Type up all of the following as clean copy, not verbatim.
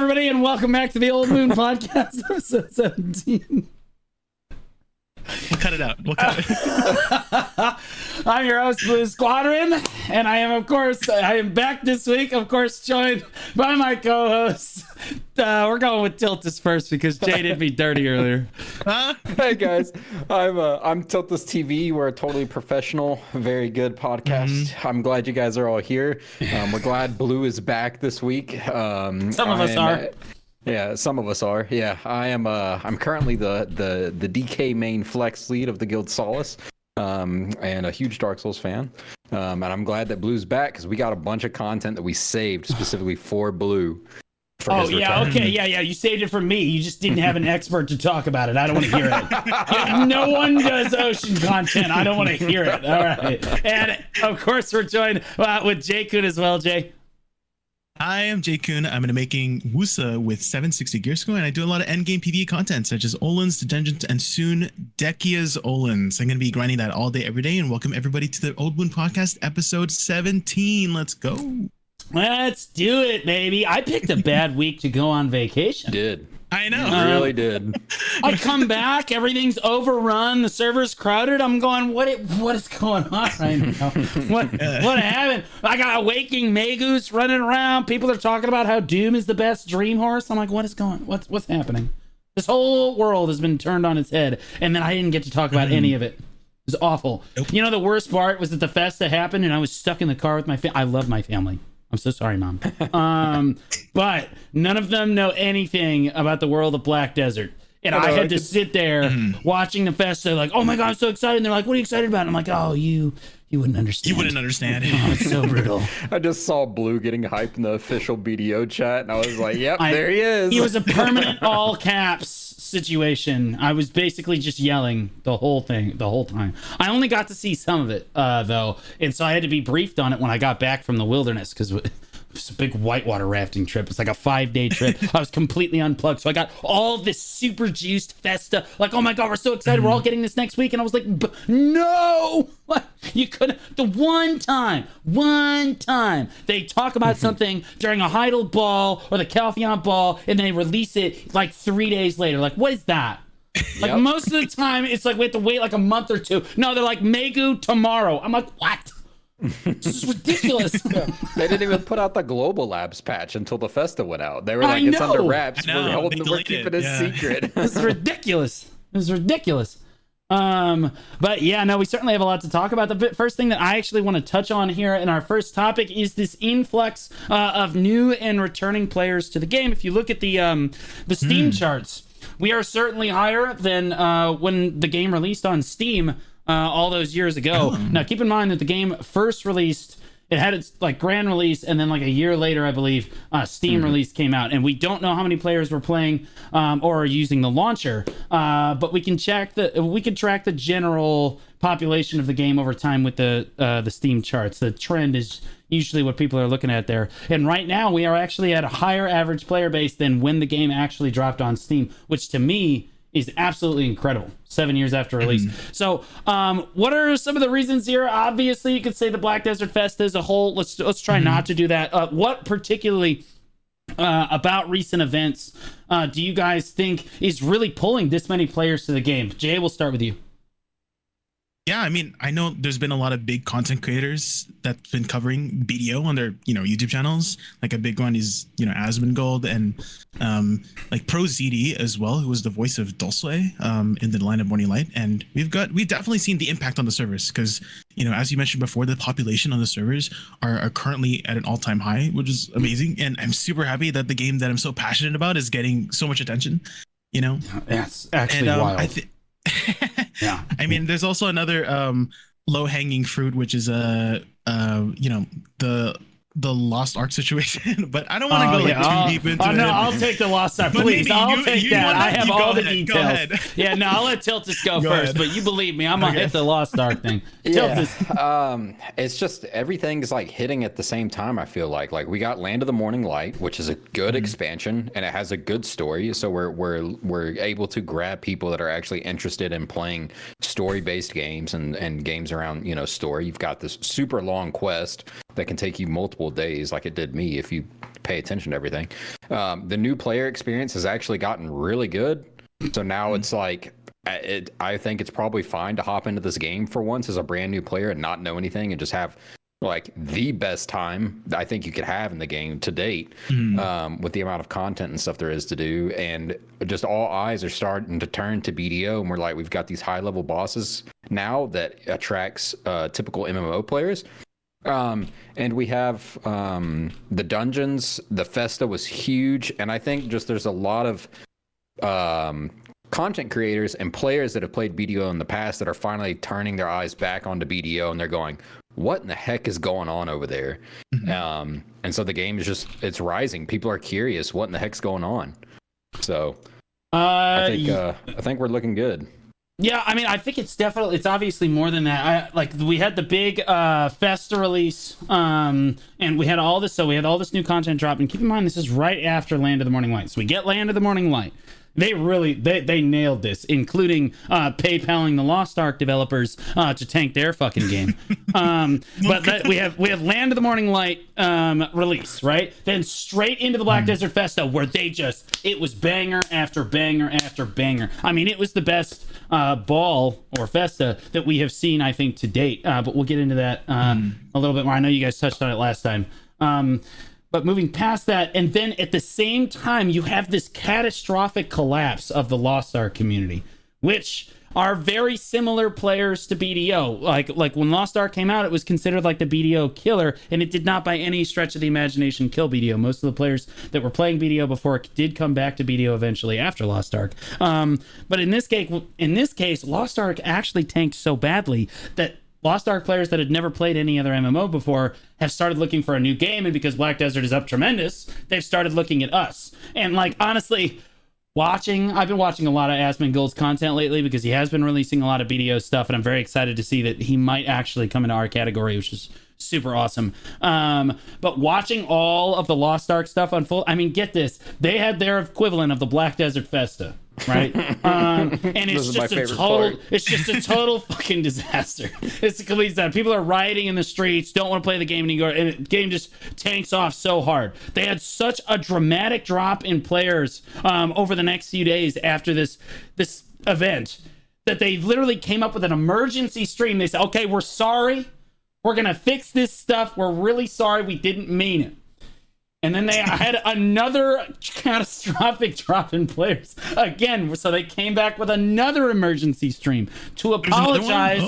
everybody, and welcome back to the Old Moon Podcast, episode 17. We'll cut it out. I'm your host, Blue Squadron, and I am back this week, of course, joined by my co-hosts. We're going with Tiltus first because Jay did me dirty earlier. Hey guys, I'm Tiltus TV. We're a totally professional, very good podcast. I'm glad you guys are all here. We're glad Blue is back this week. Some of us are. Yeah, some of us are. Yeah, I am. I'm currently the DK main flex lead of the Guild Solace, and a huge Dark Souls fan. And I'm glad that Blue's back because we got a bunch of content that we saved specifically for Blue. Oh yeah, okay, yeah. You saved it for me. You just didn't have an expert to talk about it. I don't want to hear it. Yeah, no one does ocean content. I don't want to hear it. All right, and of course we're joined with Jay Kun as well. Jay. I am Jay Kun. I'm making Wusa with 760 Gear Score, and I do a lot of endgame PvE content, such as Olins, the Dungeons, and soon Dekia's Olins. I'm going to be grinding that all day, every day, and welcome everybody to the Old Moon Podcast, episode 17. Let's go. Let's do it, baby. I picked a bad week to go on vacation. Did. I know. Really did. I come back, everything's overrun, the server's crowded. I'm going, what is going on right now? What happened? I got Awaking Maegus running around. People are talking about how Doom is the best dream horse. I'm like, what's happening? This whole world has been turned on its head, and then I didn't get to talk about any of it. It was awful. Nope. You know, the worst part was that the festa happened, and I was stuck in the car with my family. I love my family. I'm so sorry, Mom. But none of them know anything about the world of Black Desert. And I had to sit there watching the festa like, oh my God, I'm so excited. And they're like, what are you excited about? And I'm like, oh, you wouldn't understand. You wouldn't understand. Oh, it's so brutal. I just saw Blue getting hyped in the official BDO chat, and I was like, yep, there he is. He was a permanent all caps situation. I was basically just yelling the whole time. I only got to see some of it, though. And so I had to be briefed on it when I got back from the wilderness because it was a big whitewater rafting trip. It's like a 5-day trip. I was completely unplugged. So I got all this super juiced festa. Like, oh my God, we're so excited. We're all getting this next week. And I was like, no, you couldn't. The one time they talk about something during a Heidel ball or the Calpheon ball, and then they release it like 3 days later. Like, what is that? Like, most of the time, it's like we have to wait like a month or two. No, they're like, Maegu tomorrow. I'm like, what? This is ridiculous. They didn't even put out the Global Labs patch until the Festa went out. They were like, it's under wraps. We're keeping it secret. This is ridiculous. But yeah, no, we certainly have a lot to talk about. The first thing that I actually want to touch on here in our first topic is this influx of new and returning players to the game. If you look at the Steam charts, we are certainly higher than when the game released on Steam all those years ago. Now, keep in mind that the game first released, it had its like grand release, and then like a year later, I believe, Steam release came out, and we don't know how many players were playing or are using the launcher, but we can track the general population of the game over time with the Steam charts. The trend is usually what people are looking at there, and right now we are actually at a higher average player base than when the game actually dropped on Steam, which to me is absolutely incredible 7 years after release. So what are some of the reasons here? Obviously, you could say the Black Desert Fest as a whole. Let's try not to do that. What particularly about recent events do you guys think is really pulling this many players to the game? Jay, we'll start with you. Yeah, I mean, I know there's been a lot of big content creators that's been covering BDO on their, YouTube channels. Like a big one is, Asmongold and like Pro ZD as well, who was the voice of Dulce in the Line of Morning Light. And we've definitely seen the impact on the servers because, as you mentioned before, the population on the servers are currently at an all-time high, which is amazing. And I'm super happy that the game that I'm so passionate about is getting so much attention, That's actually wild. Yeah, I mean, there's also another low-hanging fruit, which is the Lost Ark situation, but I don't want to go too deep into it. No, I'll take the Lost Ark, please. I'll take that. I have all the details. Yeah, no, I'll let Tiltus go first, but you believe me, I'm gonna hit the Lost Ark thing. Tiltus. It's just everything's like hitting at the same time. I feel like we got Land of the Morning Light, which is a good expansion and it has a good story. So we're able to grab people that are actually interested in playing story-based games and games around story. You've got this super long quest that can take you multiple days, like it did me if you pay attention to everything. The new player experience has actually gotten really good. So now it's like, I think it's probably fine to hop into this game for once as a brand new player and not know anything and just have like the best time I think you could have in the game to date, with the amount of content and stuff there is to do. And just all eyes are starting to turn to BDO, and we're like, we've got these high level bosses now that attracts typical MMO players. And we have the dungeons. The Festa was huge, and I think just there's a lot of content creators and players that have played BDO in the past that are finally turning their eyes back onto BDO, and they're going, what in the heck is going on over there? And so the game is just, it's rising. People are curious, what in the heck's going on? So I think we're looking good. Yeah, I mean, I think it's obviously more than that. We had the big Festa release, and we had all this new content drop. And keep in mind, this is right after Land of the Morning Light. So we get Land of the Morning Light. They nailed this, including PayPaling the Lost Ark developers to tank their fucking game. But we have Land of the Morning Light release, right? Then straight into the Black Desert Festa, where it was banger after banger after banger. I mean, it was the best ball or Festa that we have seen, I think, to date. But we'll get into that a little bit more. I know you guys touched on it last time. But moving past that, and then at the same time, you have this catastrophic collapse of the Lost Ark community, which are very similar players to BDO. Like when Lost Ark came out, it was considered like the BDO killer, and it did not by any stretch of the imagination kill BDO. Most of the players that were playing BDO before did come back to BDO eventually after Lost Ark. But in this case, Lost Ark actually tanked so badly that Lost Ark players that had never played any other MMO before have started looking for a new game, and because Black Desert is up tremendous, they've started looking at us. And like, honestly, I've been watching a lot of Asmongold's content lately because he has been releasing a lot of BDO stuff, and I'm very excited to see that he might actually come into our category, which is super awesome. But watching all of the Lost Ark stuff unfold, I mean, get this, they had their equivalent of the Black Desert Festa, right? And it's just a total fucking disaster. It's a complete disaster. People are rioting in the streets, don't want to play the game anymore, and the game just tanks off so hard. They had such a dramatic drop in players over the next few days after this event that they literally came up with an emergency stream. They said, okay, we're sorry, we're gonna fix this stuff, we're really sorry, we didn't mean it. And then they had another catastrophic drop in players again. So they came back with another emergency stream to apologize.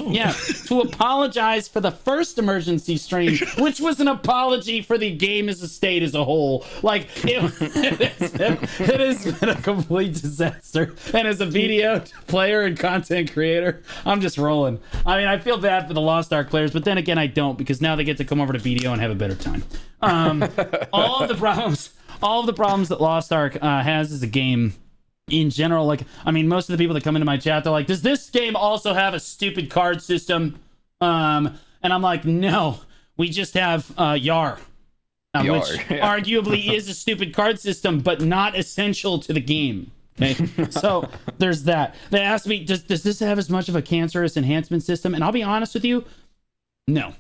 To apologize for the first emergency stream, which was an apology for the game as a state as a whole. Like, it has been a complete disaster. And as a BDO player and content creator, I'm just rolling. I mean, I feel bad for the Lost Ark players, but then again, I don't, because now they get to come over to BDO and have a better time. All of the problems that Lost Ark has as a game in general, like, I mean, most of the people that come into my chat, they're like, does this game also have a stupid card system? And I'm like, no, we just have Yar, which arguably is a stupid card system, but not essential to the game. Okay, so there's that. They asked me, does this have as much of a cancerous enhancement system? And I'll be honest with you, no.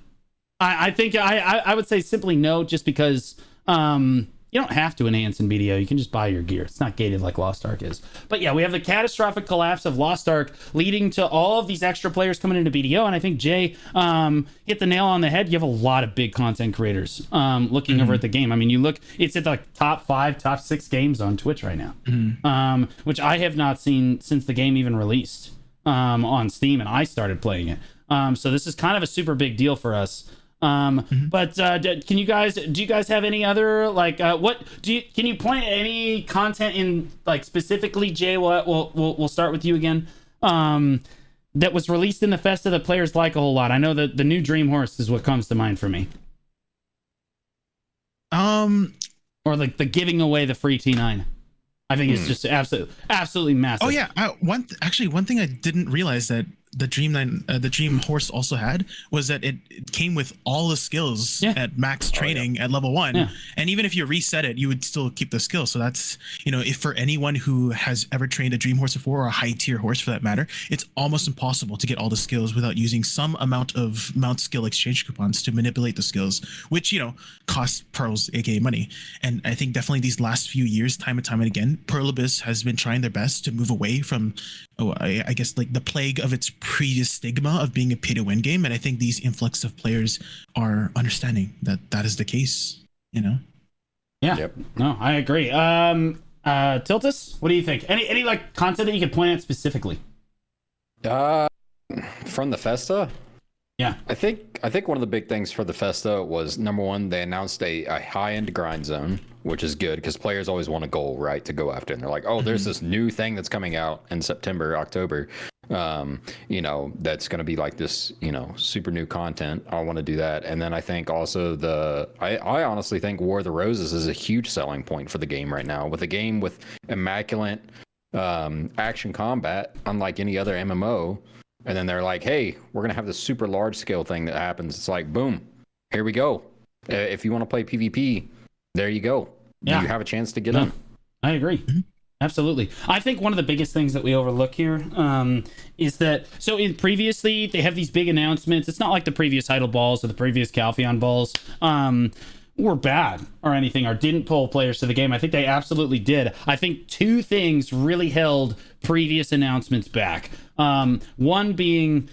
I think I would say simply no, just because you don't have to enhance in BDO. You can just buy your gear. It's not gated like Lost Ark is. But yeah, we have the catastrophic collapse of Lost Ark leading to all of these extra players coming into BDO. And I think Jay hit the nail on the head. You have a lot of big content creators looking over at the game. I mean, you look, it's at the top 5, top 6 games on Twitch right now, which I have not seen since the game even released on Steam and I started playing it. So this is kind of a super big deal for us. But do you guys have any other, like, can you point at any content in, like, specifically, Jay, we'll start with you again, that was released in the Festa that players like a whole lot? I know that the new Dream Horse is what comes to mind for me. Or like the giving away the free T9. I think it's just absolutely massive. Oh yeah, one thing I didn't realize that the Dream Horse also had was that it came with all the skills at max training at level 1, and even if you reset it, you would still keep the skills. So that's, if for anyone who has ever trained a Dream Horse before, or a high tier horse for that matter, it's almost impossible to get all the skills without using some amount of mount skill exchange coupons to manipulate the skills, which costs pearls, aka money. And I think definitely these last few years, time and time and again, Pearl Abyss has been trying their best to move away from I guess like the plague of its previous stigma of being a pay to win game. And I think these influx of players are understanding that that is the case, Yeah. Yep. No, I agree. Tiltus, what do you think? Any like content that you could point out specifically? From the Festa? Yeah. I think one of the big things for the Festa was, number one, they announced a high-end grind zone, which is good because players always want a goal, right, to go after. And they're like, oh, there's this new thing that's coming out in September, October, that's going to be like this, super new content. I want to do that. And then I think also I honestly think War of the Roses is a huge selling point for the game right now. With a game with immaculate action combat, unlike any other MMO. And then they're like, hey, we're going to have this super large scale thing that happens. It's like, boom, here we go. If you want to play PvP, there you go. Yeah. You have a chance to get in. I agree. Absolutely. I think one of the biggest things that we overlook here is that, so previously they have these big announcements. It's not like the previous Idle Balls or the previous Calpheon Balls were bad or anything, or didn't pull players to the game. I think they absolutely did. I think two things really held previous announcements back. One being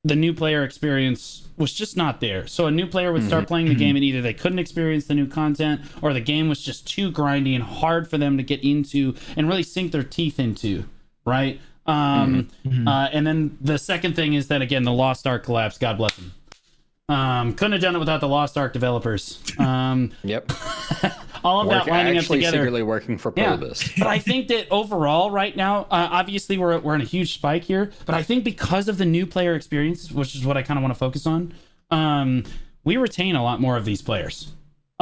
the new player experience was just not there. So a new player would start playing the game and either they couldn't experience the new content or the game was just too grindy and hard for them to get into and really sink their teeth into, right? And then the second thing is that, again, the Lost Ark collapse, God bless them. Couldn't have done it without the Lost Ark developers. Yep. All of that lining up together. Secretly working for Probus. But I think that overall, right now, obviously we're in a huge spike here. But I think because of the new player experience, which is what I kind of want to focus on, we retain a lot more of these players.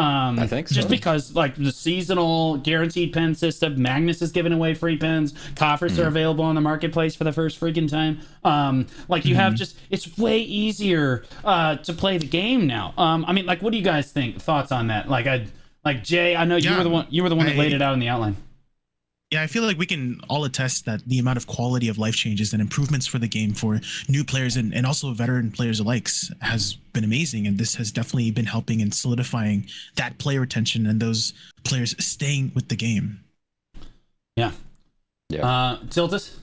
I think so. Just because, like, the seasonal guaranteed pen system, Magnus is giving away free pens, coffers are available on the marketplace for the first freaking time. You have just, it's way easier to play the game now. I mean, like, what do you guys think? Thoughts on that? Like Jay, I know you were the one that laid it out in the outline. Yeah, I feel like we can all attest that the amount of quality of life changes and improvements for the game for new players and also veteran players alike has been amazing. And this has definitely been helping and solidifying that player retention and those players staying with the game. Yeah. Tiltus?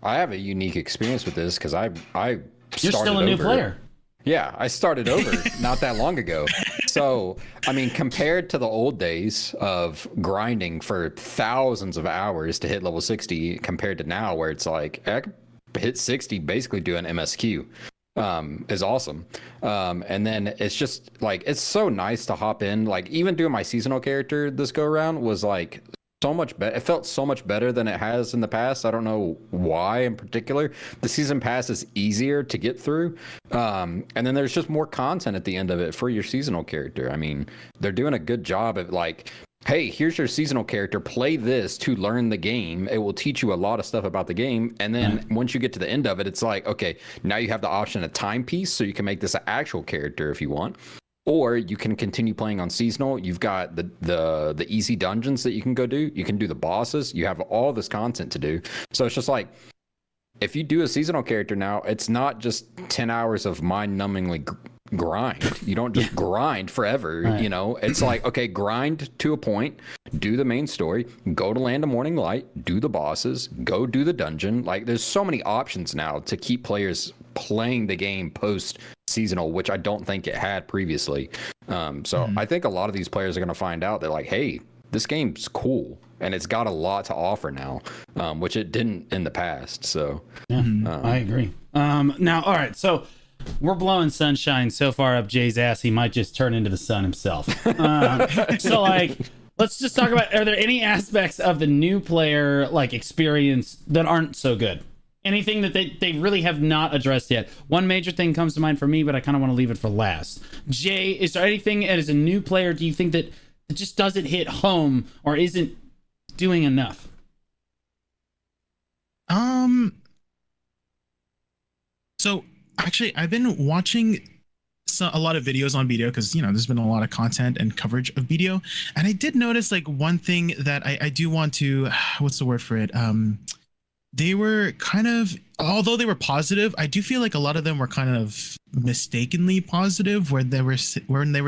I have a unique experience with this because I You're still a new player. Yeah, I started over not that long ago. So, I mean, compared to the old days of grinding for thousands of hours to hit level 60, compared to now where it's like, I could hit 60 basically doing MSQ, is awesome. And then it's just like, it's so nice to hop in. Like, even doing my seasonal character this go around was like so much better. It felt so much better than it has in the past. I don't know why in particular. The season pass is easier to get through. And then there's just more content at the end of it for your seasonal character. I mean, they're doing a good job of like, hey, here's your seasonal character. Play this to learn the game. It will teach you a lot of stuff about the game. And then once you get to the end of it, it's like, okay, now you have the option of timepiece, so you can make this an actual character if you want. Or you can continue playing on seasonal. You've got the easy dungeons that you can go do. You can do the bosses. You have all this content to do. So it's just like, if you do a seasonal character now, it's not just 10 hours of mind-numbingly grind. You don't just grind forever, you know? It's like, okay, grind to a point, do the main story, go to Land of Morning Light, do the bosses, go do the dungeon. Like, there's so many options now to keep players playing the game post seasonal, which I don't think it had previously. I think a lot of these players are going to find out that, like, hey, this game's cool and it's got a lot to offer now, which it didn't in the past. So I agree. Now, all right, so we're blowing sunshine so far up Jay's ass he might just turn into the sun himself. So, like, let's just talk about, are there any aspects of the new player like experience that aren't so good? Anything that they really have not addressed yet? One major thing comes to mind for me, but I kind of want to leave it for last. Jay, is there anything as a new player do you think that it just doesn't hit home or isn't doing enough? So actually, I've been watching a lot of videos on BDO because there's been a lot of content and coverage of BDO, and I did notice like one thing that I do want to what's the word for it? They were kind of, although they were positive, I do feel like a lot of them were kind of mistakenly positive, where they were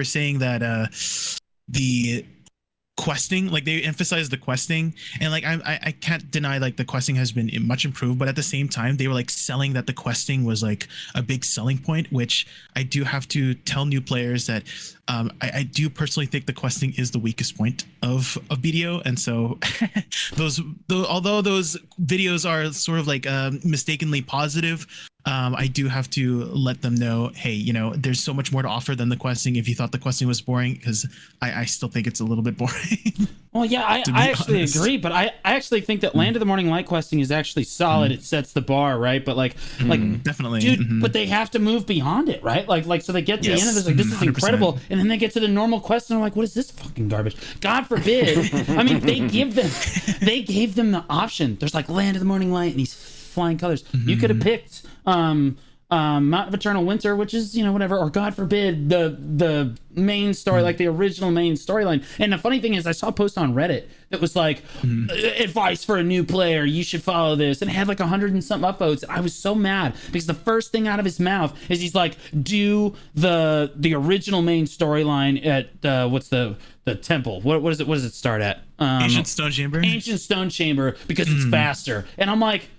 saying that the questing, like they emphasized the questing, and like I can't deny like the questing has been much improved, but at the same time they were like selling that the questing was like a big selling point, which I do have to tell new players that I do personally think the questing is the weakest point of BDO, and so although those videos are sort of like mistakenly positive, I do have to let them know, hey, there's so much more to offer than the questing. If you thought the questing was boring, because I still think it's a little bit boring. Well, yeah, I actually agree, but I actually think that Land of the Morning Light questing is actually solid. It sets the bar, right? But like definitely, dude, but they have to move beyond it, right? Like so they get to the end of this, like, this is 100%. incredible, and then they get to the normal quest, and they're like, what is this fucking garbage? God forbid. I mean, they gave them the option. There's like Land of the Morning Light and these flying colors. You could have picked Mount of Eternal Winter, which is whatever, or God forbid the main story, like the original main storyline. And the funny thing is, I saw a post on Reddit that was like advice for a new player, you should follow this, and it had like 100 and something upvotes. And I was so mad because the first thing out of his mouth is he's like, do the original main storyline at what's the temple, what does it start at? Ancient Stone Chamber, because it's faster. And I'm like,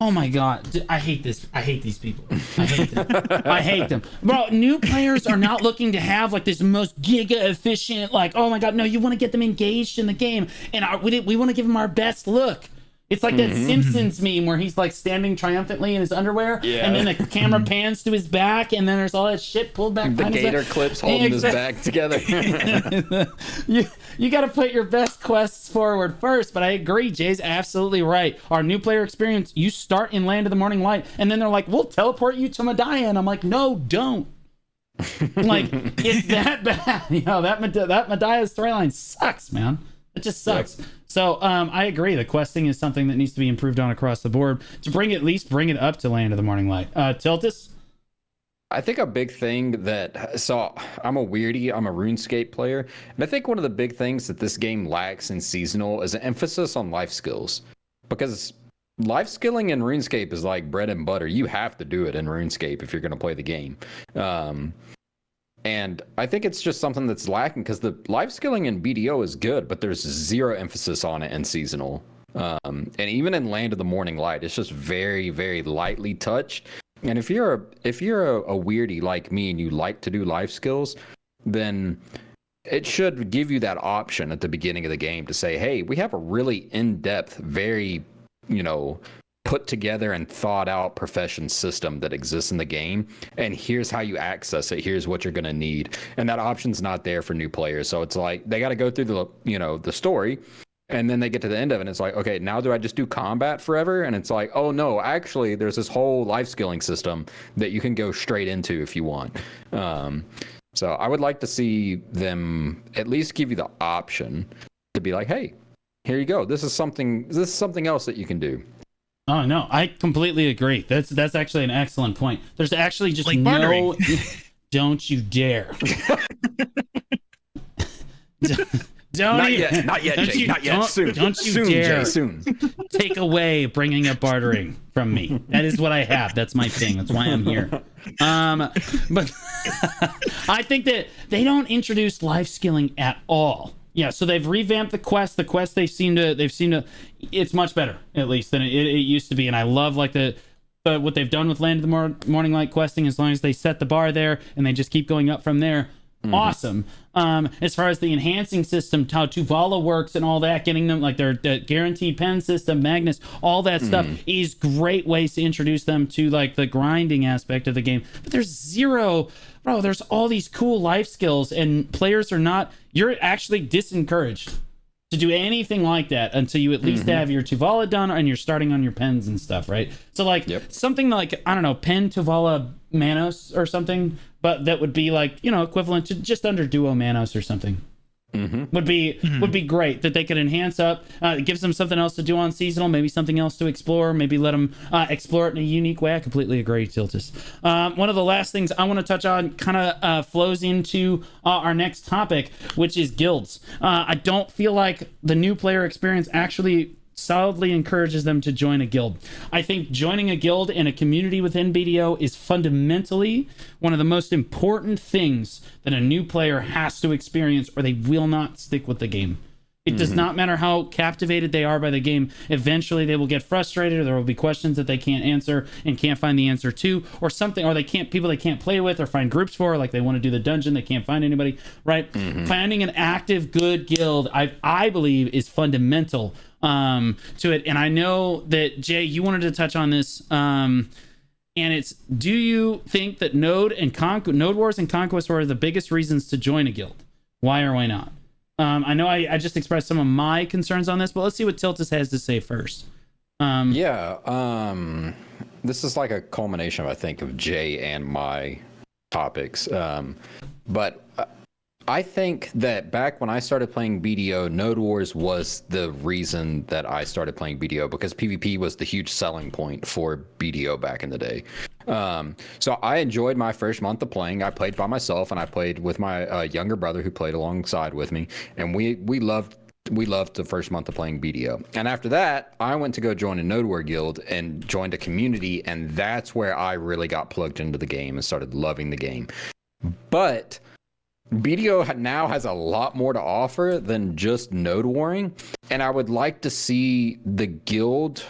oh my God, I hate this. I hate these people. I hate them. I hate them. Bro, new players are not looking to have like this most giga efficient, like, oh my God, no, you want to get them engaged in the game. And we want to give them our best look. It's like that Simpsons meme where he's like standing triumphantly in his underwear, and then the camera pans to his back, and then there's all that shit pulled back. The gator clips holding his back together. You got to put your best quests forward first, but I agree, Jay's absolutely right. Our new player experience, you start in Land of the Morning Light, and then they're like, we'll teleport you to Medaya, and I'm like, no, don't. Like, it's that bad. That Medaya storyline sucks, man. It just sucks. Yep. So I agree. The questing is something that needs to be improved on across the board to at least bring it up to Land of the Morning Light. Tiltus? I think a big thing so I'm a weirdie. I'm a RuneScape player. And I think one of the big things that this game lacks in seasonal is an emphasis on life skills. Because life skilling in RuneScape is like bread and butter. You have to do it in RuneScape if you're going to play the game. And I think it's just something that's lacking because the life skilling in BDO is good, but there's zero emphasis on it in seasonal. And even in Land of the Morning Light, it's just very, very lightly touched. And if you're a weirdie like me and you like to do life skills, then it should give you that option at the beginning of the game to say, hey, we have a really in-depth, very, put together and thought out profession system that exists in the game, and here's how you access it, here's what you're going to need. And that option's not there for new players, so it's like they got to go through the story, and then they get to the end of it and it's like, okay, now do I just do combat forever? And it's like, oh no, actually there's this whole life skilling system that you can go straight into if you want. So I would like to see them at least give you the option to be like, hey, here you go, this is something else that you can do. Oh no, I completely agree. That's actually an excellent point. There's actually just like no. Don't you dare! Don't not even, yet, not yet, Jay. Not yet. Soon. Don't you soon, dare! Jay, soon. Take away bringing up bartering from me. That is what I have. That's my thing. That's why I'm here. But I think that they don't introduce life skilling at all. Yeah, so they've revamped the quest. The quest they've seemed to. It's much better, at least, than it used to be. And I love like what they've done with Land of the Morning Light questing. As long as they set the bar there and they just keep going up from there, awesome. As far as the enhancing system, how Tuvala works and all that, getting them like their guaranteed pen system, Magnus, all that stuff is great ways to introduce them to like the grinding aspect of the game. But there's zero. Bro, there's all these cool life skills, and players are not. You're actually disencouraged to do anything like that until you at least have your Tuvala done and you're starting on your pens and stuff, right? So like something like, I don't know, pen Tuvala Manos or something, but that would be like, equivalent to just under Duo Manos or something. would be great, that they could enhance up. It gives them something else to do on seasonal, maybe something else to explore, maybe let them explore it in a unique way. I completely agree, Tiltus. One of the last things I want to touch on kind of flows into our next topic, which is guilds. I don't feel like the new player experience actually solidly encourages them to join a guild. I think joining a guild in a community within BDO is fundamentally one of the most important things that a new player has to experience, or they will not stick with the game. It does not matter how captivated they are by the game. Eventually they will get frustrated, or there will be questions that they can't answer and can't find the answer to, or something, or people they can't play with or find groups for, like they want to do the dungeon, they can't find anybody, right? Finding an active, good guild, I believe, is fundamental to it. And I know that, Jay, you wanted to touch on this, and it's, do you think that Node Wars and Conquest War are the biggest reasons to join a guild? Why or why not? I know I just expressed some of my concerns on this, but let's see what Tiltus has to say first. This is like a culmination, I think, of Jay and my topics. But I think that back when I started playing BDO, Node Wars was the reason that I started playing BDO, because PvP was the huge selling point for BDO back in the day. So I enjoyed my first month of playing. I played by myself, and I played with my younger brother who played alongside with me, and we loved the first month of playing BDO. And after that, I went to go join a Node War guild and joined a community, and that's where I really got plugged into the game and started loving the game. But BDO now has a lot more to offer than just node warring, and I would like to see the guilds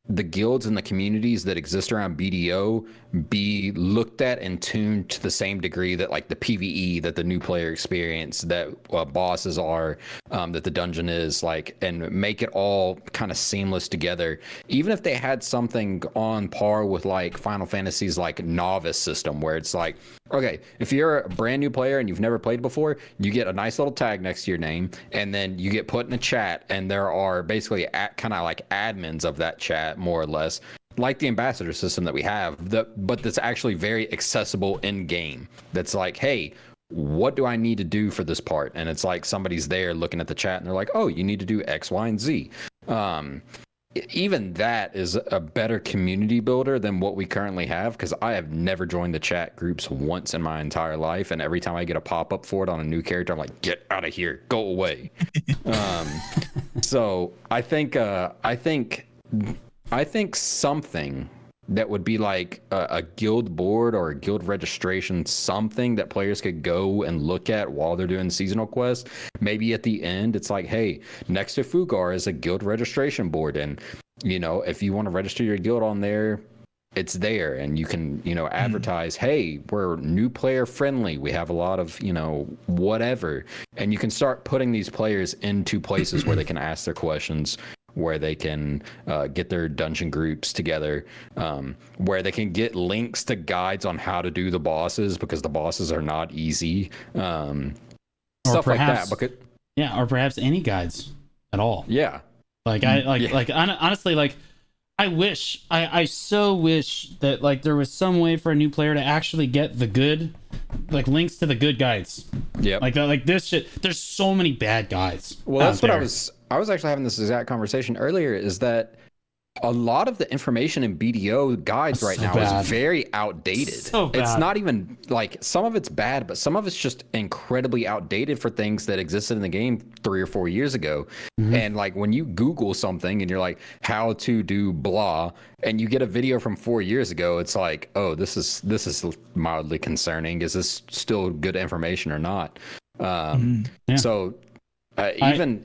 and the communities that exist around BDO be looked at and tuned to the same degree that, like, the PvE, that the new player experience, that bosses are, that the dungeon is, like, and make it all kind of seamless together. Even if they had something on par with, like, Final Fantasy's, like, novice system, where it's like, okay, if you're a brand new player and you've never played before, you get a nice little tag next to your name, and then you get put in a chat, and there are basically kind of like admins of that chat, more or less, like the ambassador system that we have, but that's actually very accessible in game. That's like, hey, what do I need to do for this part? And it's like somebody's there looking at the chat, and they're like, oh, you need to do X, Y, and Z. Even that is a better community builder than what we currently have, because I have never joined the chat groups once in my entire life, and every time I get a pop-up for it on a new character, I'm like, get out of here, go away. So I think something that would be like a guild board or a guild registration, something that players could go and look at while they're doing seasonal quests. Maybe at the end, it's like, hey, next to Fugar is a guild registration board. And, you know, if you want to register your guild on there, it's there. And you can, you know, advertise, hey, we're new player friendly. We have a lot of, you know, whatever. And you can start putting these players into places where they can ask their questions, where they can get their dungeon groups together, where they can get links to guides on how to do the bosses, because the bosses are not easy. Stuff like that. Or perhaps any guides at all. Yeah. Honestly, like, I so wish that, like, there was some way for a new player to actually get the good, like, links to the good guides. Yeah. Like this shit. There's so many bad guides. Well, that's what I was actually having this exact conversation earlier, is that a lot of the information in BDO guides right now is very outdated. So bad. It's not even, like, some of it's bad, but some of it's just incredibly outdated for things that existed in the game 3 or 4 years ago. And, like, when you Google something and you're like, how to do blah, and you get a video from 4 years ago, it's like, oh, this is mildly concerning. Is this still good information or not? So even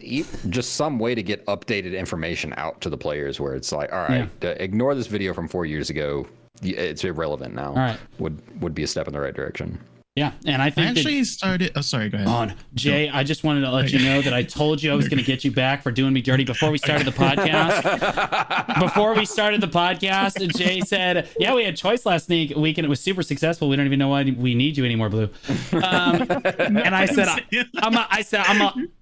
just some way to get updated information out to the players, where it's like, all right, ignore this video from 4 years ago, it's irrelevant now. All right. Would be a step in the right direction. Yeah, and I think started. Oh, sorry. Go ahead. Jay, I just wanted to let you know that I told you I was going to get you back for doing me dirty before we started the podcast. Jay said, "Yeah, we had choice last week, and it was super successful. We don't even know why we need you anymore, Blue." And I said,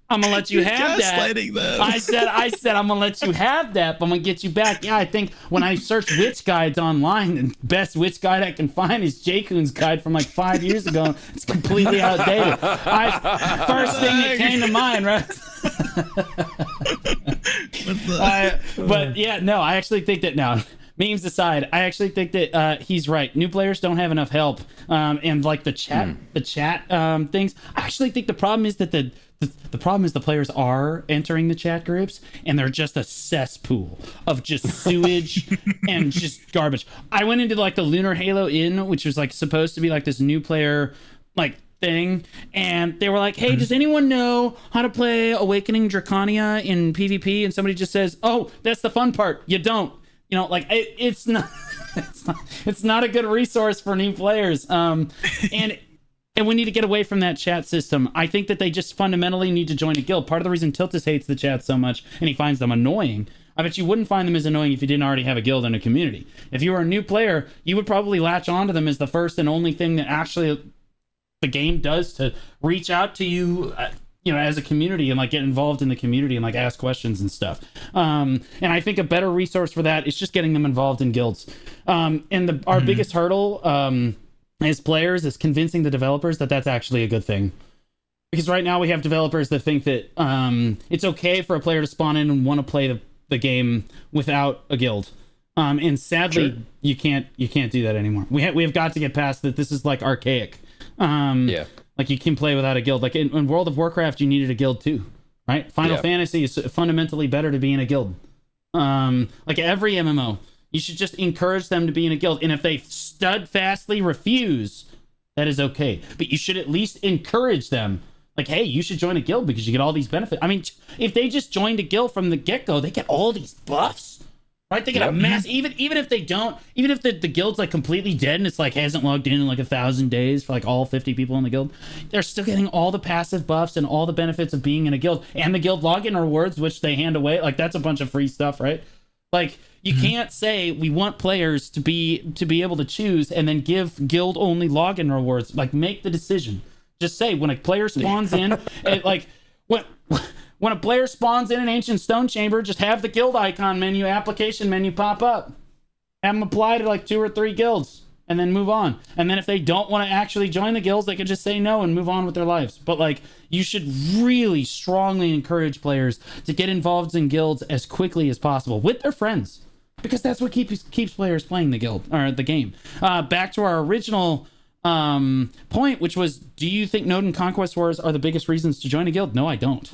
I'm gonna let you He's have that. gaslighting them. I said I'm gonna let you have that, but I'm gonna get you back. Yeah, I think when I search witch guides online, the best witch guide I can find is J-Kun's guide from like 5 years ago. It's completely outdated. First thing that came to mind, right? But yeah, no, I actually think that now. Memes aside, I actually think that he's right. New players don't have enough help, and like the chat things. I actually think the problem is that the problem is the players are entering the chat groups and they're just a cesspool of just sewage and just garbage. I went into like the Lunar Halo Inn, which was like supposed to be like this new player like thing, and they were like, hey, does anyone know how to play Awakening Draconia in PvP? And somebody just says, oh, that's the fun part, you don't. You know, like it's not a good resource for new players. And we need to get away from that chat system. I think that they just fundamentally need to join a guild. Part of the reason Tiltus hates the chat so much and he finds them annoying, I bet you wouldn't find them as annoying if you didn't already have a guild and a community. If you were a new player, you would probably latch onto them as the first and only thing that actually the game does to reach out to you, you know, as a community and like get involved in the community and like ask questions and stuff. And I think a better resource for that is just getting them involved in guilds. And our biggest hurdle as players is convincing the developers that that's actually a good thing. Because right now we have developers that think that it's okay for a player to spawn in and want to play the game without a guild. And sadly, you can't do that anymore. We have got to get past that. This is like archaic. Like you can play without a guild. Like in World of Warcraft, you needed a guild too, right? Final Fantasy is fundamentally better to be in a guild. Like every MMO, you should just encourage them to be in a guild. And if they steadfastly refuse, that is okay. But you should at least encourage them. Like, hey, you should join a guild because you get all these benefits. I mean, if they just joined a guild from the get-go, they get all these buffs. Right, they get a mass. Even if they don't, even if the guild's like completely dead and it's like hasn't logged in like 1,000 days for like all 50 people in the guild, they're still getting all the passive buffs and all the benefits of being in a guild and the guild login rewards, which they hand away. Like that's a bunch of free stuff, right? Like you can't say we want players to be able to choose and then give guild only login rewards. Like make the decision. Just say when a player spawns in, like what. When a player spawns in an Ancient Stone Chamber, just have the guild icon menu, application menu pop up. Have them apply to like 2 or 3 guilds and then move on. And then if they don't want to actually join the guilds, they could just say no and move on with their lives. But like, you should really strongly encourage players to get involved in guilds as quickly as possible with their friends, because that's what keeps players playing the guild or the game. Back to our original point, which was, do you think Node and Conquest Wars are the biggest reasons to join a guild? No, I don't.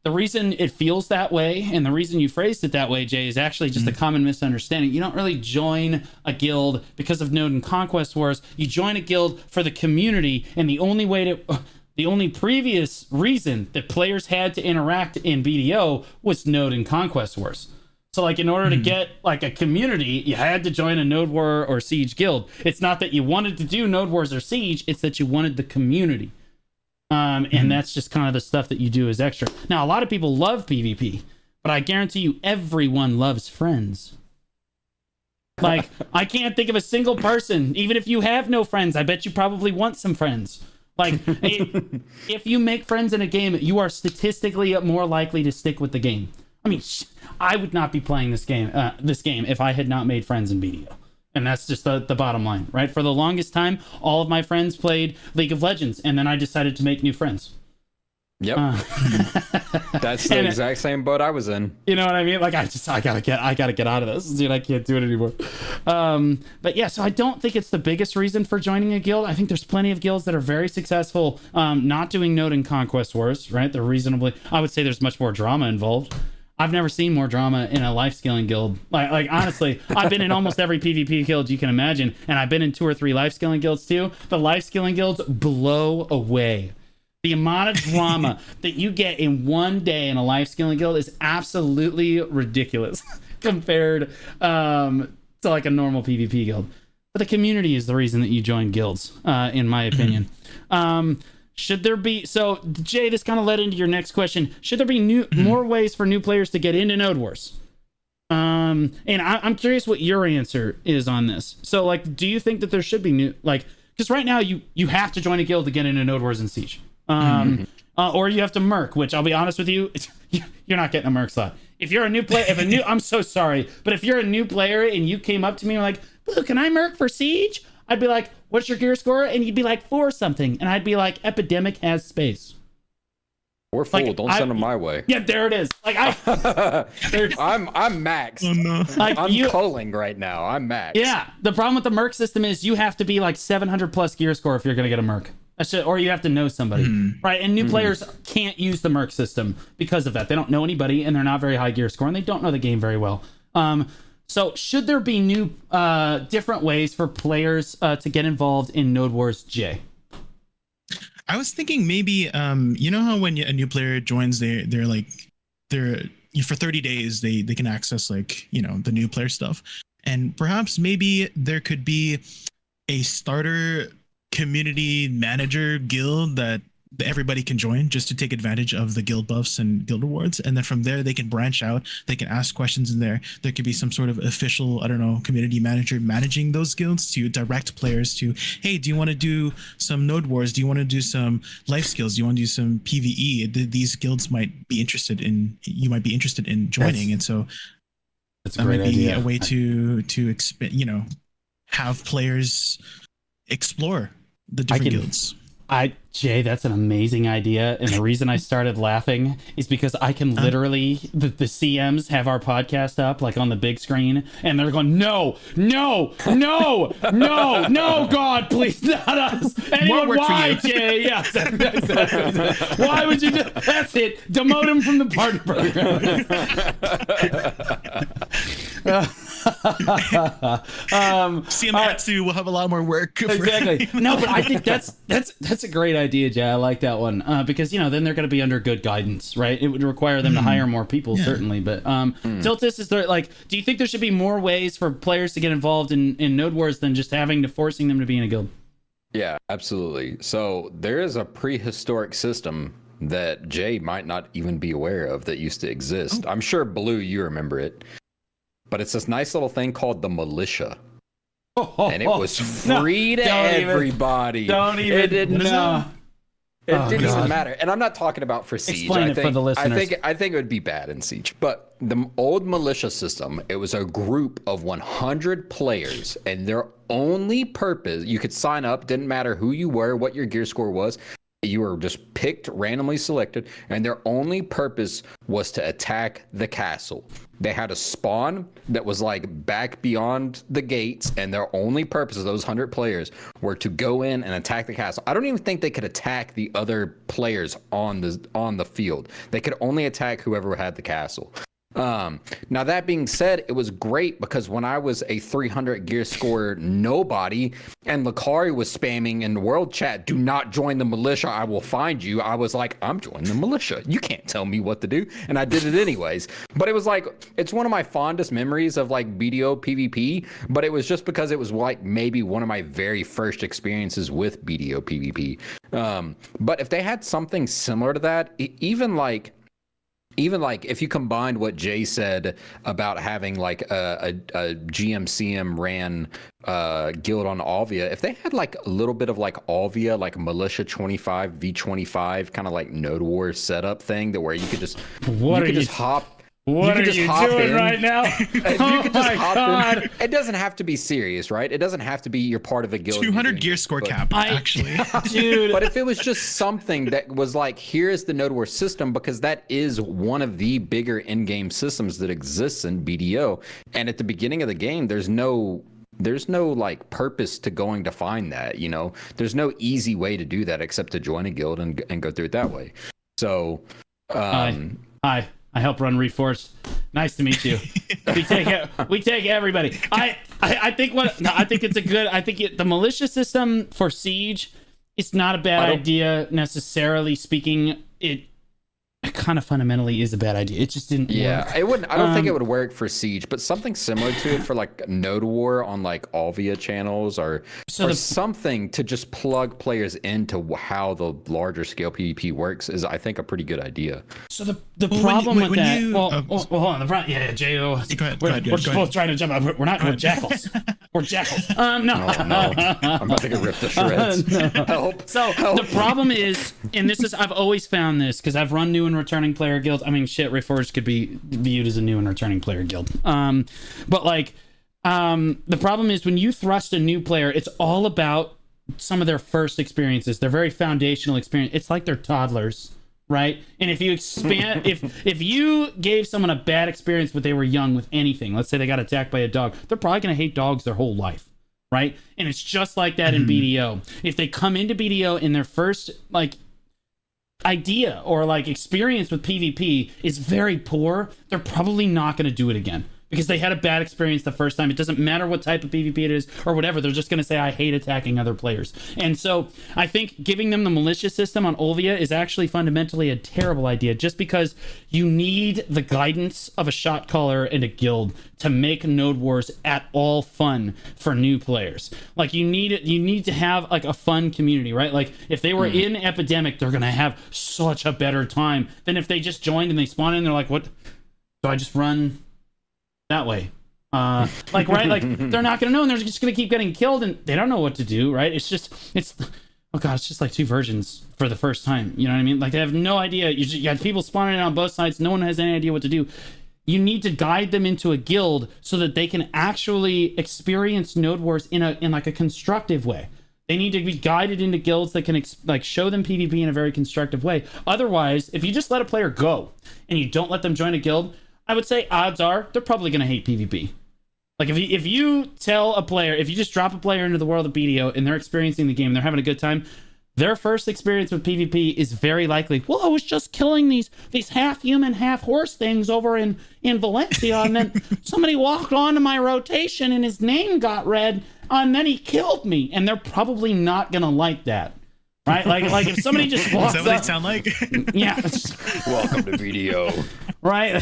The reason it feels that way and the reason you phrased it that way, Jay, is actually just a common misunderstanding. You don't really join a guild because of Node and Conquest Wars. You join a guild for the community, and the only previous reason that players had to interact in BDO was Node and Conquest Wars. So like in order to get like a community, you had to join a Node War or Siege guild. It's not that you wanted to do Node Wars or Siege, it's that you wanted the community. And that's just kind of the stuff that you do as extra. Now, a lot of people love PvP, but I guarantee you everyone loves friends. Like, I can't think of a single person, even if you have no friends, I bet you probably want some friends. Like, if you make friends in a game, you are statistically more likely to stick with the game. I mean, I would not be playing this game if I had not made friends in BDO. And that's just the bottom line, right? For the longest time, all of my friends played League of Legends, and then I decided to make new friends. Yep. That's the exact same boat I was in. You know what I mean? Like, I gotta get out of this, dude. I can't do it anymore. But yeah, so I don't think it's the biggest reason for joining a guild. I think there's plenty of guilds that are very successful, not doing Node and Conquest Wars, right? They're reasonably, I would say there's much more drama involved. I've never seen more drama in a life scaling guild. Like honestly, I've been in almost every PvP guild you can imagine, and I've been in 2 or 3 life scaling guilds too. The life scaling guilds blow away. The amount of drama that you get in one day in a life scaling guild is absolutely ridiculous compared to like a normal PvP guild. But the community is the reason that you join guilds, in my opinion. Should there be, so Jay, this kind of led into your next question. Should there be more ways for new players to get into Node Wars? And I'm curious what your answer is on this. So like, do you think that there should be new, like, because right now you have to join a guild to get into Node Wars and Siege. or you have to merc, which I'll be honest with you, you're not getting a merc slot. If you're a new player, I'm so sorry, but if you're a new player and you came up to me and were like, Blue, can I merc for Siege? I'd be like, what's your gear score? And you'd be like, 4 something. And I'd be like, Epidemic has space. We're full. Like, Don't send them my way. Yeah, there it is. Like I'm max. Oh no. like I'm culling right now. I'm max. Yeah, the problem with the merc system is you have to be like 700 plus gear score if you're gonna get a merc. Or you have to know somebody, right? And new players can't use the merc system because of that. They don't know anybody, and they're not very high gear score, and they don't know the game very well. So should there be new, different ways for players to get involved in Node Wars, Jay? I was thinking maybe, you know how when a new player joins, they're for 30 days they can access like, you know, the new player stuff, and perhaps maybe there could be a starter community manager guild that everybody can join just to take advantage of the guild buffs and guild rewards, and then from there they can branch out, they can ask questions in there. There could be some sort of official, I don't know, community manager managing those guilds to direct players to, hey, do you want to do some node wars, do you want to do some life skills, do you want to do some PvE? These guilds might be interested in, you might be interested in joining. And so that's that might be a way to expand, you know, have players explore the different guilds. Jay, that's an amazing idea. And the reason I started laughing is because I can literally, the CMs have our podcast up like on the big screen, and they're going, no, God, please, not us. Anyone, why, Jay? Yeah, exactly. Why would you do that's it? Demote him from the party program. CM will have a lot more work. Exactly. No, but I think that's a great idea, Jay. I like that one because, you know, then they're going to be under good guidance, right? It would require them to hire more people, certainly. But Tiltus, is there like, do you think there should be more ways for players to get involved in Node Wars than just forcing them to be in a guild? Yeah, absolutely. So there is a prehistoric system that Jay might not even be aware of that used to exist. I'm sure, Blue, you remember it. But it's this nice little thing called the militia. And it was free to everybody. It didn't even matter. And I'm not talking about for Siege. Explain it for the listeners. I think it would be bad in Siege. But the old militia system, it was a group of 100 players. And their only purpose, you could sign up, didn't matter who you were, what your gear score was. You were just picked, randomly selected, and their only purpose was to attack the castle. They had a spawn that was like back beyond the gates, and their only purpose of those 100 players were to go in and attack the castle. I don't even think they could attack the other players on the field. They could only attack whoever had the castle. Now that being said, it was great because when I was a 300 gear score nobody and Lakari was spamming in the world chat, do not join the militia, I will find you. I was like, I'm joining the militia. You can't tell me what to do. And I did it anyways. But it was like, it's one of my fondest memories of like BDO PvP, but it was just because it was like maybe one of my very first experiences with BDO PvP. But if they had something similar to that, even like if you combined what Jay said about having like a GMCM ran guild on Alvia, if they had like a little bit of like Alvia, like Militia 25 V25 kind of like Node Wars setup thing, that where you could just hop. What are you doing right now? You could just hop in. It doesn't have to be serious, right? It doesn't have to be you're part of a guild. 200 gear score cap, actually. Dude. But if it was just something that was like, here's the Node Wars system, because that is one of the bigger in-game systems that exists in BDO. And at the beginning of the game, there's no like purpose to going to find that, you know? There's no easy way to do that except to join a guild and go through it that way. So, Hi. I help run Reforged. Nice to meet you. We take everybody. I think it's a good. I think the militia system for Siege is not a bad idea necessarily speaking. kind of fundamentally is a bad idea. It just didn't work. It wouldn't. I don't think it would work for Siege, but something similar to it for like Node War on like Alvia channels, or something to just plug players into how the larger scale PvP works is, I think, a pretty good idea. So the problem with that. Hold on. The problem. Yeah, J.O. We're both trying to jump out. We're jackals. We're jackals. No. Oh, no. I'm about to get ripped to shreds. Help. So the problem is, and this is, I've always found this because I've run new and returning player guilds. I mean, shit, Reforged could be viewed as a new and returning player guild. But like, the problem is when you thrust a new player, it's all about some of their first experiences. They're very foundational experience. It's like they're toddlers, right? And if you expand, if you gave someone a bad experience when they were young with anything, let's say they got attacked by a dog, they're probably going to hate dogs their whole life, right? And it's just like that in BDO. If they come into BDO in their first like idea or like experience with PvP is very poor, they're probably not going to do it again because they had a bad experience the first time. It doesn't matter what type of PvP it is or whatever. They're just going to say, I hate attacking other players. And so I think giving them the militia system on Olvia is actually fundamentally a terrible idea, just because you need the guidance of a shot caller and a guild to make Node Wars at all fun for new players. Like you need to have like a fun community, right? Like if they were in Epidemic, they're going to have such a better time than if they just joined and they spawn in. They're like, what? Do I just run that way? Like, right? Like they're not going to know, and they're just going to keep getting killed, and they don't know what to do, right? It's oh god, it's just like two versions for the first time. You know what I mean? Like they have no idea. You got people spawning in on both sides. No one has any idea what to do. You need to guide them into a guild so that they can actually experience Node Wars in like a constructive way. They need to be guided into guilds that can like show them PvP in a very constructive way. Otherwise, if you just let a player go and you don't let them join a guild, I would say odds are they're probably going to hate PvP. Like if you tell a player, if you just drop a player into the world of BDO and they're experiencing the game, they're having a good time, their first experience with PvP is very likely, well, I was just killing these half human, half horse things over in Valencia, and then somebody walked onto my rotation and his name got read, and then he killed me. And they're probably not gonna like that. Right? Like if somebody just walks up. Is that what they sound like? Yeah. Welcome to BDO. Right?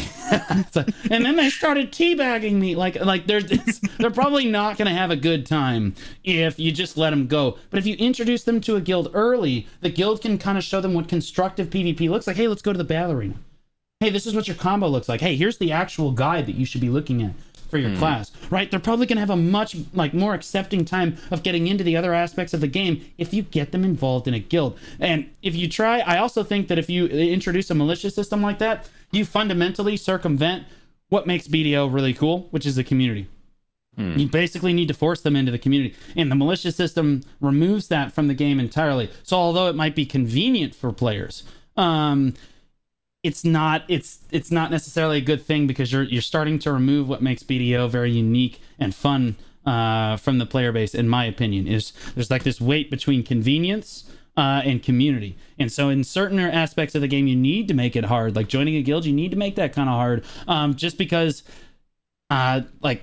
And then they started teabagging me. Like they're probably not going to have a good time if you just let them go. But if you introduce them to a guild early, the guild can kind of show them what constructive PvP looks like. Hey, let's go to the battle arena. Hey, this is what your combo looks like. Hey, here's the actual guide that you should be looking at for your class, right? They're probably going to have a much like more accepting time of getting into the other aspects of the game if you get them involved in a guild. And if you try, I also think that if you introduce a militia system like that, you fundamentally circumvent what makes BDO really cool, which is the community. You basically need to force them into the community, and the militia system removes that from the game entirely. So although it might be convenient for players, it's not necessarily a good thing, because you're starting to remove what makes BDO very unique and fun from the player base. In my opinion, there's like this weight between convenience and community. And so in certain aspects of the game, you need to make it hard. Like joining a guild, you need to make that kind of hard, just because like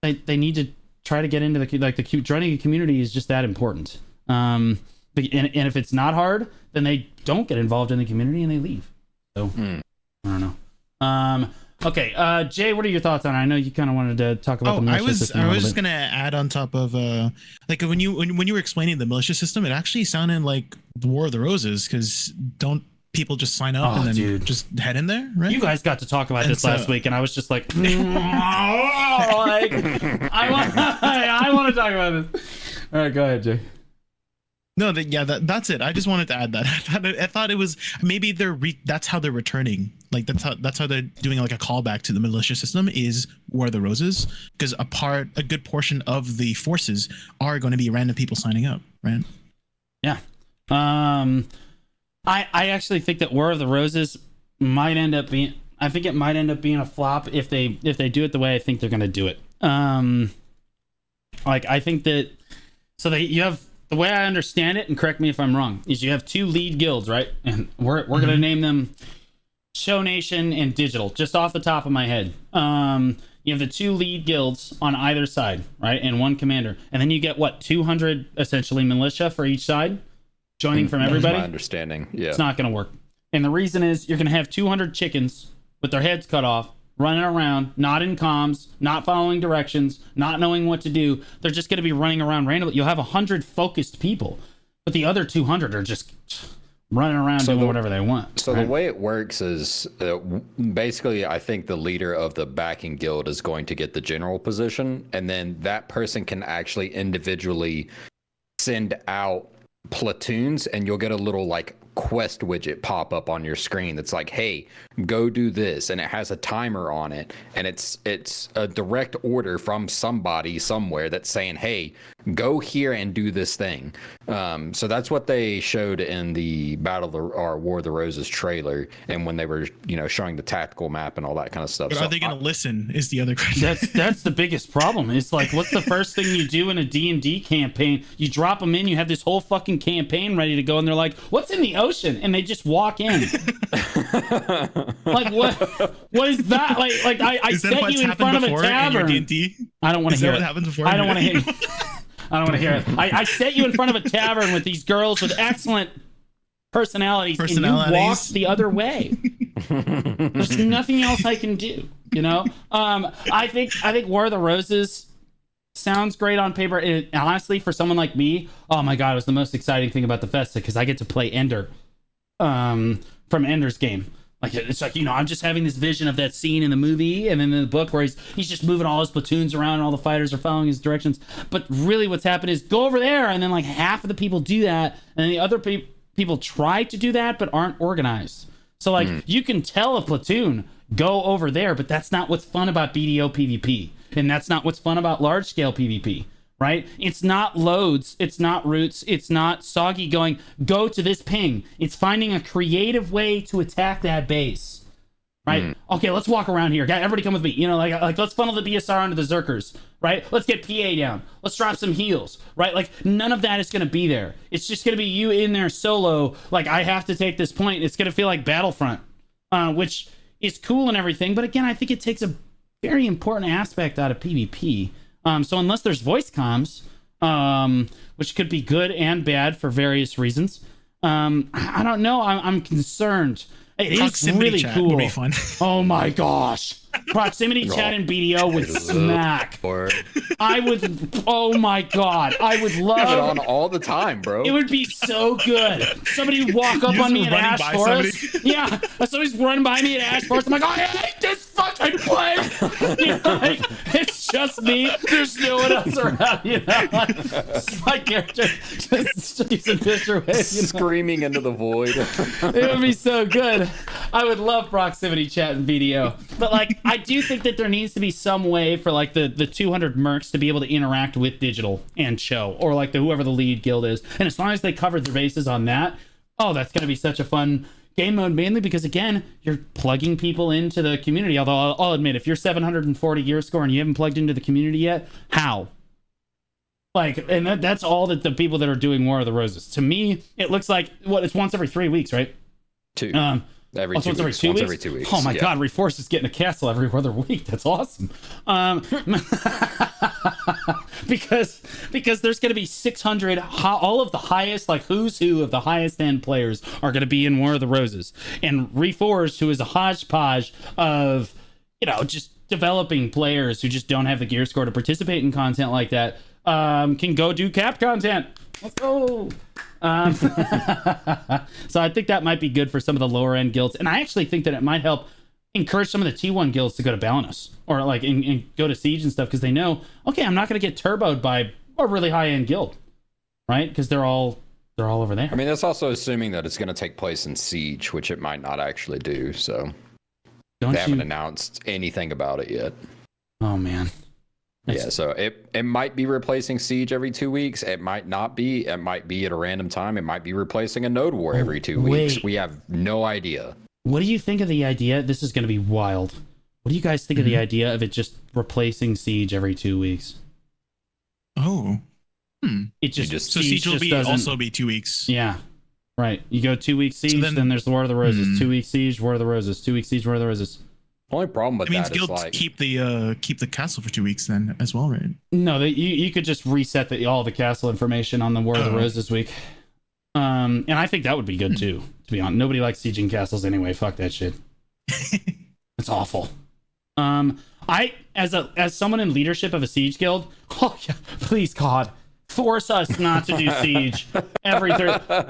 they need to try to get into the joining a community is just that important. And if it's not hard, then they don't get involved in the community and they leave. So I don't know. Okay, Jay, what are your thoughts on it? I know you kind of wanted to talk about the militia system. I was just gonna add on top of like when you were explaining the militia system, it actually sounded like the War of the Roses, because don't people just sign up and then just head in there, right? You guys got to talk about this last week, and I was just like, I want to talk about this. All right, go ahead, Jay. No, that's it. I just wanted to add that. I thought it was maybe that's how they're returning. Like that's how they're doing like a callback to the militia system is War of the Roses, because a good portion of the forces are going to be random people signing up, right? Yeah. I actually think that War of the Roses might end up being. I think it might end up being a flop if they do it the way I think they're going to do it. Like I think that you have. The way I understand it, and correct me if I'm wrong, is you have two lead guilds, right? And we're going to name them Show Nation and Digital, just off the top of my head. You have the two lead guilds on either side, right? And one commander. And then you get, 200 essentially militia for each side joining from everybody? That's my understanding, yeah. It's not going to work. And the reason is you're going to have 200 chickens with their heads cut off, running around, not in comms, not following directions, not knowing what to do. They're just going to be running around randomly. You'll have 100 focused people, but the other 200 are just running around doing whatever they want. So the way it works is basically, I think the leader of the backing guild is going to get the general position, and then that person can actually individually send out platoons, and you'll get a little like quest widget pop up on your screen that's like, hey, go do this, and it has a timer on it, and it's a direct order from somebody somewhere that's saying, hey, go here and do this thing. So that's what they showed in the War of the Roses trailer, and when they were showing the tactical map and all that kind of stuff. But so are they going to listen is the other question. That's the biggest problem. It's like, what's the first thing you do in a D&D campaign? You drop them in, you have this whole fucking campaign ready to go, and they're like, what's in the ocean? And they just walk in. Like, what is that? Like I set you in front of a tavern. I don't want to hear it. I don't want to hear it. I don't want to hear it. I set you in front of a tavern with these girls with excellent personalities, and you walk the other way. There's nothing else I can do, I think War of the Roses sounds great on paper. Honestly, for someone like me, oh my god, it was the most exciting thing about the festa because I get to play Ender from Ender's Game. Like, it's like, I'm just having this vision of that scene in the movie and then in the book where he's just moving all his platoons around and all the fighters are following his directions. But really what's happened is go over there, and then like half of the people do that, and the other people try to do that but aren't organized. So like you can tell a platoon, go over there, but that's not what's fun about BDO PvP. And that's not what's fun about large scale PvP. Right? It's not loads, it's not roots, it's not Soggy going, go to this ping. It's finding a creative way to attack that base. Right? Okay, let's walk around here. Everybody come with me. Like let's funnel the BSR onto the Zerkers. Right? Let's get PA down. Let's drop some heals. Right? Like none of that is going to be there. It's just going to be you in there solo. Like, I have to take this point. It's going to feel like Battlefront, which is cool and everything. But again, I think it takes a very important aspect out of PvP. So unless there's voice comms, which could be good and bad for various reasons, I don't know. I'm concerned. It is really cool. Would be fun. Oh my gosh. Proximity chat in BDO would smack. I would. Oh my god. I would love it on all the time, bro. It would be so good. Somebody would walk up on me at Ash Forest. Yeah, somebody's running by me at Ash Forest. I'm like, I hate this fucking place. Like, it's just me. There's no one else around. My character just using picture waves, screaming into the void. It would be so good. I would love proximity chat in BDO, but like, I do think that there needs to be some way for like the 200 mercs to be able to interact with digital and show, or like whoever the lead guild is. And as long as they cover their bases on that, that's going to be such a fun game mode, mainly because again, you're plugging people into the community. Although I'll admit, if you're 740 gear score and you haven't plugged into the community yet, how? Like, and that's all that the people that are doing War of the Roses. To me, it looks like it's once every 3 weeks, right? Two. Once every 2 weeks? Oh my god, Reforce is getting a castle every other week. That's awesome. Because there's going to be 600, all of the highest, like who's who of the highest end players are going to be in War of the Roses. And Reforged, who is a hodgepodge of, just developing players who just don't have the gear score to participate in content like that, can go do cap content. Let's go. So I think that might be good for some of the lower end guilds, and I actually think that it might help encourage some of the T1 guilds to go to Balanos or like and go to Siege and stuff, because they know, okay, I'm not going to get turboed by a really high end guild, right? Because they're all over there. I mean, that's also assuming that it's going to take place in Siege, which it might not actually do. So they haven't announced anything about it yet. Oh man. Yeah, so it might be replacing Siege every 2 weeks. It might not be. It might be at a random time. It might be replacing a Node War every 2 weeks. We have no idea. What do you think of the idea? This is going to be wild. What do you guys think of the idea of it just replacing Siege every 2 weeks? Oh. It just so Siege will also be 2 weeks. Yeah. Right. You go 2 weeks Siege, then there's the War of the Roses. 2 weeks Siege, War of the Roses. 2 weeks Siege, War of the Roses. Only problem with that guilds is like keep the castle for 2 weeks then as well, right? No, you could just reset all the castle information on the War of the Roses week, and I think that would be good too. To be honest, nobody likes sieging castles anyway. Fuck that shit. It's awful. I as someone in leadership of a siege guild, oh yeah, please God, force us not to do siege every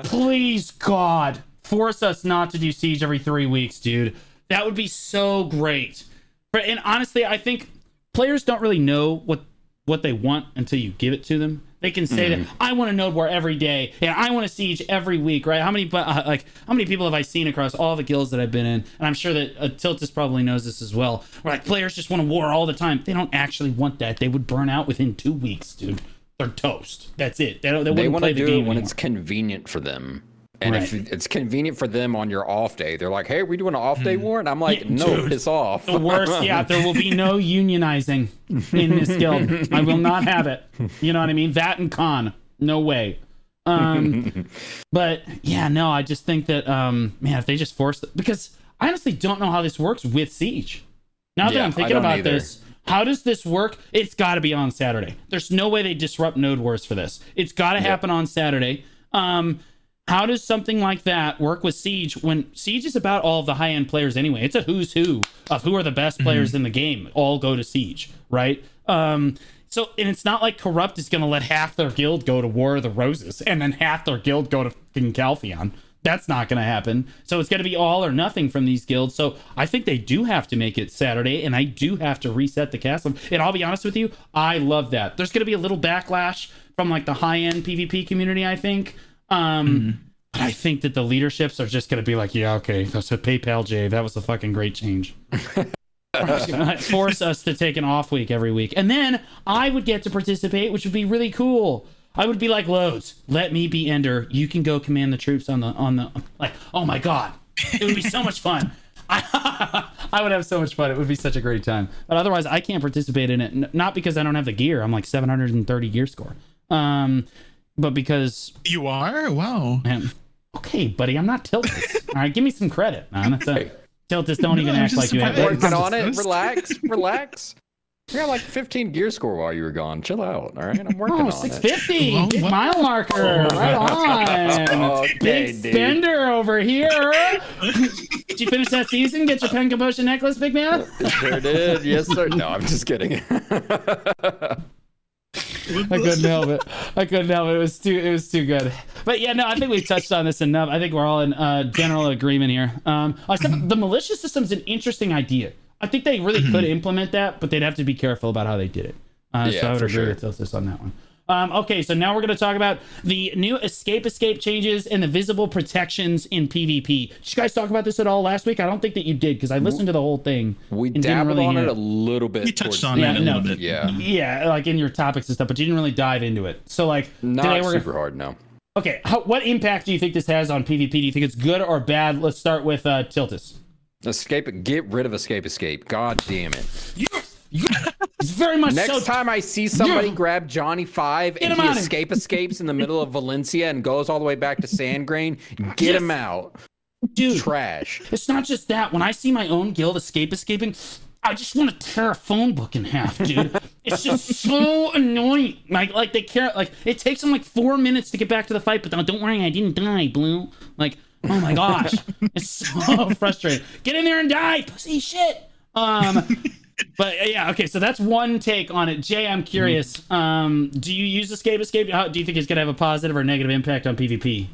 please God, force us not to do siege every 3 weeks, dude. That would be so great. And honestly, I think players don't really know what they want until you give it to them. They can say that I want a node war every day, and I want a siege every week, right? How many people have I seen across all the guilds that I've been in? And I'm sure that Tiltus probably knows this as well. Where like players just want a war all the time. They don't actually want that. They would burn out within 2 weeks, dude. They're toast. That's it. They wouldn't play the game do it when anymore. it's convenient for them. And Right. if it's convenient for them on your off day, they're like, "Hey, we doing an off day war?" And I'm like, Yeah, "No, dude. piss off." The worst, yeah, there will be no unionizing in this guild. I will not have it. You know what I mean? That and con. No way. But yeah, no, I just think that man, if they just force it, because I honestly don't know how this works with Siege. Now that Yeah, I'm I thinking don't about either. this, how does this work? It's got to be on Saturday. There's no way they disrupt node wars for this. It's got to happen on Saturday. How does something like that work with Siege when Siege is about all of the high-end players anyway? It's a who's who of who are the best players in the game. All go to Siege, right? So, and it's not like Corrupt is going to let half their guild go to War of the Roses and then half their guild go to fucking Calpheon. That's not going to happen. So it's going to be all or nothing from these guilds. So I think they do have to make it Saturday, and I do have to reset the castle. And I'll be honest with you, I love that. There's going to be a little backlash from like the high-end PvP community, I think. But I think that the leaderships are just going to be like, yeah, okay, that's a PayPal, Jay. That was a fucking great change. Force us to take an off week every week. And then I would get to participate, which would be really cool. I would be like, Loads, let me be Ender. You can go command the troops on the like, oh my God. It would be so much fun. I would have so much fun. It would be such a great time. But otherwise, I can't participate in it. Not because I don't have the gear. I'm like 730 gear score. But because You are? Wow. man, okay, buddy, I'm not Tiltus. All right, give me some credit, man. That's a, Tiltus, don't even I'm act just like you have. surprised. Working on it. Just- Relax. You got like 15 gear score while you were gone. Chill out. All right, I'm working Oh, on 650, Well, big what- mile marker, right on. Okay, Big dude. spender over here. Did you finish that season? Get your pen commotion necklace, big man? it. Sure did. Yes, sir. No, I'm just kidding. I couldn't help it. It was too good. But yeah, no, I think we've touched on this enough. I think we're all in general agreement here. Except the militia system's an interesting idea. I think they really could implement that, but they'd have to be careful about how they did it. So I would for agree sure. with Tiltus on that one. Okay, so now we're going to talk about the new escape changes and the visible protections in PvP. Did you guys talk about this at all last week? I don't think that you did, because I listened to the whole thing. We and didn't dabbled really on hear it a little bit. You touched towards on the it a end. little bit. Yeah. Yeah, like in your topics and stuff, but you didn't really dive into it. So like Not today we're super hard, no. okay. What impact do you think this has on PvP? Do you think it's good or bad? Let's start with Tiltus. Get rid of escape. God damn it. It's very much Next so. time I see somebody Yeah. grab Johnny 5 and him he out of escapes in the middle of Valencia and goes all the way back to Sandgrain, get him out. Dude, Trash. it's not just that. When I see my own guild escaping, I just want to tear a phone book in half, dude. It's just so annoying. Like they care. Like it takes them like 4 minutes to get back to the fight, but don't worry, I didn't die, Blue. Like, oh my gosh, it's so frustrating. Get in there and die, pussy shit. But yeah, okay. So that's one take on it. Jay, I'm curious. Do you use escape? How do you think it's gonna have a positive or negative impact on PvP?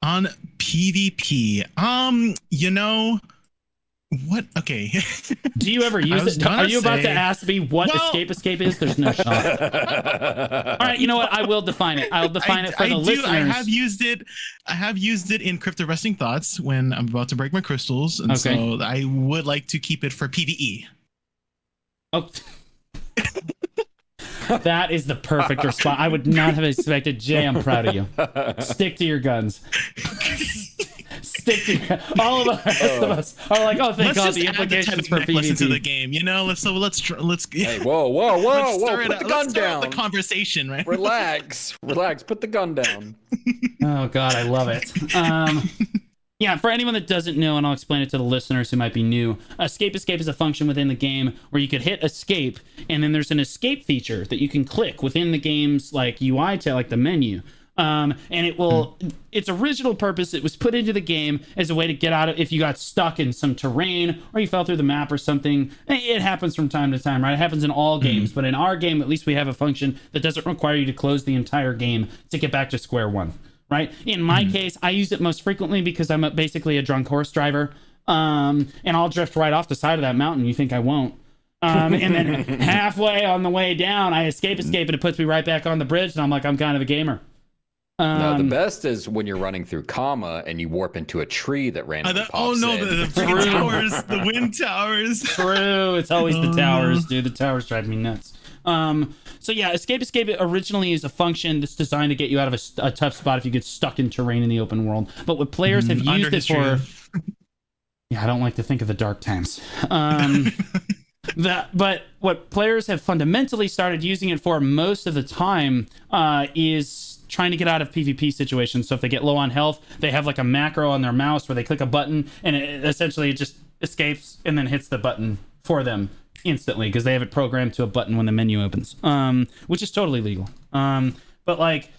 On PvP, you know what? Okay. Do you ever use was it? Are gonna you about to say- ask me what Well- escape is? There's no shot. All right, you know what? I will define it. I'll define it for the listeners. I have used it. I have used it in Crypto Resting Thoughts when I'm about to break my crystals, and Okay. so I would like to keep it for PvE. Oh. That is the perfect response. I would not have expected. Jay, I'm proud of you. Stick to your guns. Stick to your, all of us are like, oh, thank Let's God, just the add the implications for necklace into the PvP. game. You know, let's Hey, let's whoa. let's Put stir it the up. gun Let's stir down. up the conversation, right? Relax. Put the gun down. Oh God, I love it. Yeah, for anyone that doesn't know, and I'll explain it to the listeners who might be new, escape is a function within the game where you could hit escape, and then there's an escape feature that you can click within the game's like UI to like the menu. And it will, its original purpose, it was put into the game as a way to get out of, if you got stuck in some terrain or you fell through the map or something. It happens from time to time, right? It happens in all games, but in our game, at least we have a function that doesn't require you to close the entire game to get back to square one, right? In my case, I use it most frequently because I'm basically a drunk horse driver, and I'll drift right off the side of that mountain. You think I won't? And then halfway on the way down, I escape, and it puts me right back on the bridge, and I'm like, I'm kind of a gamer. No, the best is when you're running through comma and you warp into a tree that randomly pops in. The towers, the wind towers. True, it's always the towers, dude. The towers drive me nuts. So yeah, escape originally is a function that's designed to get you out of a tough spot if you get stuck in terrain in the open world. But what players have used it for... Yeah, I don't like to think of the dark times. But what players have fundamentally started using it for most of the time is trying to get out of PvP situations. So if they get low on health, they have like a macro on their mouse where they click a button and it just escapes and then hits the button for them instantly because they have it programmed to a button when the menu opens, which is totally legal. But like,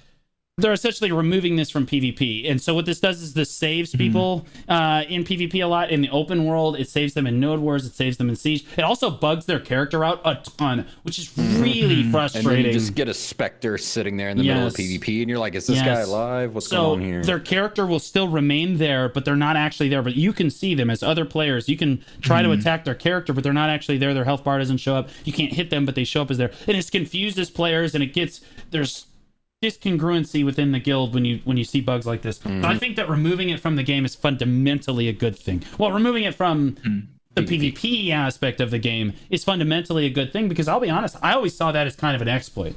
they're essentially removing this from PvP. And so what this does is this saves people in PvP a lot. In the open world, it saves them in Node Wars, it saves them in Siege. It also bugs their character out a ton, which is really frustrating. And then you just get a Spectre sitting there in the middle of PvP, and you're like, is this guy alive? What's going on here? Their character will still remain there, but they're not actually there. But you can see them as other players. You can try to attack their character, but they're not actually there. Their health bar doesn't show up. You can't hit them, but they show up as there. And it's confused as players, and there's discongruency within the guild when you see bugs like this. But I think that removing it from the game is fundamentally a good thing. Well, removing it from the PvP aspect of the game is fundamentally a good thing, because I'll be honest, I always saw that as kind of an exploit.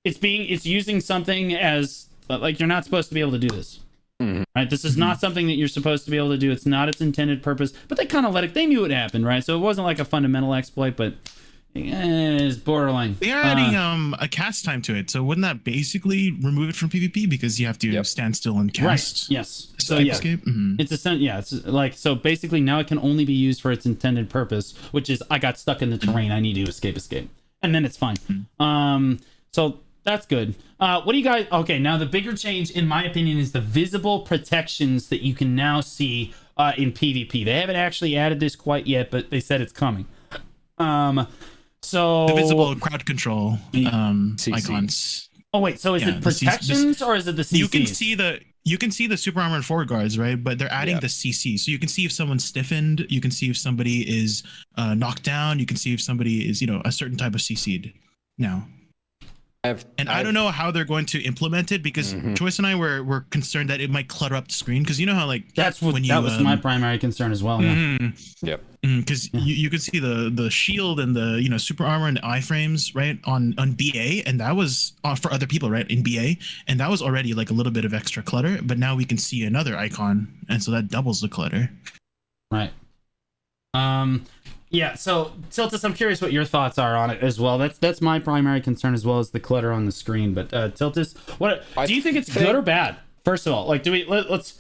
It's using something as like, you're not supposed to be able to do this. Right? This is not something that you're supposed to be able to do. It's not its intended purpose, but they kind of they knew it happened, right? So it wasn't like a fundamental exploit, but it's borderline. They're adding a cast time to it, so wouldn't that basically remove it from PvP because you have to stand still and cast? Right. Yes. So yeah, it's like, so basically now it can only be used for its intended purpose, which is I got stuck in the terrain, I need to escape, and then it's fine. So that's good. What do you guys? Okay, now the bigger change, in my opinion, is the visible protections that you can now see in PvP. They haven't actually added this quite yet, but they said it's coming. So the visible crowd control icons. Oh wait, so is it protections or is it the CCs? You can see the super armor and forward guards, right? But they're adding the CC, so you can see if someone's stiffened. You can see if somebody is knocked down. You can see if somebody is a certain type of CC'd now. I don't know how they're going to implement it, because Joyce and I were concerned that it might clutter up the screen, because you know how that was my primary concern as well. Yep. Because you could see the shield and the super armor and the iframes, right, on BA, and that was for other people, right, in BA, and that was already like a little bit of extra clutter, but now we can see another icon, and so that doubles the clutter. Right. Yeah, so Tiltus, I'm curious what your thoughts are on it as well. That's my primary concern, as well as the clutter on the screen. But Tiltus, what do you think it's good or bad? First of all, let's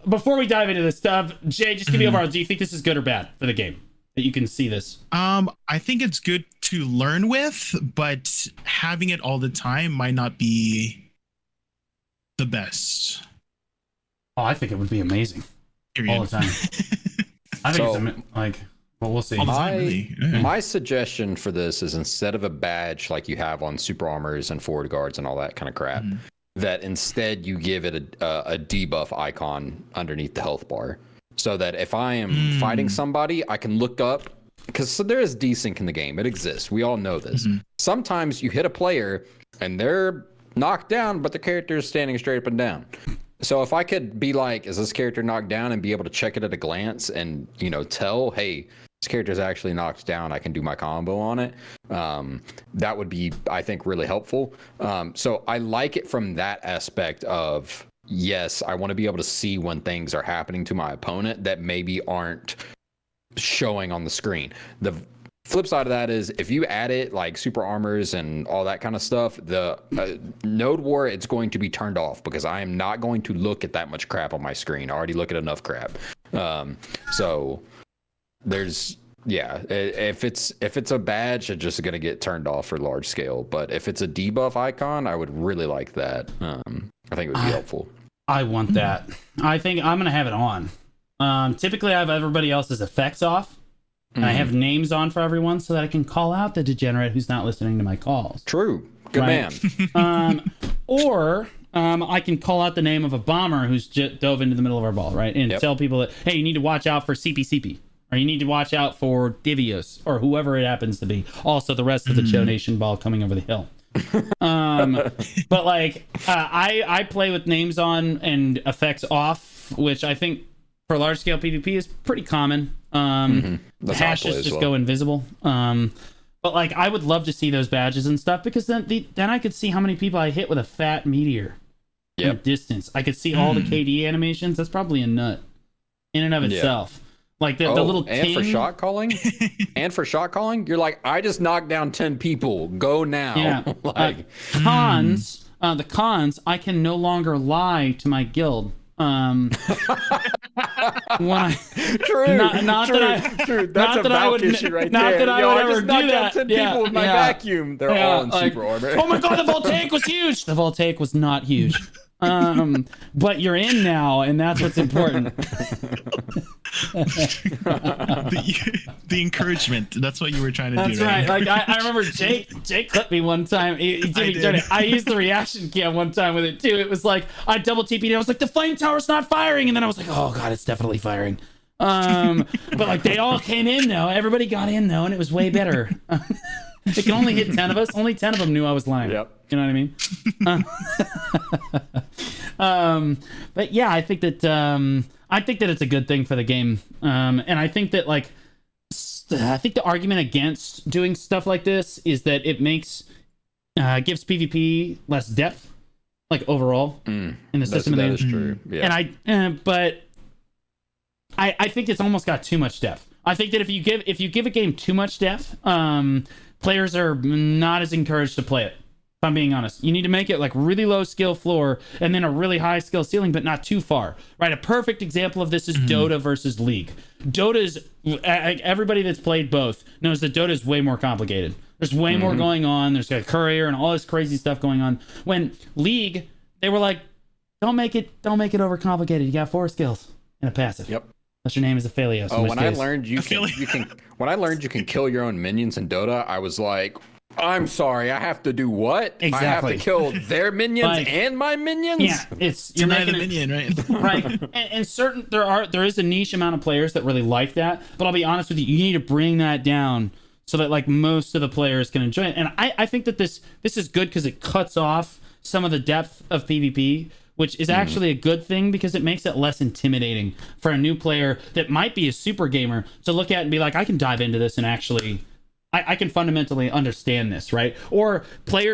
before we dive into this stuff, Jay, just give me overall. Do you think this is good or bad for the game that you can see this? I think it's good to learn with, but having it all the time might not be the best. Oh, I think it would be amazing. Period. All the time. I think it's well, we'll see. My suggestion for this is, instead of a badge like you have on super armors and forward guards and all that kind of crap, that instead you give it a debuff icon underneath the health bar, so that if I am fighting somebody, I can look up, because there is desync in the game. It exists. We all know this. Sometimes you hit a player and they're knocked down, but the character is standing straight up and down. So if I could be like, is this character knocked down, and be able to check it at a glance and, tell, hey, this character is actually knocked down, I can do my combo on it. That would be, I think, really helpful. So I like it from that aspect of, yes, I want to be able to see when things are happening to my opponent that maybe aren't showing on the screen. The flip side of that is, if you add it like super armors and all that kind of stuff, the node war, it's going to be turned off, because I am not going to look at that much crap on my screen. I already look at enough crap. So there's, if it's a badge, it's just going to get turned off for large scale. But if it's a debuff icon, I would really like that. I think it would be helpful. I want that. I think I'm gonna have it on. Typically, I have everybody else's effects off, and I have names on for everyone so that I can call out the degenerate who's not listening to my calls. True. Good man. Or I can call out the name of a bomber who's dove into the middle of our ball, right? And tell people that, hey, you need to watch out for CP, or you need to watch out for Divios, or whoever it happens to be. Also, the rest of the Cho Nation ball coming over the hill. But like, I play with names on and effects off, which I think for large scale PvP is pretty common. Hashes just go invisible. But like, I would love to see those badges and stuff, because then I could see how many people I hit with a fat meteor from a distance. I could see all the KD animations. That's probably a nut in and of itself. Like the little and for shot calling, you're like, I just knocked down 10 people. Go now. Yeah. Like cons, the cons, I can no longer lie to my guild. When I, true. That's a Valk issue right not there. That I would ever just do knocked that. out 10 people with my vacuum. They're all in super armor. Oh my god, the voltaic was huge. The voltaic was not huge. But you're in now, and that's what's important. The encouragement. That's what you were trying to do. That's right. Like I remember Jake clipped me one time. He did me dirty. I used the reaction cam one time with it too. It was like I double TP'd. I was like, the flame tower's not firing, and then I was like, oh god, it's definitely firing. But like they all came in though. Everybody got in though, and it was way better. It can only hit 10 of us. Only 10 of them knew I was lying. Yep. You know what I mean? But yeah, I think that it's a good thing for the game. And I think that I think the argument against doing stuff like this is that it gives PvP less depth, like overall in the system. That is true. Yeah. And but I think it's almost got too much depth. I think that if you give a game too much depth, players are not as encouraged to play it. If I'm being honest, you need to make it like really low skill floor and then a really high skill ceiling, but not too far. Right? A perfect example of this is Dota versus League. Dota's everybody that's played both knows that Dota is way more complicated. There's way more going on. There's a courier and all this crazy stuff going on. When League, they were like, don't make it overcomplicated. You got 4 skills and a passive. Yep. Unless your name is Aphelios. I learned you can kill your own minions in Dota, I was like, I'm sorry, I have to do what? Exactly. I have to kill their minions and my minions? Yeah, you're making the minion, right? Right. And certain there is a niche amount of players that really like that, but I'll be honest with you, you need to bring that down so that like most of the players can enjoy it. And I think that this is good because it cuts off some of the depth of PvP, which is actually a good thing because it makes it less intimidating for a new player that might be a super gamer to look at and be like, I can dive into this and actually, I can fundamentally understand this, right? Or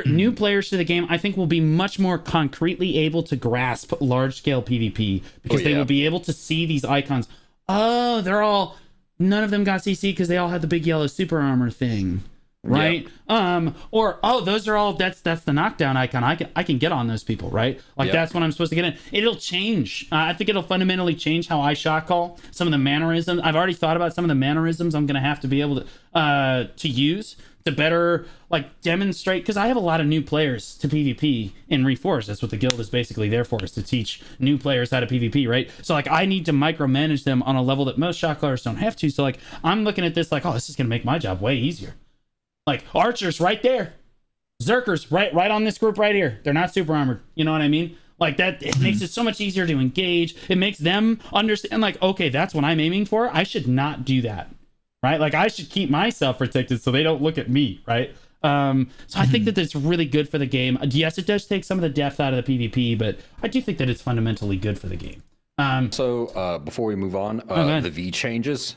new players to the game, I think will be much more concretely able to grasp large-scale PvP because they will be able to see these icons. Oh, none of them got CC because they all had the big yellow super armor thing. Right. Those are all that's the knockdown icon. I can get on those people, right? Like that's what I'm supposed to get in. It'll change. I think it'll fundamentally change how I shot call. Some of the mannerisms. I've already thought about some of the mannerisms I'm gonna have to be able to use to better like demonstrate, because I have a lot of new players to PvP in Reforged. That's what the guild is basically there for, is to teach new players how to PvP, right? So like I need to micromanage them on a level that most shot callers don't have to. So like I'm looking at this like, oh, this is gonna make my job way easier. Like Archers right there, Zerkers right on this group right here. They're not super armored. You know what I mean? Like that, it makes it so much easier to engage. It makes them understand like, okay, that's what I'm aiming for. I should not do that, right? Like I should keep myself protected so they don't look at me, right? So I think that that's really good for the game. Yes, it does take some of the depth out of the PvP, but I do think that it's fundamentally good for the game. So before we move on, the V changes.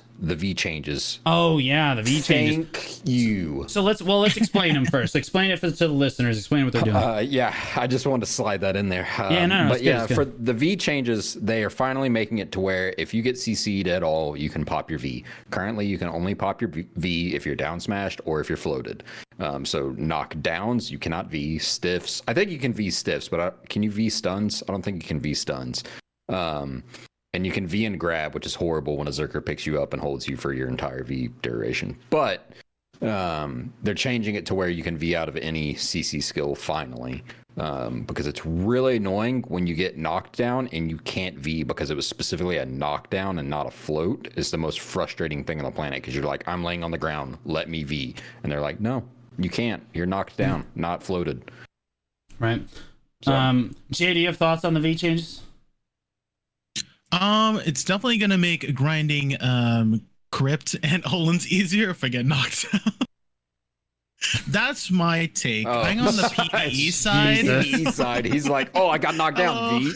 Oh yeah, the V changes. Thank you. So let's explain them first. Explain it to the listeners. Explain what they're doing. I just wanted to slide that in there. For the V changes, they are finally making it to where if you get CC'd at all, you can pop your V. Currently, you can only pop your V if you're down smashed or if you're floated. So knockdowns, you cannot V. Stiffs, I think you can V stiffs, but can you V stuns? I don't think you can V stuns. And you can V and grab, which is horrible when a Zerker picks you up and holds you for your entire V duration. But they're changing it to where you can V out of any CC skill finally, because it's really annoying when you get knocked down and you can't V because it was specifically a knockdown and not a float. It's the most frustrating thing on the planet because you're like, I'm laying on the ground, let me V. And they're like, no, you can't. You're knocked down, not floated. Right. So. Jay, do you have thoughts on the V changes? It's definitely gonna make grinding crypt and Olins easier if I get knocked out. That's my take. Hang on the PvE side. PvE side. He's like, oh, I got knocked down. V.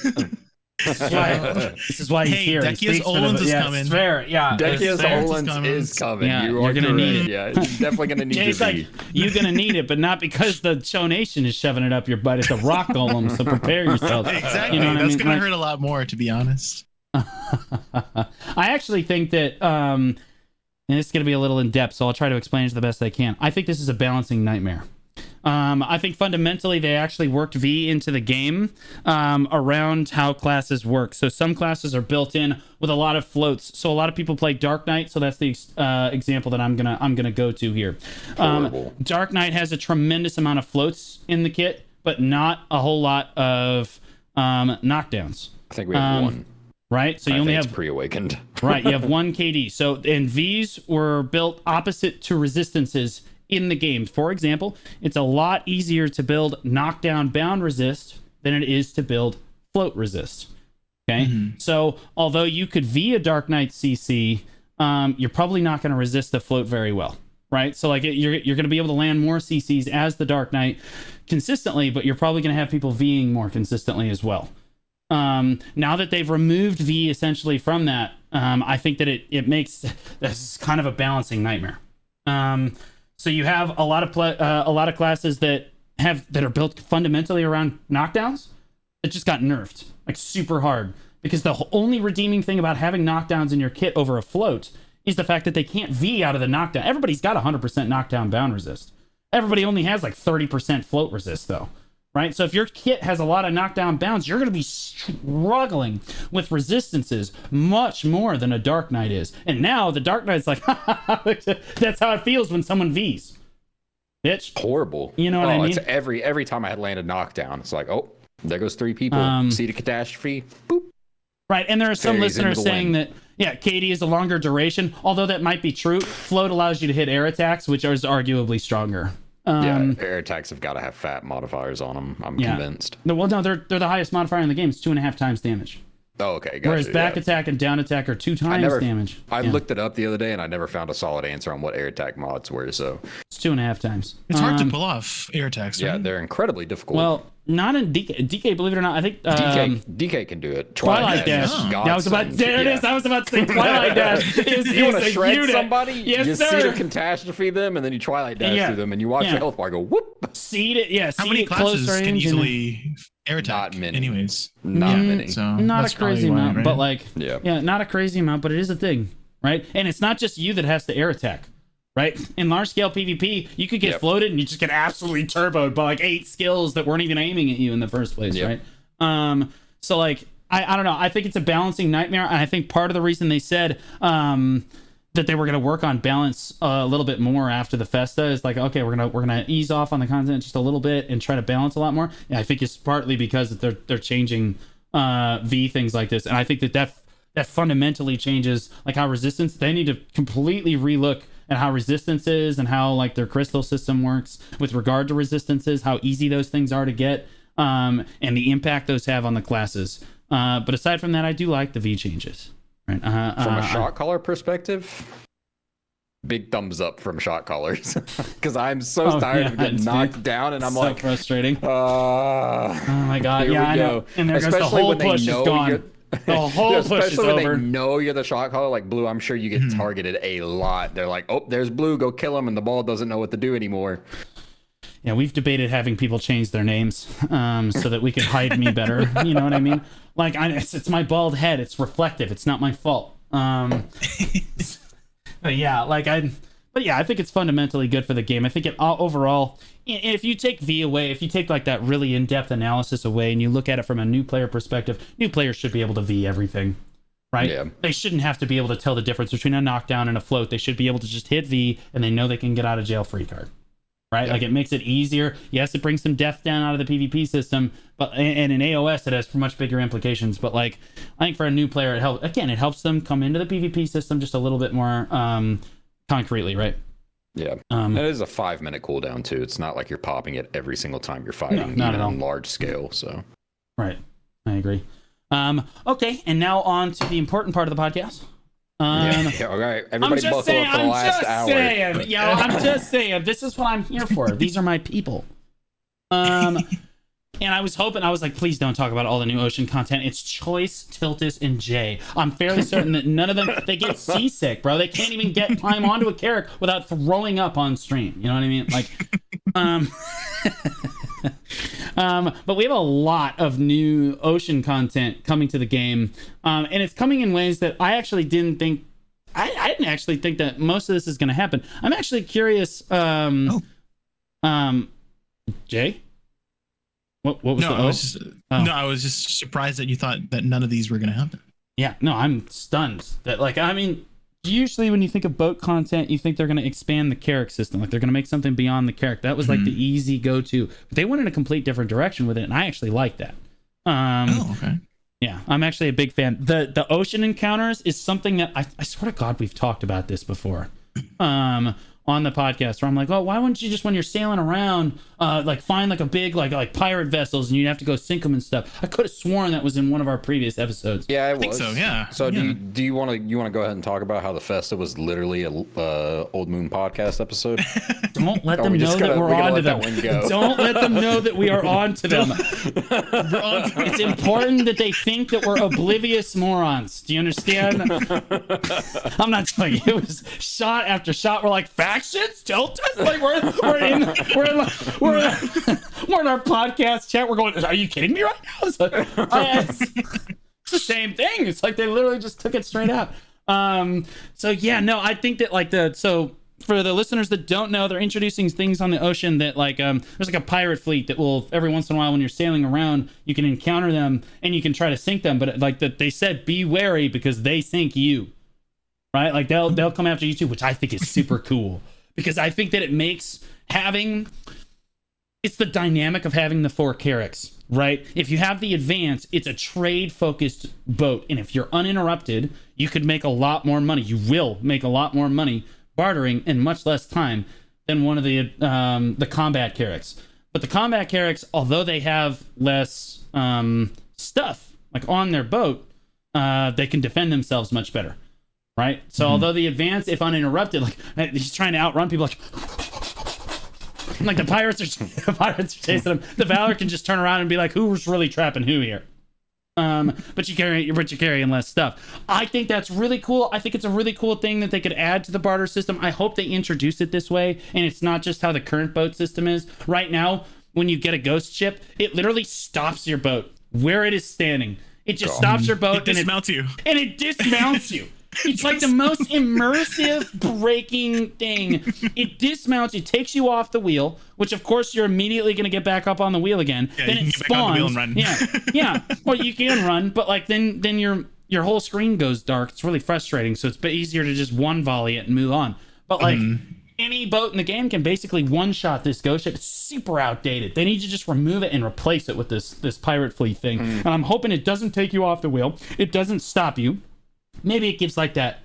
This is why he's here. Decius Olins is coming. It's fair. Yeah, Decius Olins is coming. Yeah, you're gonna need it. Yeah, you're definitely gonna need Jay's your like, V. you're gonna need it, but not because the Cho Nation is shoving it up your butt. It's a rock golem, so prepare yourself. Exactly. You know what That's I mean? gonna hurt a lot more, to be honest. I actually think that, and this is going to be a little in depth, so I'll try to explain it the best I can. I think this is a balancing nightmare. I think fundamentally they actually worked V into the game around how classes work. So some classes are built in with a lot of floats. So a lot of people play Dark Knight. So that's the example that I'm gonna go to here. Dark Knight has a tremendous amount of floats in the kit, but not a whole lot of knockdowns. I think we have one. Right, so you only have pre-awakened. Right, you have one KD. So, and Vs were built opposite to resistances in the game. For example, it's a lot easier to build knockdown bound resist than it is to build float resist. Okay, so although you could V a Dark Knight CC, you're probably not going to resist the float very well. Right, so like you're going to be able to land more CCs as the Dark Knight consistently, but you're probably going to have people Ving more consistently as well. Now that they've removed V essentially from that, I think that it makes this kind of a balancing nightmare. So you have a lot of classes that are built fundamentally around knockdowns that just got nerfed like super hard, because the only redeeming thing about having knockdowns in your kit over a float is the fact that they can't V out of the knockdown. Everybody's got 100% knockdown bound resist. Everybody only has like 30% float resist though. Right, so if your kit has a lot of knockdown bounds, you're going to be struggling with resistances much more than a Dark Knight is. And now the Dark Knight's like, that's how it feels when someone Vs. Bitch. Horrible. You know what I mean? It's every time I had landed knockdown, it's like, oh, there goes 3 people. See the catastrophe. Boop. Right, and there are some Fairies listeners into the saying wind. that, KD is a longer duration, although that might be true. Float allows you to hit air attacks, which is arguably stronger. Air attacks have got to have fat modifiers on them. I'm convinced. No, they're the highest modifier in the game. It's 2.5 times damage. Oh, okay. Gotcha. Whereas back attack and down attack are 2 times damage. I looked it up the other day and I never found a solid answer on what air attack mods were. So it's 2.5 times. It's hard to pull off air attacks. Yeah, right? they're incredibly difficult. Well, not in DK. DK, believe it or not, I think DK can do it. Twilight Dash. I was about to say Twilight Dash. You want to shred unit. somebody? Yes, you sir. see the catastrophe them, and then you Twilight Dash through them, and you watch the health bar go whoop. Seed it, How seed many it close classes range. can easily air attack? Not many. Anyways, Not many. So not that's a crazy probably why, amount, right? but like, Yeah. not a crazy amount, but it is a thing, right? And it's not just you that has to air attack. Right? In large scale PvP, you could get floated and you just get absolutely turboed by like 8 skills that weren't even aiming at you in the first place, right? So like, I don't know. I think it's a balancing nightmare, and I think part of the reason they said that they were going to work on balance a little bit more after the Festa is like, okay, we're gonna ease off on the content just a little bit and try to balance a lot more. And I think it's partly because they're changing V things like this, and I think that fundamentally changes like how resistance. They need to completely relook and how resistance is and how like their crystal system works with regard to resistances, how easy those things are to get, and the impact those have on the classes. But aside from that, I do like the V changes. Right? From a shot caller perspective, big thumbs up from shot callers, because I'm so tired of getting knocked down, and I'm so like, frustrating. Oh my god, here we I know. go. And there goes the whole push is gone. The whole push is especially when over. they know you're the shot caller, like Blue. I'm sure you get targeted a lot. They're like, oh, there's Blue, go kill him, and the ball doesn't know what to do anymore. Yeah, we've debated having people change their names so that we can hide me better. You know what I mean? Like, it's my bald head. It's reflective. It's not my fault. But yeah, I think it's fundamentally good for the game. I think it overall, if you take V away, if you take like that really in-depth analysis away and you look at it from a new player perspective, new players should be able to V everything, right? Yeah. They shouldn't have to be able to tell the difference between a knockdown and a float. They should be able to just hit V and they know they can get out of jail free card. right? Like it makes it easier. Yes, it brings some depth down out of the PvP system, but and in AOS it has much bigger implications. But like I think for a new player, it helps them come into the PvP system just a little bit more concretely, right? Yeah, it is a 5-minute cooldown too. It's not like you're popping it every single time you're fighting, not even at all. on large scale. So, right, I agree. Okay, and now on to the important part of the podcast. All right, everybody buckle up for the last hour. I'm just saying, this is what I'm here for. These are my people. And I was like, please don't talk about all the new Ocean content. It's Choice, Tiltus, and Jay. I'm fairly certain that none of them, they get seasick, bro. They can't even climb onto a character without throwing up on stream. You know what I mean? Like, but we have a lot of new Ocean content coming to the game. And it's coming in ways that I actually didn't think, I didn't actually think that most of this is going to happen. I'm actually curious. Jay? What was I was just surprised that you thought that none of these were going to happen. Yeah, no, I'm stunned. That, like, I mean, usually when you think of boat content, you think they're going to expand the character system. Like, they're going to make something beyond the character. That was, like, the easy go-to. But they went in a complete different direction with it, and I actually like that. Okay. Yeah, I'm actually a big fan. The ocean encounters is something that I swear to God we've talked about this before. On the podcast where I'm like, oh, why wouldn't you just, when you're sailing around, like find like a big like pirate vessels and you'd have to go sink them and stuff. I could have sworn that was in one of our previous episodes. Yeah, I think so. Yeah. So do you want to go ahead and talk about how the Festa was literally a Old Moon podcast episode? Don't let them know that we're on to them. Don't let them know that we are on to them. It's important that they think that we're oblivious morons. Do you understand? I'm not telling you. It was shot after shot. We're like, factions, tilt us. Like we're in our podcast chat. We're going, are you kidding me right now? It's the same thing. It's like they literally just took it straight out. So yeah, no, I think that so for the listeners that don't know, they're introducing things on the ocean that there's like a pirate fleet that will every once in a while when you're sailing around, you can encounter them and you can try to sink them. But like that, they said, be wary because they sink you. Right? Like they'll come after you too, which I think is super cool because I think that it makes it's the dynamic of having the 4 characters, right? If you have the advance, it's a trade focused boat. And if you're uninterrupted, you could make a lot more money. You will make a lot more money bartering in much less time than one of the combat characters. But the combat characters, although they have less stuff like on their boat, they can defend themselves much better. Right? So although the advance, if uninterrupted, like he's trying to outrun people, like the pirates are chasing him. The Valor can just turn around and be like, who's really trapping who here? But you're carrying less stuff. I think that's really cool. I think it's a really cool thing that they could add to the barter system. I hope they introduce it this way, and it's not just how the current boat system is. Right now, when you get a ghost ship, it literally stops your boat where it is standing. It just stops your boat and it dismounts you. It's like the most immersive braking thing. It dismounts, it takes you off the wheel, which of course you're immediately going to get back up on the wheel again. Yeah, then you it can get back on the wheel and run. Yeah. Well, you can run, but like then your whole screen goes dark. It's really frustrating. So it's easier to just one volley it and move on. But like any boat in the game can basically one-shot this ghost ship. It's super outdated. They need to just remove it and replace it with this pirate fleet thing. And I'm hoping it doesn't take you off the wheel. It doesn't stop you. Maybe it gives like that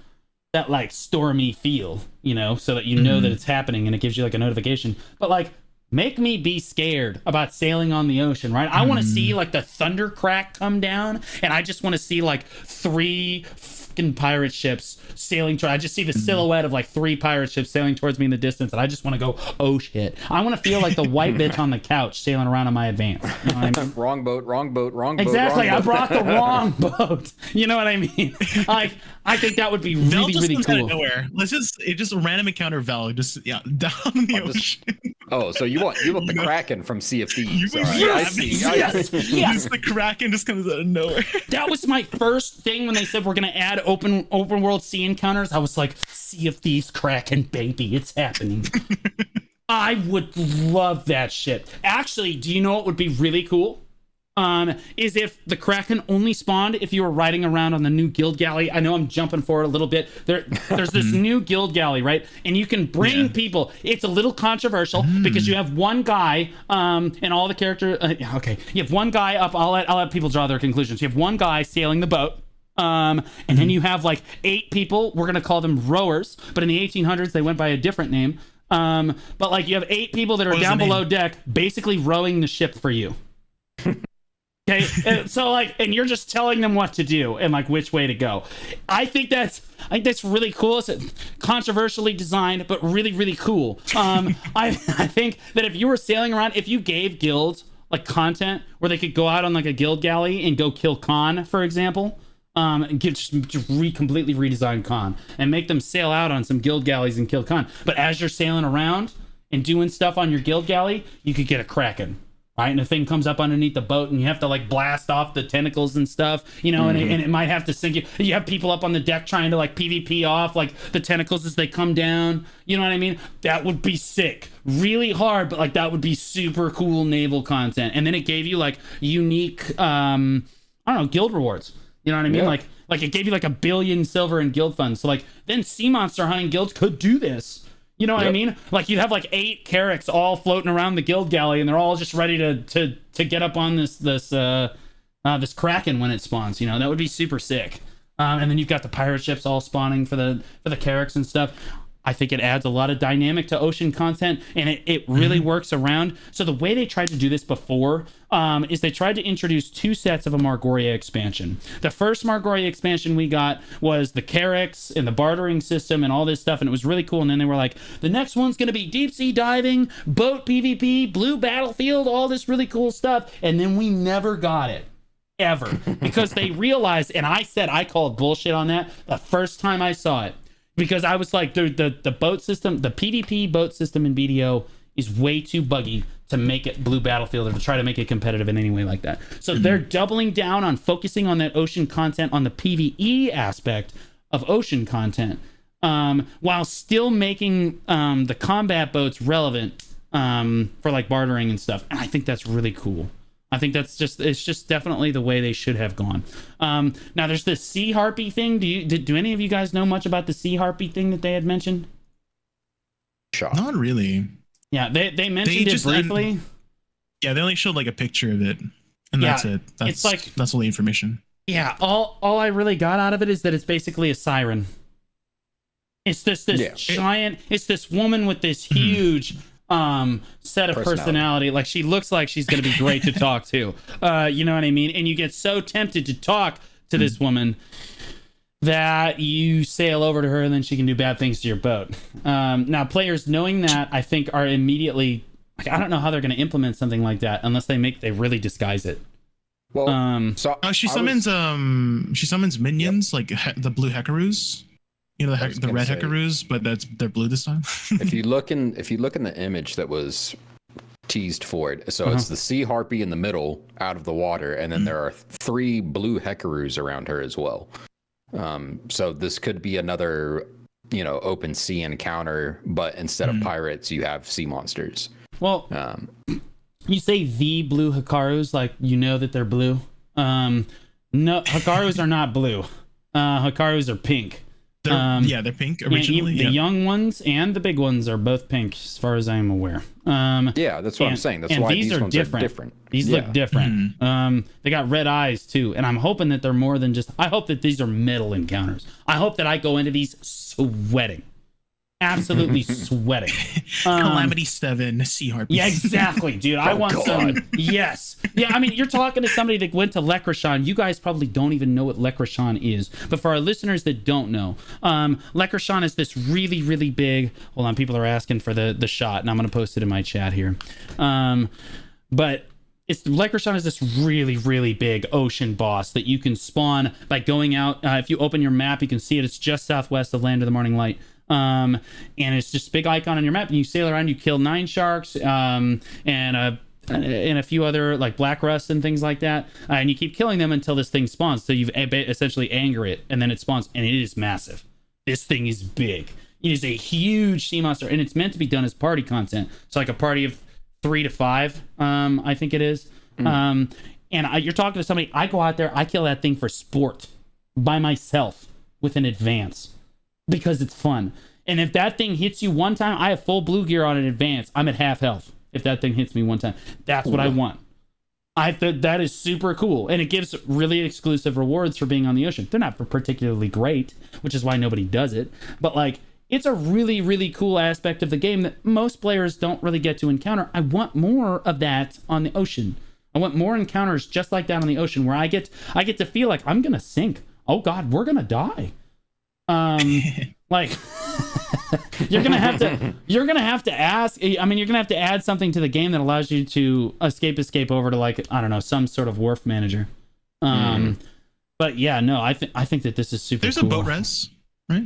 like stormy feel, you know, so that you know that it's happening and it gives you like a notification. But like, make me be scared about sailing on the ocean, right? I want to see like the thunder crack come down, and I just want to see like 3 fucking pirate ships sailing I just see the silhouette of like 3 pirate ships sailing towards me in the distance, and I just want to go, oh shit. I want to feel like the white bitch on the couch sailing around on my Advance. You know what I mean? Wrong boat. Exactly. I brought the wrong boat. You know what I mean? Like, I think that would be really, really cool. Out of nowhere. Just a random encounter Val down in the ocean. So you want the Kraken from Sea of Thieves? I see. Yes. Just the Kraken just comes out of nowhere. That was my first thing when they said we're gonna add open world sea encounters. I was like, Sea of Thieves Kraken, baby, it's happening. I would love that shit. Actually, do you know what would be really cool? is if the Kraken only spawned if you were riding around on the new guild galley. I know I'm jumping forward a little bit. There's this new guild galley, right? And you can bring people. It's a little controversial because you have one guy, and all the characters. Okay, you have one guy up. I'll let people draw their conclusions. You have one guy sailing the boat. And then you have like 8 people. We're gonna call them rowers, but in the 1800s they went by a different name. But like you have 8 people that are down below deck, basically rowing the ship for you. Okay, and so like, and you're just telling them what to do and like which way to go. I think that's really cool. It's controversially designed, but really, really cool. I think that if you were sailing around, if you gave guilds like content where they could go out on like a guild galley and go kill Khan, for example, and completely redesign Khan and make them sail out on some guild galleys and kill Khan. But as you're sailing around and doing stuff on your guild galley, you could get a Kraken. Right, and the thing comes up underneath the boat, and you have to like blast off the tentacles and stuff, you know, and it might have to sink you. You have people up on the deck trying to like PvP off like the tentacles as they come down. You know what I mean? That would be sick. Really hard, but like that would be super cool naval content. And then it gave you like unique, I don't know, guild rewards. You know what I mean? Like it gave you like 1 billion silver in guild funds. So like then sea monster hunting guilds could do this. You know what I mean? Like you'd have like 8 Carracks all floating around the guild galley, and they're all just ready to get up on this Kraken when it spawns. You know, that would be super sick. And then you've got the pirate ships all spawning for the Carracks and stuff. I think it adds a lot of dynamic to ocean content, and it really works around. So the way they tried to do this before is they tried to introduce 2 sets of a Margoria expansion. The first Margoria expansion we got was the Carracks and the bartering system and all this stuff, and it was really cool. And then they were like, the next one's going to be deep sea diving, boat PvP, blue battlefield, all this really cool stuff. And then we never got it. Ever. Because they realized, and I called bullshit on that the first time I saw it. Because I was like, the boat system, the PvP boat system in BDO is way too buggy to make it blue battlefield or to try to make it competitive in any way like that. So they're doubling down on focusing on that ocean content, on the PvE aspect of ocean content, while still making the combat boats relevant for like bartering and stuff. And I think that's really cool. I think it's just definitely the way they should have gone. Now there's this sea harpy thing. Do any of you guys know much about the sea harpy thing that they had mentioned? Not really. Yeah, they mentioned it briefly. Yeah, they only showed like a picture of it, and that's it. That's all the information. Yeah, all I really got out of it is that it's basically a siren. It's this giant. It's this woman with this huge set of personality. Like she looks like she's gonna be great to talk to. You know what I mean? And you get so tempted to talk to this woman that you sail over to her, and then she can do bad things to your boat. Now players knowing that, I think, are immediately like, I don't know how they're going to implement something like that unless they really disguise it. Well, she summons minions like the blue Hekaroos. You know, the red Hekaroos, but they're blue this time. if you look in the image that was teased for it, so it's the sea harpy in the middle out of the water, and then there are 3 blue Hekaroos around her as well. So this could be another, open sea encounter, but instead of pirates, you have sea monsters. Well, you say the blue Hekaroos, like that they're blue. No, Hekaroos are not blue. Hekaroos are pink. They're pink originally. The young ones and the big ones are both pink, as far as I am aware. That's what I'm saying. That's why these ones are different. These look different. They got red eyes too, and I'm hoping that they're more than just. I hope that these are metal encounters. I hope that I go into these sweating. Absolutely sweating. Calamity 7 sea harpy. Yeah, exactly, dude. I want some. Yes. Yeah, I mean, you're talking to somebody that went to Lekrashan. You guys probably don't even know what Lekrashan is. But for our listeners that don't know, Lekrashan is this really, really big. Hold on, people are asking for the shot, and I'm going to post it in my chat here. But Lekrashan is this really, really big ocean boss that you can spawn by going out. If you open your map, you can see it. It's just southwest of Land of the Morning Light. And it's just a big icon on your map, and you sail around, you kill 9 sharks, and a few other like black rust and things like that, and you keep killing them until this thing spawns. So you've essentially anger it, and then it spawns, and it is massive. This thing is big. It is a huge sea monster, and it's meant to be done as party content. So like a party of 3 to 5, I think it is. and you're talking to somebody, I go out there, I kill that thing for sport by myself with an advance because it's fun. And if that thing hits you one time, I have full blue gear on an advance. I'm at half health if that thing hits me one time. That's what I want. I think that is super cool, and it gives really exclusive rewards for being on the ocean. They're not particularly great, which is why nobody does it, but like, it's a really, really cool aspect of the game that most players don't really get to encounter. I want more of that on the ocean. I want more encounters just like that on the ocean, where I get to feel like I'm gonna sink. Oh God, we're gonna die. Like you're gonna have to ask. I mean, you're gonna have to add something to the game that allows you to escape over to, like, I don't know, some sort of wharf manager. But yeah, no, I think that this is super. There's cool. a boat res, right?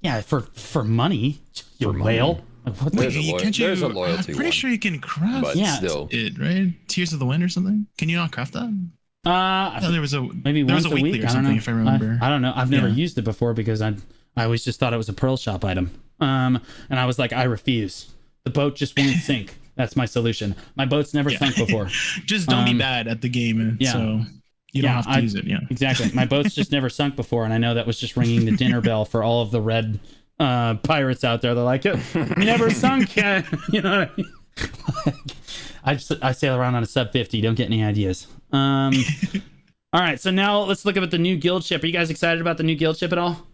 Yeah, for money, you whale. What the- There's a loyalty. I'm pretty sure you can craft but still. it, right? Tears of the Wind or something. Can you not craft that? I No, there was a maybe there was once a a weekly week. or I don't something, know. if I remember. I don't know. I've never Yeah. used it before because I always just thought it was a pearl shop item. And I was like, I refuse. The boat just won't sink. That's my solution. My boat's never sunk before. Just don't be bad at the game, so you don't have to use it. Yeah, exactly. My boat's just never sunk before, and I know that was just ringing the dinner bell for all of the red pirates out there. They're like, never sunk yet. You know what I mean? I sail around on a sub 50. Don't get any ideas. All right, so now let's look at the new guild ship. Are you guys excited about the new guild ship at all?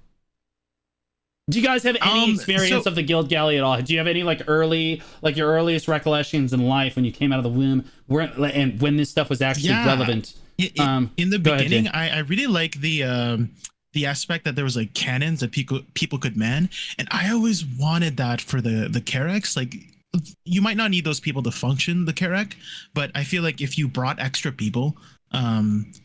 Do you guys have any experience of the guild galley at all? Do you have any your earliest recollections in life when you came out of the womb, and when this stuff was actually relevant? In the beginning, I really like the aspect that there was like cannons that people could man, and I always wanted that for the Carracks. Like, you might not need those people to function the Carrack, but I feel like if you brought extra people,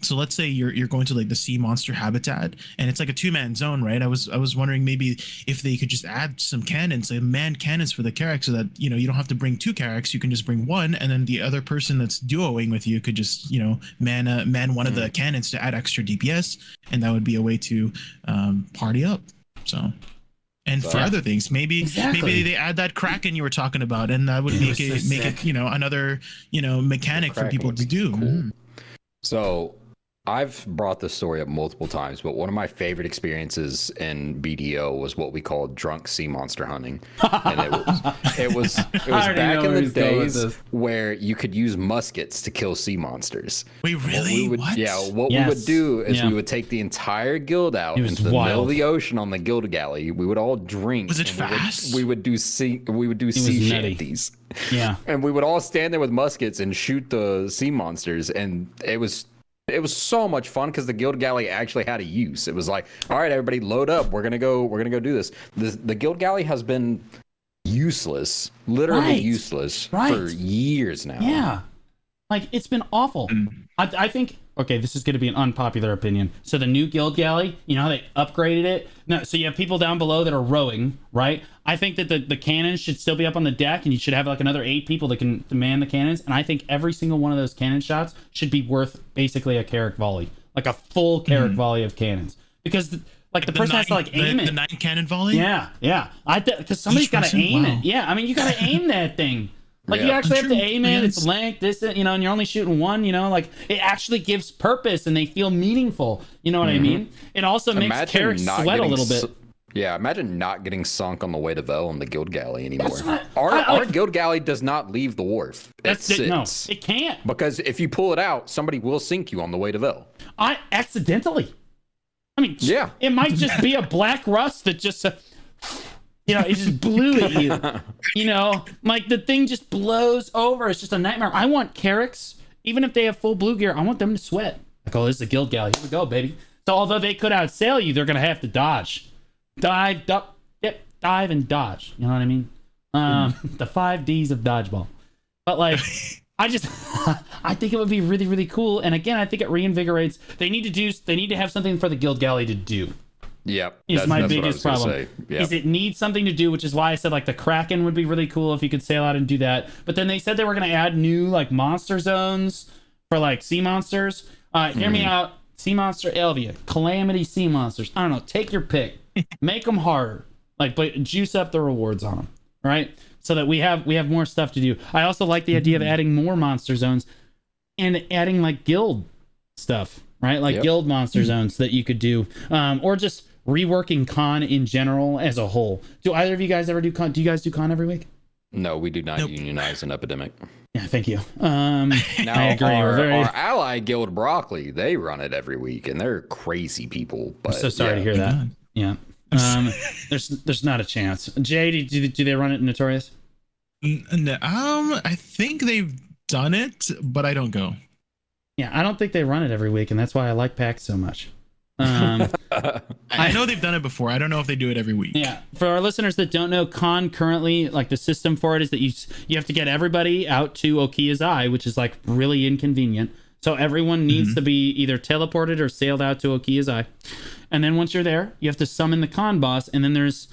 so let's say you're going to like the sea monster habitat and it's like a 2-man zone, right? I was wondering maybe if they could just add some cannons, like manned cannons for the Carrack, so that you don't have to bring 2 Carracks, you can just bring 1, and then the other person that's duoing with you could just man one of the cannons to add extra DPS, and that would be a way to party up. So. And for other things, maybe they add that Kraken you were talking about, and that would make it another mechanic for people to do. Cool. So I've brought this story up multiple times, but one of my favorite experiences in BDO was what we called drunk sea monster hunting. And it was back in the days where you could use muskets to kill sea monsters. Wait, really? What we would do is we would take the entire guild out into the middle of the ocean on the guild galley. We would all drink. Was it fast? We would do sea shanties. Yeah. And we would all stand there with muskets and shoot the sea monsters, and it was so much fun because the guild galley actually had a use. It was like, all right, everybody load up. We're gonna go do this. The guild galley has been useless, literally useless for years now. Yeah. Like, it's been awful. I think, okay, this is going to be an unpopular opinion. So the new guild galley, you know how they upgraded it? No, so you have people down below that are rowing, right? I think that the cannons should still be up on the deck, and you should have like another 8 people that can man the cannons. And I think every single one of those cannon shots should be worth basically a Carrack volley, like a full Carrack volley of cannons, because the person has to like aim it. The 9 cannon volley. Yeah. Because somebody's got to aim it. Yeah, I mean, you got to aim that thing. Like, you actually have to aim it. It's length, this, and you're only shooting 1. Like, it actually gives purpose, and they feel meaningful. You know what I mean? It also makes Carrack sweat a little bit. Yeah, imagine not getting sunk on the way to Vel on the guild galley anymore. Our guild galley does not leave the wharf. No, it can't. Because if you pull it out, somebody will sink you on the way to Vel. Accidentally. I mean, it might just be a black rust that just, it just blew at you. Like, the thing just blows over. It's just a nightmare. I want Carracks, even if they have full blue gear, I want them to sweat. Like, oh, this is the guild galley. Here we go, baby. So although they could outsail you, they're going to have to dodge. Dive, dive, and dodge. You know what I mean? The 5 Ds of dodgeball. But like, I think it would be really, really cool. And again, I think it reinvigorates. They need to have something for the guild galley to do. Yep. Is my biggest problem. Is it needs something to do, which is why I said like the Kraken would be really cool if you could sail out and do that. But then they said they were going to add new like monster zones for like sea monsters. Hear me out. Sea monster Elvia, Calamity sea monsters. I don't know. Take your pick. Make them harder. Like, but juice up the rewards on them, right? So that we have more stuff to do. I also like the idea of adding more monster zones and adding like guild stuff, right? Like guild monster zones that you could do, or just reworking con in general as a whole. Do either of you guys ever do con? Do you guys do con every week? No, we do not unionize an epidemic. Yeah, thank you. Now, I agree. our ally guild Broccoli, they run it every week, and they're crazy people. But I'm so sorry to hear that. Yeah. There's not a chance. Jay, do they run it in Notorious? No, I think they've done it, but I don't go. Yeah, I don't think they run it every week, and that's why I like PAX so much. I know they've done it before. I don't know if they do it every week. Yeah, for our listeners that don't know, con currently, like the system for it is that you have to get everybody out to Okia's Eye, which is like really inconvenient. So everyone needs to be either teleported or sailed out to Okia's Eye. And then once you're there, you have to summon the con boss, and then there's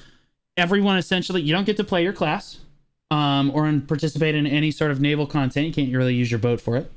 everyone essentially. You don't get to play your class, or participate in any sort of naval content. You can't really use your boat for it.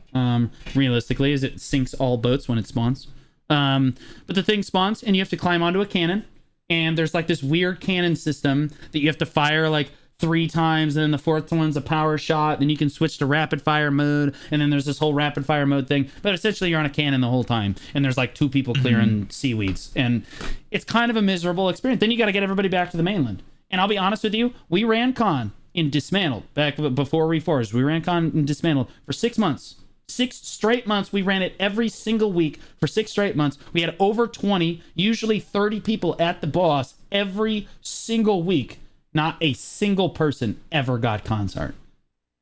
Realistically, as it sinks all boats when it spawns. But the thing spawns, and you have to climb onto a cannon, and there's like this weird cannon system that you have to fire like 3 times, and then the 4th one's a power shot. Then you can switch to rapid fire mode, and then there's this whole rapid fire mode thing. But essentially, you're on a cannon the whole time, and there's like 2 people clearing seaweeds, and it's kind of a miserable experience. Then you got to get everybody back to the mainland. And I'll be honest with you, we ran con in Dismantled back before Reforged. We ran con in Dismantled for 6 months. 6 straight months. We ran it every single week for 6 straight months. We had over 20, usually 30 people at the boss every single week. Not a single person ever got concert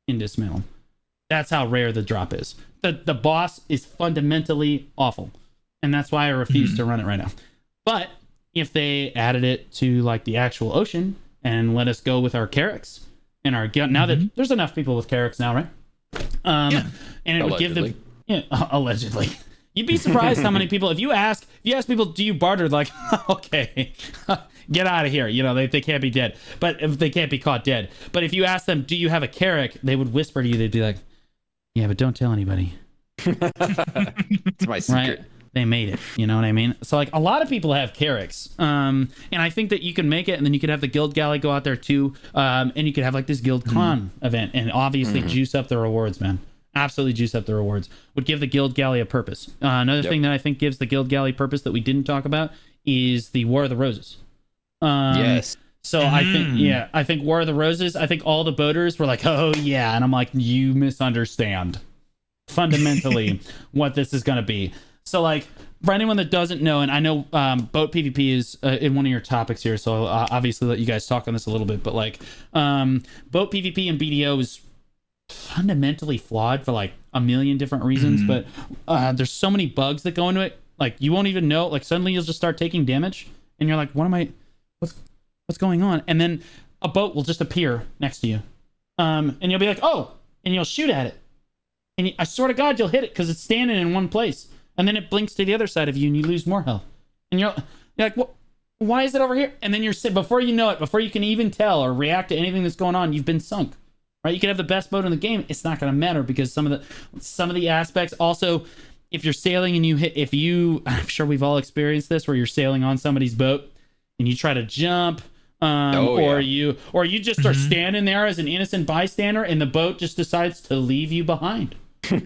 in Dismantled. That's how rare the drop is. The boss is fundamentally awful, and that's why I refuse to run it right now. But if they added it to like the actual ocean and let us go with our Carracks and our now that there's enough people with Carracks now, right? And it would give them allegedly. You'd be surprised how many people. If you ask people, do you barter? Like, okay, get out of here. You know, they can't be dead, but if they can't be caught dead. But if you ask them, do you have a Carrack? They would whisper to you. They'd be like, yeah, but don't tell anybody. It's my secret. Right? They made it. You know what I mean? So like a lot of people have Carracks, and I think that you can make it, and then you could have the guild galley go out there too, and you could have like this guild con event, and obviously juice up the rewards, man. Absolutely juice up the rewards. Would give the guild galley a purpose. Another thing that I think gives the guild galley purpose that we didn't talk about is the War of the Roses. Yes. So I think War of the Roses, I think all the boaters were like, oh yeah, and I'm like, you misunderstand fundamentally what this is going to be. So like, for anyone that doesn't know, and I know boat PvP is in one of your topics here, so I'll obviously let you guys talk on this a little bit, but like boat PvP and BDO is fundamentally flawed for like a million different reasons, but there's so many bugs that go into it, like you won't even know, like suddenly you'll just start taking damage and you're like, what's going on? And then a boat will just appear next to you, and you'll be like, oh, and you'll shoot at it, and I swear to God you'll hit it because it's standing in one place, and then it blinks to the other side of you and you lose more health, and you're like, well, why is it over here? And then you're before you know it, before you can even tell or react to anything that's going on, you've been sunk. Right? You could have the best boat in the game. It's not going to matter because some of the aspects. Also, if you're sailing and I'm sure we've all experienced this, where you're sailing on somebody's boat and you try to jump, or you just are standing there as an innocent bystander, and the boat just decides to leave you behind. You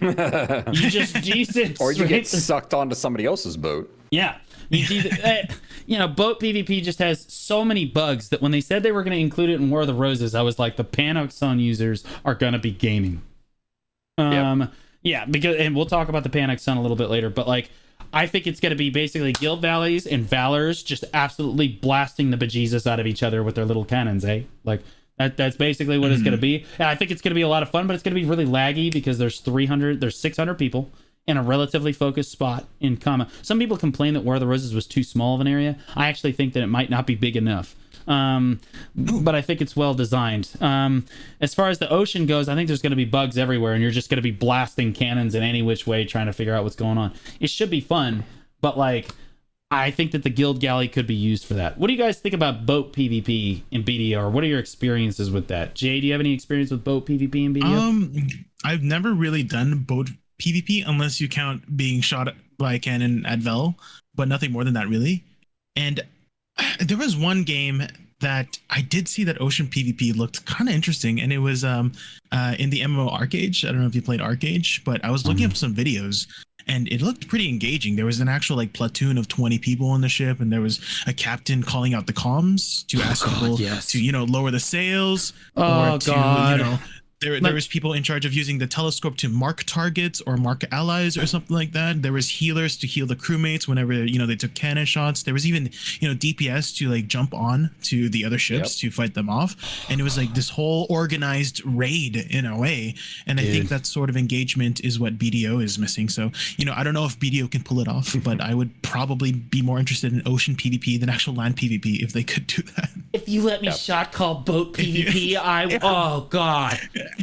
just decent, or you get sucked onto somebody else's boat. Yeah. Boat PvP just has so many bugs that when they said they were going to include it in War of the Roses, I was like, the Panic Sun users are going to be gaming. Yeah, because, and we'll talk about the Panic Sun a little bit later, but like, I think it's going to be basically Guild Valleys and Valors just absolutely blasting the bejesus out of each other with their little cannons, eh? Like, that's basically what it's going to be. And I think it's going to be a lot of fun, but it's going to be really laggy because there's 600 people in a relatively focused spot in comma. Some people complain that War of the Roses was too small of an area. I actually think that it might not be big enough. But I think it's well designed. As far as the ocean goes, I think there's going to be bugs everywhere, and you're just going to be blasting cannons in any which way trying to figure out what's going on. It should be fun, but like, I think that the guild galley could be used for that. What do you guys think about boat PvP in BDO, or what are your experiences with that? Jay, do you have any experience with boat PvP in BDO? I've never really done boat PvP unless you count being shot by a cannon at Vel, but nothing more than that really. And there was one game that I did see that Ocean PvP looked kind of interesting, and it was in the MMO Arcade. I don't know if you played Arcade, but I was looking up some videos, and it looked pretty engaging. There was an actual like platoon of 20 people on the ship, and there was a captain calling out the comms to ask people to lower the sails or to there was people in charge of using the telescope to mark targets or mark allies or something like that. There was healers to heal the crewmates whenever they took cannon shots. There was even DPS to like jump on to the other ships to fight them off, and it was like this whole organized raid in a way. And I think that sort of engagement is what BDO is missing. So I don't know if BDO can pull it off, but I would probably be more interested in ocean PvP than actual land PvP if they could do that. If you let me shot call boat PvP, oh god.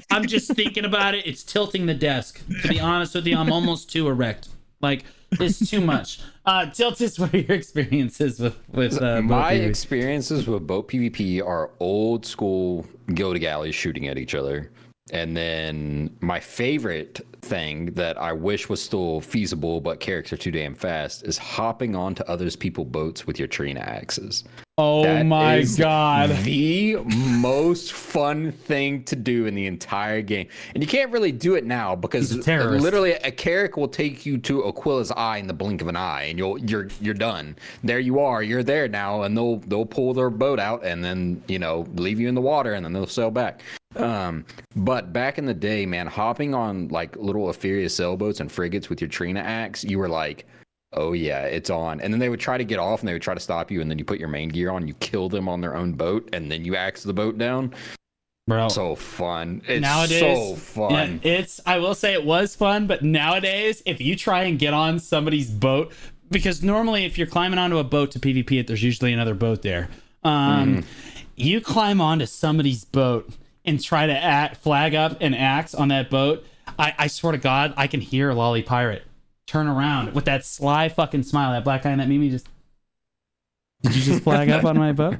I'm just thinking about it. It's tilting the desk. To be honest with you, I'm almost too erect. Like, it's too much. Tiltis, what are your experiences with my experiences with boat PvP are old school go to galleys shooting at each other. And then my favorite thing that I wish was still feasible, but characters are too damn fast, is hopping onto others people's boats with your Trina axes. Oh my god. The most fun thing to do in the entire game. And you can't really do it now because literally a Carrick will take you to Aquila's eye in the blink of an eye, and you're done. There you are, you're there now, and they'll pull their boat out and then, leave you in the water, and then they'll sail back. But back in the day, man, hopping on like little Etheria sailboats and frigates with your Trina axe, you were like, oh yeah, it's on. And then they would try to get off and they would try to stop you, and then you put your main gear on, you kill them on their own boat, and then you axe the boat down. Bro, so fun. It's nowadays, so fun. Yeah, I will say it was fun, but nowadays, if you try and get on somebody's boat, because normally if you're climbing onto a boat to PvP it, there's usually another boat there. You climb onto somebody's boat and try to flag up and axe on that boat, I swear to God, I can hear Lolly Pirate turn around with that sly fucking smile. That black guy in that meme, did you just flag up on my boat?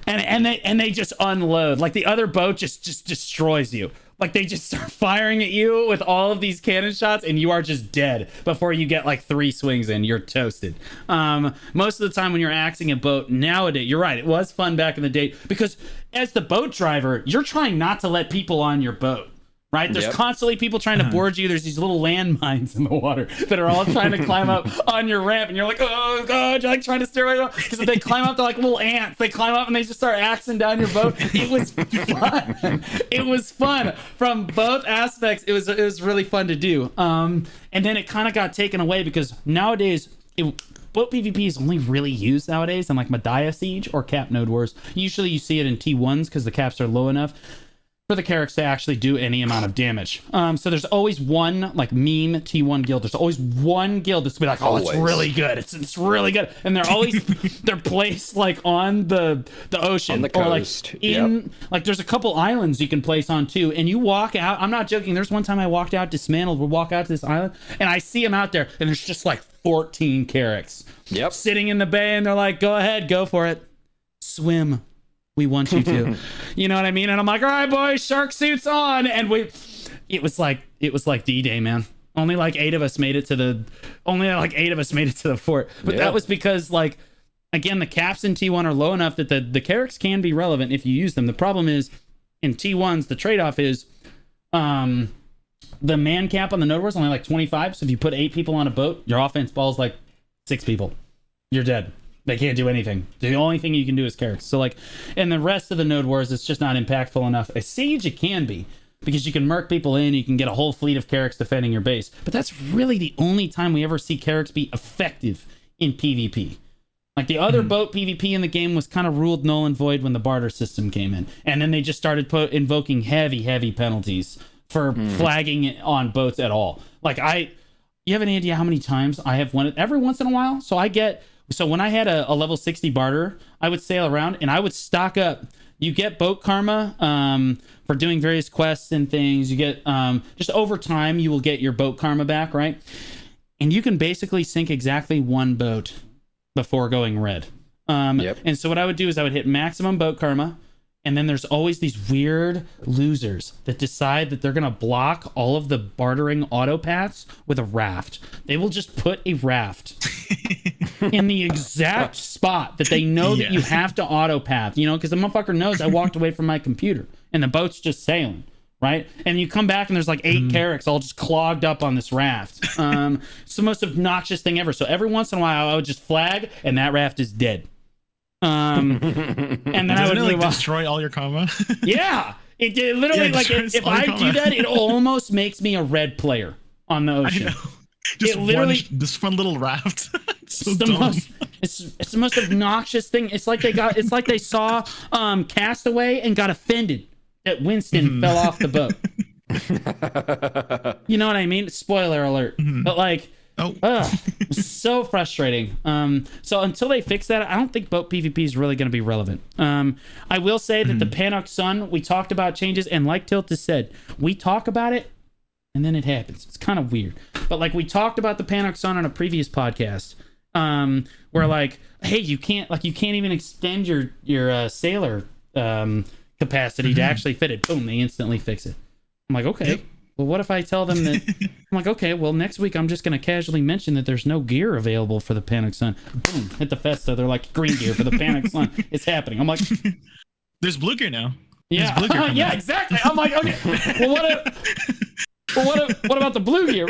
And they just unload. Like the other boat just destroys you. Like they just start firing at you with all of these cannon shots, and you are just dead before you get like 3 swings in. You're toasted. Most of the time when you're axing a boat nowadays, you're right, it was fun back in the day because as the boat driver, you're trying not to let people on your boat. Right? There's constantly people trying to board you. There's these little landmines in the water that are all trying to climb up on your ramp. And you're like, oh, God, you're like trying to steer away. Because if they climb up, they're like little ants. They climb up and they just start axing down your boat. It was fun. It was fun. From both aspects, it was really fun to do. And then it kind of got taken away because nowadays, boat PvP is only really used nowadays in like Medaya Siege or Cap Node Wars. Usually you see it in T1s because the caps are low enough for the characters to actually do any amount of damage. So there's always one like meme T1 guild. There's always one guild that's gonna be like, oh, it's really good. It's really good. And they're always they're placed like on the ocean on the coast. Or like in like there's a couple islands you can place on too. And you walk out. I'm not joking. There's one time I walked out dismantled. We walk out to this island and I see them out there and there's just like 14 Carracks sitting in the bay and they're like, go ahead, go for it. Swim. We want you to, you know what I mean? And I'm like, all right, boys, shark suits on. And it was like D-Day, man. Only like 8 of us made it to the fort. But that was because like, again, the caps in T1 are low enough that the Carracks can be relevant if you use them. The problem is in T1s, the trade-off is the man cap on the node war is only like 25. So if you put 8 people on a boat, your offense balls like 6 people. You're dead. They can't do anything. The only thing you can do is Carracks. So like, in the rest of the node wars, it's just not impactful enough. A siege, it can be, because you can murk people in, you can get a whole fleet of Carracks defending your base. But that's really the only time we ever see Carracks be effective in PvP. Like the other boat PvP in the game was kind of ruled null and void when the barter system came in. And then they just started invoking heavy penalties for flagging on boats at all. Like you have any idea how many times I have won it every once in a while? So when I had a level 60 barter, I would sail around and I would stock up. You get boat karma for doing various quests and things. You get just over time, you will get your boat karma back, right? And you can basically sink exactly 1 boat before going red. And so what I would do is I would hit maximum boat karma. And then there's always these weird losers that decide that they're going to block all of the bartering auto paths with a raft. They will just put a raft in the exact spot that they know that you have to auto path, because the motherfucker knows I walked away from my computer and the boat's just sailing, right? And you come back and there's like 8 carracks all just clogged up on this raft. It's the most obnoxious thing ever. So every once in a while I would just flag and that raft is dead. And then I would like destroy all your comma. Yeah. It literally, like, if I do that, it almost makes me a red player on the ocean. Just this fun little raft. It's the most obnoxious thing. It's like they saw Castaway and got offended that Winston fell off the boat. You know what I mean? Spoiler alert. But like, so frustrating. So until they fix that, I don't think boat PvP is really going to be relevant. I will say that the Panok Sun, we talked about changes, and like Tilt has said, we talk about it and then it happens. It's kind of weird. But like we talked about the Panok Sun on a previous podcast, where like, hey, you can't even extend your sailor capacity to actually fit it. Boom, they instantly fix it. I'm like, okay. Yep. Well, what if I tell them that? I'm like, okay, well, next week I'm just going to casually mention that there's no gear available for the Panok Sun. Boom, hit the Festa. They're like, green gear for the Panok Sun. It's happening. I'm like, there's blue gear now. Yeah, blue gear yeah, exactly. I'm like, okay, well, what about the blue gear?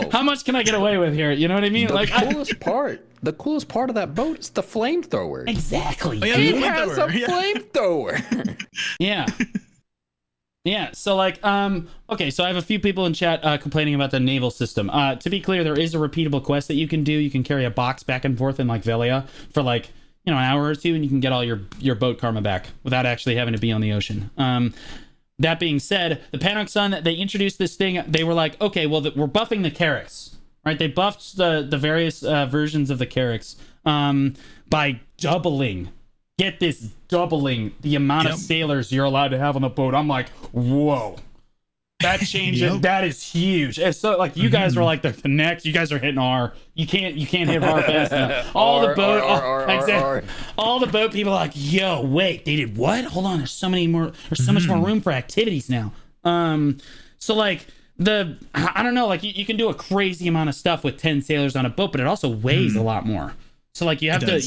How much can I get away with here? You know what I mean? The coolest part of that boat is the flamethrower. Exactly. Oh, yeah, it has a flamethrower. Yeah. Yeah, so like, okay, so I have a few people in chat complaining about the naval system. To be clear, there is a repeatable quest that you can do. You can carry a box back and forth in like Velia for like, an hour or two, and you can get all your boat karma back without actually having to be on the ocean. That being said, the Panok Sun, they introduced this thing. They were like, okay, well, we're buffing the carracks, right? They buffed the various versions of the carracks by doubling. Get this, doubling the amount of sailors you're allowed to have on the boat. I'm like, whoa, that changes. That is huge. And so like you guys were like the next. You guys are hitting R. You can't hit R fast enough. All the boat people are like, yo, wait, they did what? Hold on, there's so much more room for activities now. So like I don't know, like you can do a crazy amount of stuff with 10 sailors on a boat, but it also weighs a lot more. So like you kind of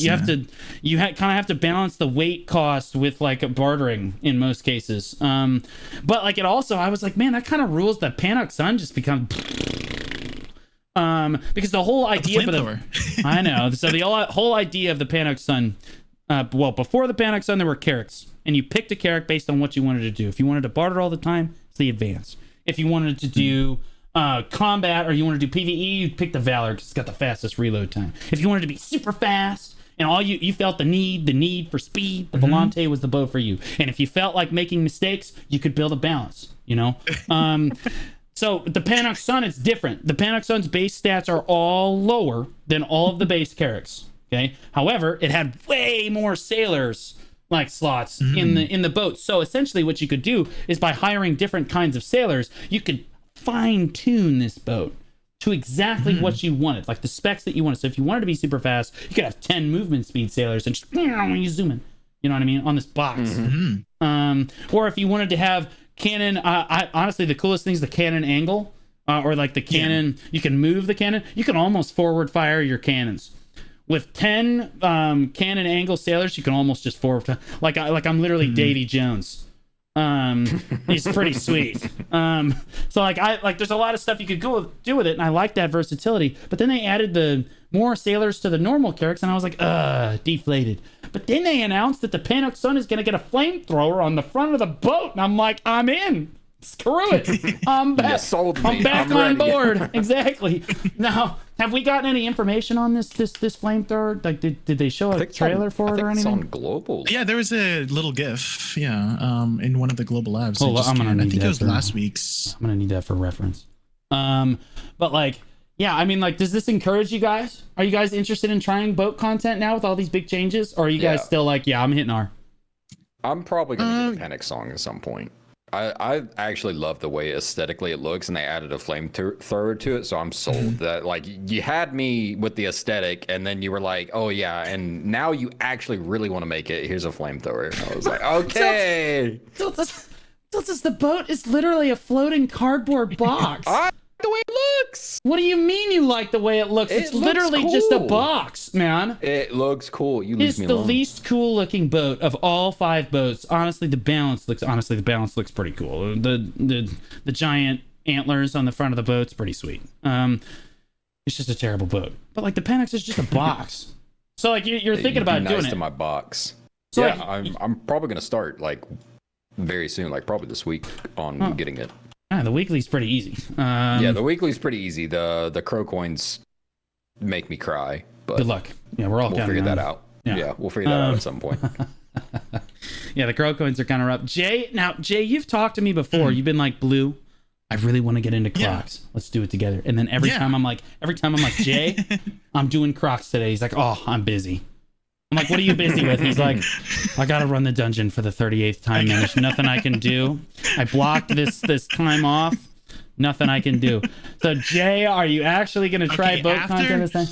have to balance the weight cost with like bartering in most cases. But like it also, I was like, man, that kind of rules that Panok Sun just become because the whole idea I know. So the whole idea of the Panok Sun, well, before the Panok Sun there were carracks, and you picked a carrack based on what you wanted to do. If you wanted to barter all the time, it's the advance. If you wanted to do combat, or you want to do PvE, you pick the Valor because it's got the fastest reload time. If you wanted to be super fast and all you felt the need for speed, the Volante was the bow for you. And if you felt like making mistakes, you could build a balance, So the Panok Sun, it's different. The Panok Sun's base stats are all lower than all of the base carracks. Okay. However, it had way more sailors like slots in the boat. So essentially what you could do is by hiring different kinds of sailors, you could fine-tune this boat to exactly what you wanted, like the specs that you wanted. So if you wanted to be super fast, you could have 10 movement speed sailors and just when you zoom in, you know what I mean, on this box. Or if you wanted to have cannon, I honestly, the coolest thing is the cannon angle, or like the cannon, you can move the cannon. You can almost forward fire your cannons. With 10 cannon angle sailors, you can almost just forward, like I'm literally Davy Jones. He's pretty sweet. So like there's a lot of stuff you could do with it, and I like that versatility. But then they added the more sailors to the normal carracks, and I was like, deflated. But then they announced that the Panok Sun is gonna get a flamethrower on the front of the boat, and I'm like, I'm in. Screw it. I'm back. I'm back on board. Exactly. Now, have we gotten any information on this flamethrower? Like, did they show a trailer for it or anything? It's on global. Yeah, there was a little GIF. Yeah, in one of the global labs. Oh, I think it was last week's. I'm gonna need that for reference. But like, yeah, I mean, like, does this encourage you guys? Are you guys interested in trying boat content now with all these big changes, or are you guys still like, yeah, I'm hitting R? I'm probably gonna get a Panic Song at some point. I actually love the way aesthetically it looks, and they added a flamethrower to it, so I'm sold. That like you had me with the aesthetic, and then you were like, oh yeah, and now you actually really want to make it. Here's a flamethrower. I was like, okay. Tiltus, the boat is literally a floating cardboard box. I the way it looks. What do you mean you like the way it looks? It's looks literally just a cool. box, man. It looks cool. You leave It's me the alone. least cool looking boat of all 5 boats. Honestly, the balance looks pretty cool. The giant antlers on the front of the boat's pretty sweet. It's just a terrible boat. But like the Panax is just a box. So like you're thinking about nice doing to it. my box. So, yeah, like, I'm probably gonna start like very soon, like probably this week on getting it. the weekly's pretty easy. Yeah, the weekly's pretty easy. The crow coins make me cry, but Good luck. Yeah, we're all we'll counting figure on that it. out. Yeah. Yeah, we'll figure that out at some point. Yeah, the crow coins are kind of rough. Jay, you've talked to me before. You've been like, Blue, I really want to get into Crocs. Yeah. Let's do it together. And then every time I'm like, Jay, I'm doing Crocs today. He's like, oh, I'm busy. I'm like, what are you busy with? He's like, I got to run the dungeon for the 38th time, man. There's nothing I can do. I blocked this time off. Nothing I can do. So, Jay, are you actually going to try boat content this time?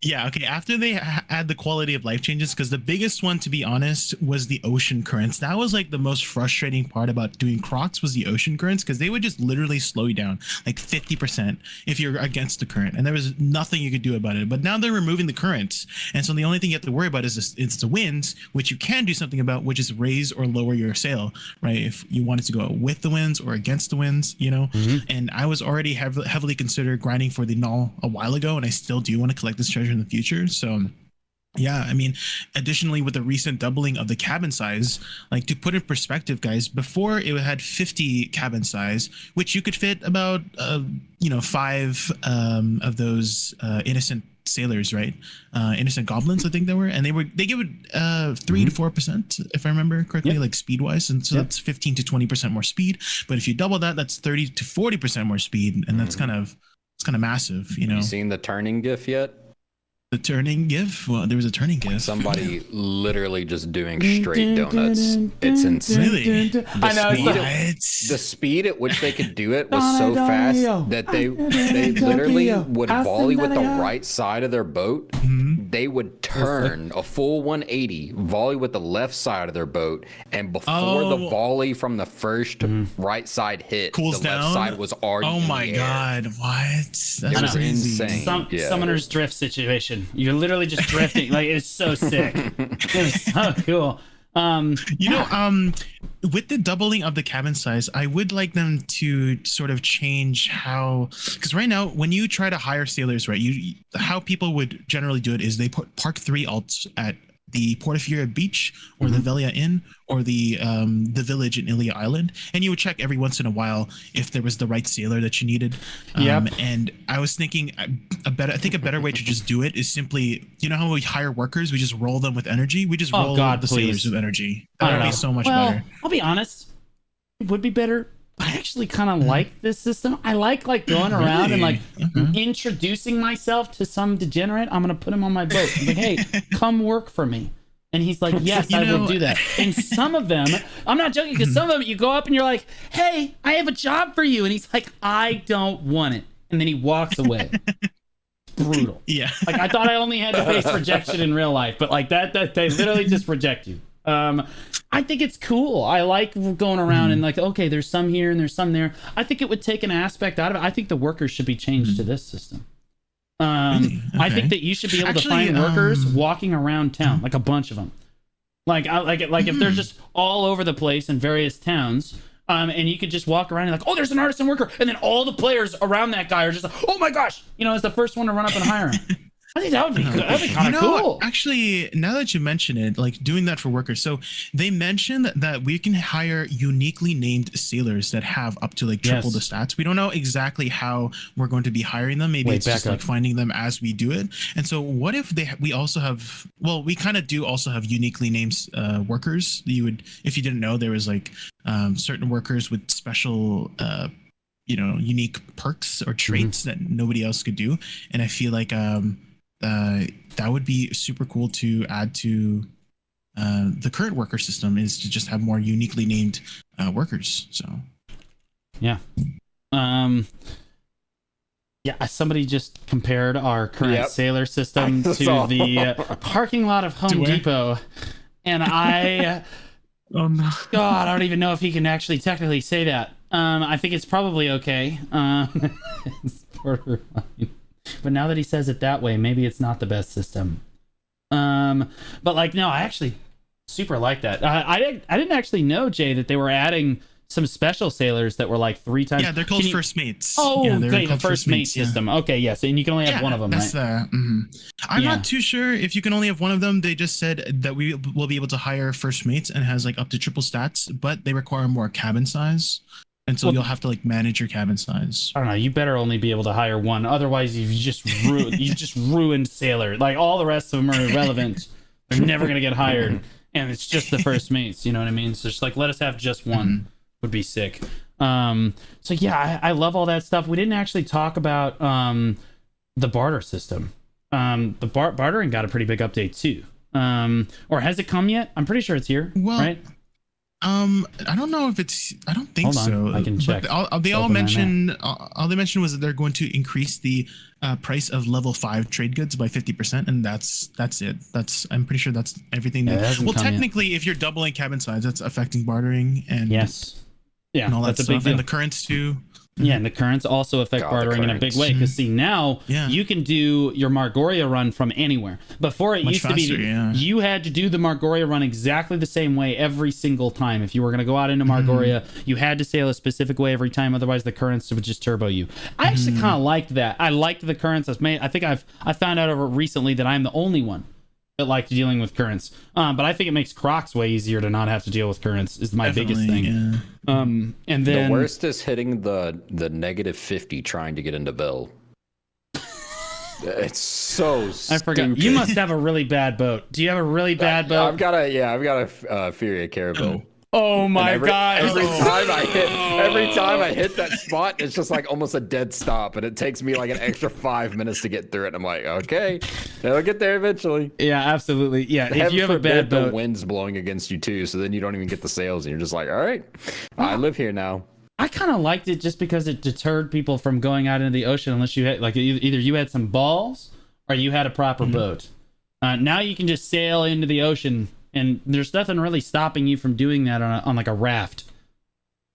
Yeah, okay. After they add the quality of life changes, because the biggest one, to be honest, was the ocean currents. That was like the most frustrating part about doing Crocs was the ocean currents, because they would just literally slow you down like 50% if you're against the current, and there was nothing you could do about it. But now they're removing the currents, and so the only thing you have to worry about is it's the winds, which you can do something about, which is raise or lower your sail, right? If you wanted to go with the winds or against the winds, you know. And I was already heavily considered grinding for the null a while ago, and I still do want to collect this treasure in the future. So yeah, I mean, additionally, with the recent doubling of the cabin size, like to put in perspective, guys, before it had 50 cabin size, which you could fit about 5 of those innocent sailors, right? Innocent goblins, I think they were, and they give it 3 to 4%, if I remember correctly, like speed wise, and so that's 15 to 20% more speed. But if you double that, that's 30 to 40% more speed, and that's kind of massive, you know. You seen the turning gif yet? The turning gif? Well, there was a turning gif. Somebody literally just doing straight donuts. It's insane. Really? The speed at which they could do it was so fast that they literally would volley with the right side of their boat. They would turn a full 180, volley with the left side of their boat, and before the volley from the first right side hit, cools the down. left side was already Oh my in the air. God! What? That's It was crazy. insane. Summoner's drift situation. You're literally just drifting. Like, it's so sick. It's so cool. With the doubling of the cabin size, I would like them to sort of change how, because right now when you try to hire sailors, right, how people would generally do it is they park 3 alts at the Portafuria Beach or the Velia Inn or the village in Ilia Island, and you would check every once in a while if there was the right sailor that you needed. And I was thinking a better way to just do it is simply, you know how we hire workers, we just roll them with energy. We just roll the sailors with energy. That would be so much better. I'll be honest, it would be better. But I actually kind of like this system. I like going around and like introducing myself to some degenerate. I'm gonna put him on my boat. I'm like, hey, come work for me. And he's like, yes, I will do that. And some of them, I'm not joking, because some of them you go up and you're like, hey, I have a job for you. And he's like, I don't want it. And then he walks away. Brutal. Yeah. Like, I thought I only had to face rejection in real life, but like that they literally just reject you. I think it's cool. I like going around and like, okay, there's some here and there's some there. I think it would take an aspect out of it. I think the workers should be changed to this system. Really? Okay. I think that you should be able to find workers walking around town, like a bunch of them. Like if they're just all over the place in various towns, and you could just walk around and like, oh, there's an artisan worker, and then all the players around that guy are just like, oh my gosh, as the first one to run up and hire him. I think that would be good. That'd be kind of cool. Actually, now that you mention it, like doing that for workers. So they mentioned that we can hire uniquely named sailors that have up to like triple the stats. We don't know exactly how we're going to be hiring them. Maybe it's just like finding them as we do it. And so what if we also have, well, we kind of do also have uniquely named workers. You would, if you didn't know, there was like certain workers with special unique perks or traits that nobody else could do. And I feel like that would be super cool to add to the current worker system, is to just have more uniquely named workers. So somebody just compared our current sailor system to the parking lot of Home Depot, and I oh no, God, I don't even know if he can actually technically say that. I think it's probably okay. borderline. But now that he says it that way, maybe it's not the best system. But like, no, I actually super like that. I didn't actually know, Jay, that they were adding some special sailors that were like 3 times. Yeah, they're called first mates. Oh, yeah, okay, the first mate system. Yeah. Okay, yes, and you can only have one of them, that's right? I'm not too sure if you can only have one of them. They just said that we will be able to hire first mates and has like up to triple stats, but they require more cabin size. And so you'll have to like manage your cabin size. I don't know. You better only be able to hire one. Otherwise, you've just ruined Sailor. Like all the rest of them are irrelevant. They're never gonna get hired, and it's just the first mates. You know what I mean? So just like let us have just one would be sick. So yeah, I love all that stuff. We didn't actually talk about the barter system. The bartering got a pretty big update too. Or has it come yet? I'm pretty sure it's here. Well, right? I don't know if it's. I don't think so. I can check. All they mentioned was that they're going to increase the price of level 5 trade goods by 50%, and that's it. I'm pretty sure that's everything. Well, technically, if you're doubling cabin size, that's affecting bartering and and all that stuff, and the currents too. Yeah, and the currents also affect bartering in a big way because see now you can do your Margoria run from anywhere. Before it used to be you had to do the Margoria run exactly the same way every single time. If you were going to go out into Margoria, you had to sail a specific way every time, otherwise the currents would just turbo you. I actually kind of liked that. I liked the currents. I think I found out over recently that I'm the only one that liked dealing with currents. But I think it makes Crocs way easier to not have to deal with currents is my biggest thing. Yeah. And then the worst is hitting the -50 trying to get into Bill. It's so stupid. I forgot. You must have a really bad boat. Do you have a really bad boat? I've got a Furia Caravel. Oh my god! Every time I hit that spot, it's just like almost a dead stop, and it takes me like an extra 5 minutes to get through it. I'm like, okay, it'll get there eventually. Yeah, absolutely. Yeah, if you have a bad boat, the wind's blowing against you too, so then you don't even get the sails, and you're just like, all right, I live here now. I kind of liked it just because it deterred people from going out into the ocean unless you had like either you had some balls or you had a proper boat. Now you can just sail into the ocean. And there's nothing really stopping you from doing that on like a raft.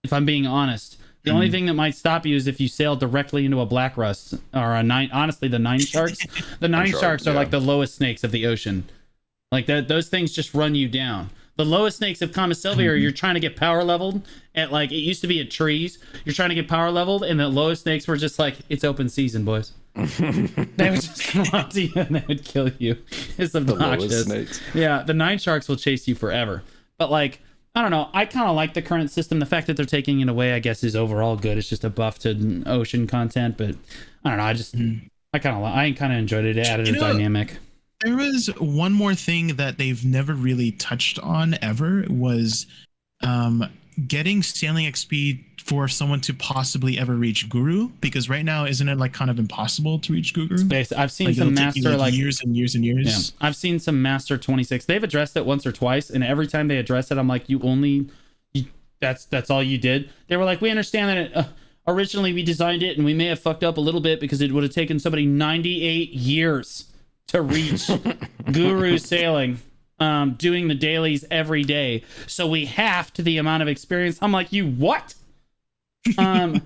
If I'm being honest, the only thing that might stop you is if you sail directly into a black rust or a nine. Honestly, the nine sharks. The nine sharks are like the lowest snakes of the ocean. Like those things just run you down. The lowest snakes of Kama Sylvia, you're trying to get power leveled at like it used to be at trees. You're trying to get power leveled, and the lowest snakes were just like it's open season, boys. They would just come up to you and they would kill you. It's obnoxious. Yeah, the nine sharks will chase you forever. But like, I don't know. I kind of like the current system. The fact that they're taking it away, I guess, is overall good. It's just a buff to ocean content. But I don't know. I kind of enjoyed it. It added a dynamic. There was one more thing that they've never really touched on ever was getting sailing XP for someone to possibly ever reach Guru, because right now isn't it like kind of impossible to reach Guru? I've seen some master like years and years and years. Yeah. I've seen some master 26. They've addressed it once or twice, and every time they address it, I'm like, that's all you did. They were like, we understand that originally we designed it and we may have fucked up a little bit because it would have taken somebody 98 years to reach Guru sailing. Doing the dailies every day, so we halved the amount of experience. I'm like, you what? Like,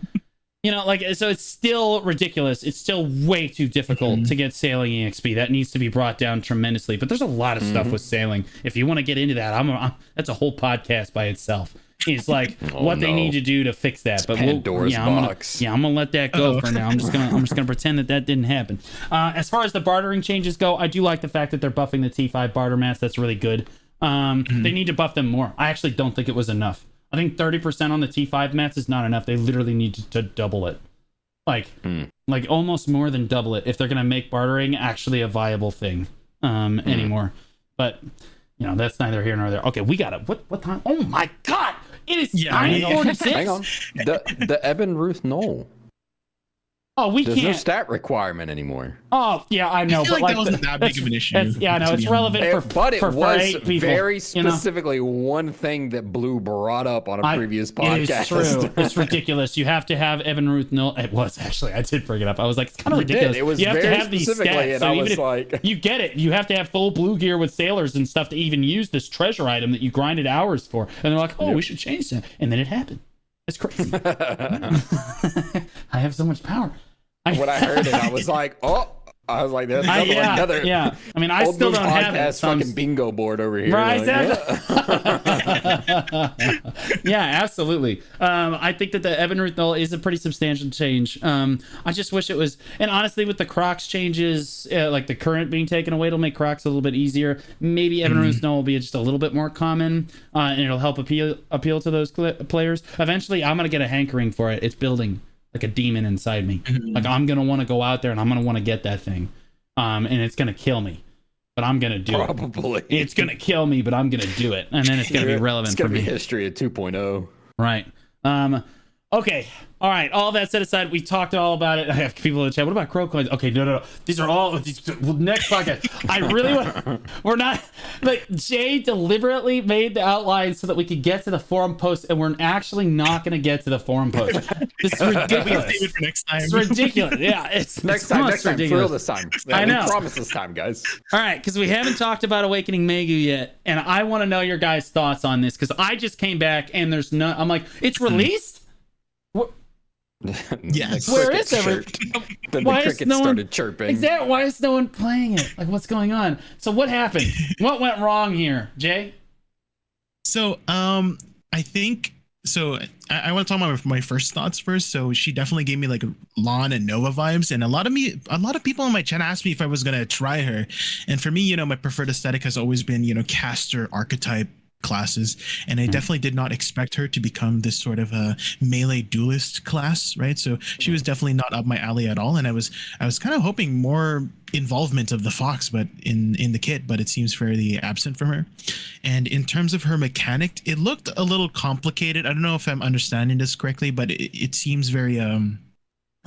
so it's still ridiculous. It's still way too difficult to get sailing EXP. That needs to be brought down tremendously. But there's a lot of stuff with sailing. If you want to get into that, that's a whole podcast by itself. It's like they need to do to fix that. It's Pandora's box. I'm gonna let that go for now. I'm just gonna pretend that didn't happen. As far as the bartering changes go, I do like the fact that they're buffing the T5 barter mats. That's really good. They need to buff them more. I actually don't think it was enough. I think 30% on the T5 mats is not enough. They literally need to double it. Like almost more than double it if they're gonna make bartering actually a viable thing anymore. But that's neither here nor there. Okay, we got it. What time? Oh my god! It is 9:46. Hang on. The Eben Ruth Knoll. Oh, There's no stat requirement anymore. Oh, yeah, I know. I feel but that wasn't that big of an issue. Yeah, no, it's relevant but it was people, very specifically one thing that Blue brought up on a previous podcast. It is true. It's ridiculous. You have to have Evan Ruth Knoll. It was actually. I did bring it up. I was like, it's kind of ridiculous. It was you have very to have these specifically, stats. and So I even was if like, you get it. You have to have full blue gear with sailors and stuff to even use this treasure item that you grinded hours for. And they're like, we should change that. And then it happened. It's crazy. I have so much power. when I heard it, I was like, oh. I was like, there's another yeah. I mean, I old still news don't have it. So fucking bingo board over here. Right, Like, exactly. Yeah, absolutely. I think that the Evan Ruth Null is a pretty substantial change. I just wish it was, and honestly, with the Crocs changes, like the current being taken away, it'll make Crocs a little bit easier. Maybe Evan Ruth Null will be just a little bit more common, and it'll help appeal to those players. Eventually, I'm gonna get a hankering for it. It's building like a demon inside me. Like I'm gonna want to go out there and I'm gonna want to get that thing, and it's gonna kill me, but I'm gonna do it. It's gonna kill me, but I'm gonna do it, and then it's gonna be relevant for me. It's gonna be history at 2.0. Right. Okay. All right. All that set aside, we talked all about it. I have people in the chat. What about crow coins? Okay. No. These are all next podcast. I really want. We're not. Like Jay deliberately made the outline so that we could get to the forum post, and we're actually not going to get to the forum post. This is ridiculous. Save it for next time. It's ridiculous. Yeah. It's next time. Ridiculous. For real this time. Yeah, I know. We promise this time, guys. All right, because we haven't talked about Awakening Maegu yet, and I want to know your guys' thoughts on this because I just came back and there's no. I'm like, it's released. Yes. Where is everything? Then the crickets started chirping. Why is no one playing it? Like, what's going on? So what happened? What went wrong here, Jay? So, I think so. I want to talk about my first thoughts first. So she definitely gave me like Lon and Nova vibes, and a lot of people in my chat asked me if I was gonna try her. And for me, my preferred aesthetic has always been caster archetype classes, and I definitely did not expect her to become this sort of a melee duelist class, right? So she was definitely not up my alley at all, and I was kind of hoping more involvement of the Fox, but in the kit, but it seems fairly absent from her. And in terms of her mechanic, it looked a little complicated. I don't know if I'm understanding this correctly, but it seems very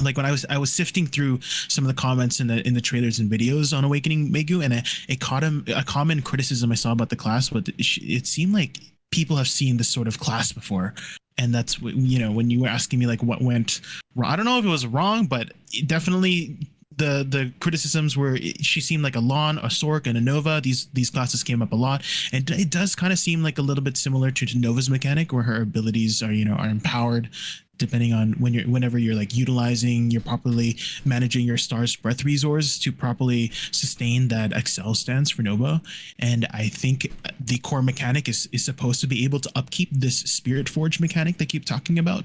like when I was sifting through some of the comments in the trailers and videos on Awakening Maegu, and a common criticism I saw about the class, but it seemed like people have seen this sort of class before, and that's when you were asking me like what went wrong. I don't know if it was wrong, but definitely the criticisms were she seemed like a Lon, a Sork, and a Nova. These classes came up a lot, and it does kind of seem like a little bit similar to Nova's mechanic, where her abilities are are empowered depending on whenever you're like you're properly managing your star's breath resource to properly sustain that Excel stance for Nova. And I think the core mechanic is supposed to be able to upkeep this Spirit Forge mechanic they keep talking about.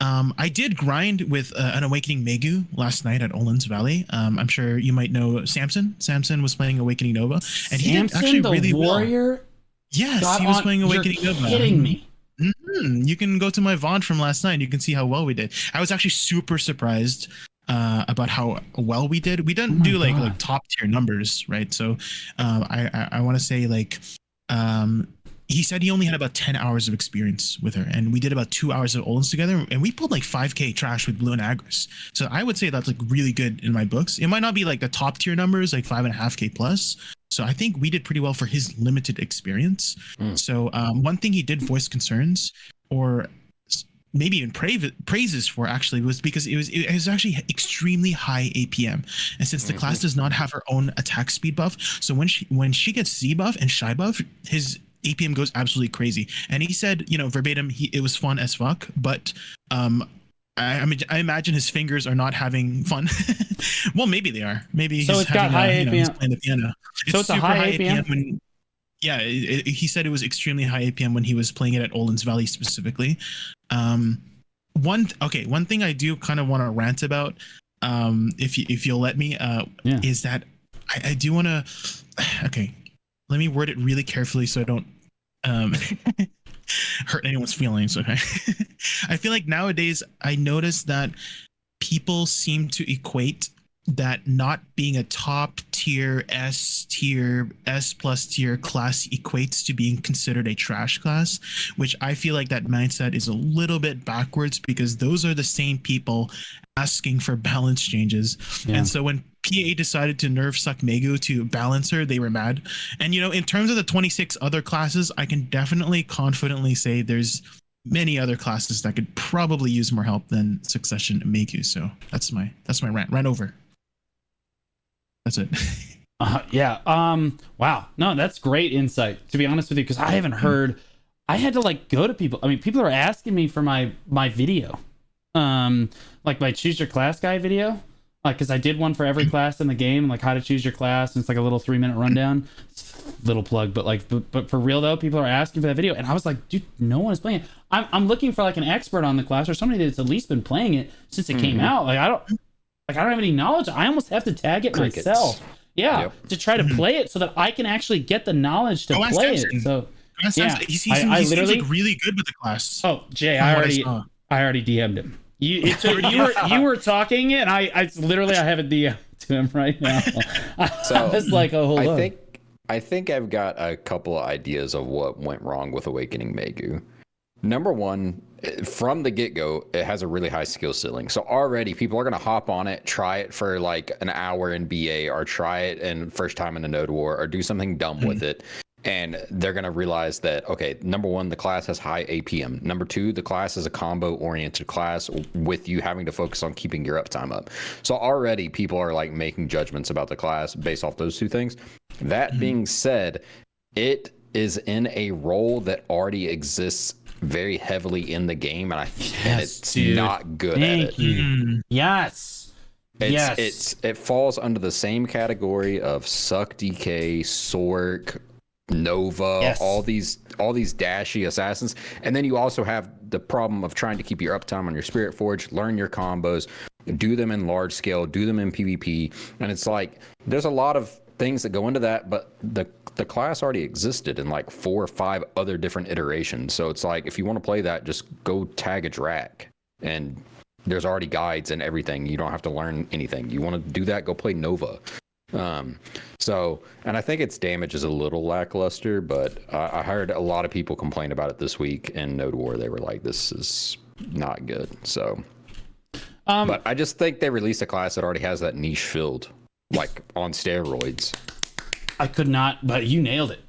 I did grind with an Awakening Maegu last night at Olin's Valley. I'm sure you might know Samson. Samson was playing Awakening Nova, and he did actually really warrior? Well. Yes, he was playing Awakening Nova. You're kidding me. Mm-hmm. You can go to my VOD from last night. You can see how well we did. I was actually super surprised about how well we did. We didn't do like top tier numbers, right? So I want to say like he said he only had about 10 hours of experience with her, and we did about 2 hours of Olins together, and we pulled like 5k trash with Blue and Agris. So I would say that's like really good in my books. It might not be like the top tier numbers, like 5.5k plus. So I think we did pretty well for his limited experience. So one thing he did voice concerns, or maybe even praises for, actually, was because it was actually extremely high APM, and since the class does not have her own attack speed buff, so when she gets Z buff and Shy buff, his APM goes absolutely crazy. And he said, verbatim, it was fun as fuck, but I imagine his fingers are not having fun. Well, maybe they are. Maybe so he's it's got high APM. He's playing the piano. So it's a high APM. When, yeah, he said it was extremely high APM when he was playing it at Olin's Valley specifically. One thing I do kind of want to rant about, if you'll let me, is that I do want to. Okay, let me word it really carefully so I don't hurt anyone's feelings. Okay. I feel like nowadays I notice that people seem to equate that not being a top tier, S plus tier class equates to being considered a trash class, which I feel like that mindset is a little bit backwards, because those are the same people asking for balance changes. And so when PA decided to nerf suck Maegu to balance her, they were mad. And in terms of the 26 other classes, I can definitely confidently say there's many other classes that could probably use more help than Succession and Maegu. So that's my rant over. That's it. Wow. No, that's great insight, to be honest with you, because I haven't heard. I had to go to people. I mean, people are asking me for my video, like my Choose Your Class Guy video. because I did one for every class in the game, like how to choose your class, and it's like a little 3-minute rundown. Little plug, but like, but for real though, people are asking for that video, and I was like, dude, no one is playing it. I'm looking for like an expert on the class or somebody that's at least been playing it since it came out. Like I don't have any knowledge. I almost have to tag it myself. Yeah, to try to play it so that I can actually get the knowledge to play it. So yeah, he seems like really good with the class. Oh, Jay, I already DM'd him. You were talking, and I literally I have a DM to him right now. So I was like, oh, hold on. I think I've got a couple of ideas of what went wrong with Awakening Maegu. Number one, from the get-go, it has a really high skill ceiling. So already people are going to hop on it, try it for like an hour in BA, or try it in first time in the Node War, or do something dumb with it. And they're going to realize that, okay, number one, the class has high APM. Number two, the class is a combo-oriented class with you having to focus on keeping your uptime up. So already people are like making judgments about the class based off those two things. That being said, it is in a role that already exists very heavily in the game, and it's not good at it. Yes. It falls under the same category of Suck DK, Sork, Nova, all these dashy assassins, and then you also have the problem of trying to keep your uptime on your Spirit Forge, learn your combos, do them in large scale, do them in PvP, and it's like there's a lot of things that go into that, but the class already existed in like 4 or 5 other different iterations. So it's like if you want to play that, just go tag a Drac, and there's already guides and everything. You don't have to learn anything. You want to do that, go play Nova. And I think its damage is a little lackluster, but I heard a lot of people complain about it this week in Node War. They were like, this is not good. So, but I just think they released a class that already has that niche filled, like on steroids. I could not, but you nailed it.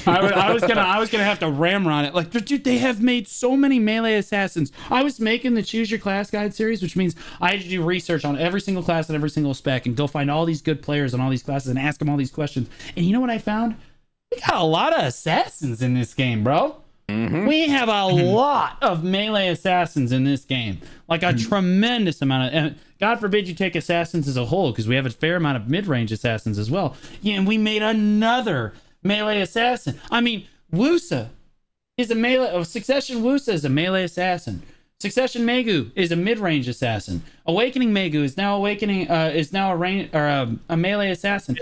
I was gonna have to ramrod it. Like, dude, they have made so many melee assassins. I was making the Choose Your Class Guide series, which means I had to do research on every single class and every single spec, and go find all these good players on all these classes and ask them all these questions. And you know what I found? We got a lot of assassins in this game, bro. We have a lot of melee assassins in this game, like a tremendous amount of. And God forbid you take assassins as a whole, because we have a fair amount of mid-range assassins as well. Yeah, and we made another melee assassin. I mean, Wusa is a melee. Succession Wusa is a melee assassin. Succession Maegu is a mid-range assassin. Awakening Maegu is now a melee assassin.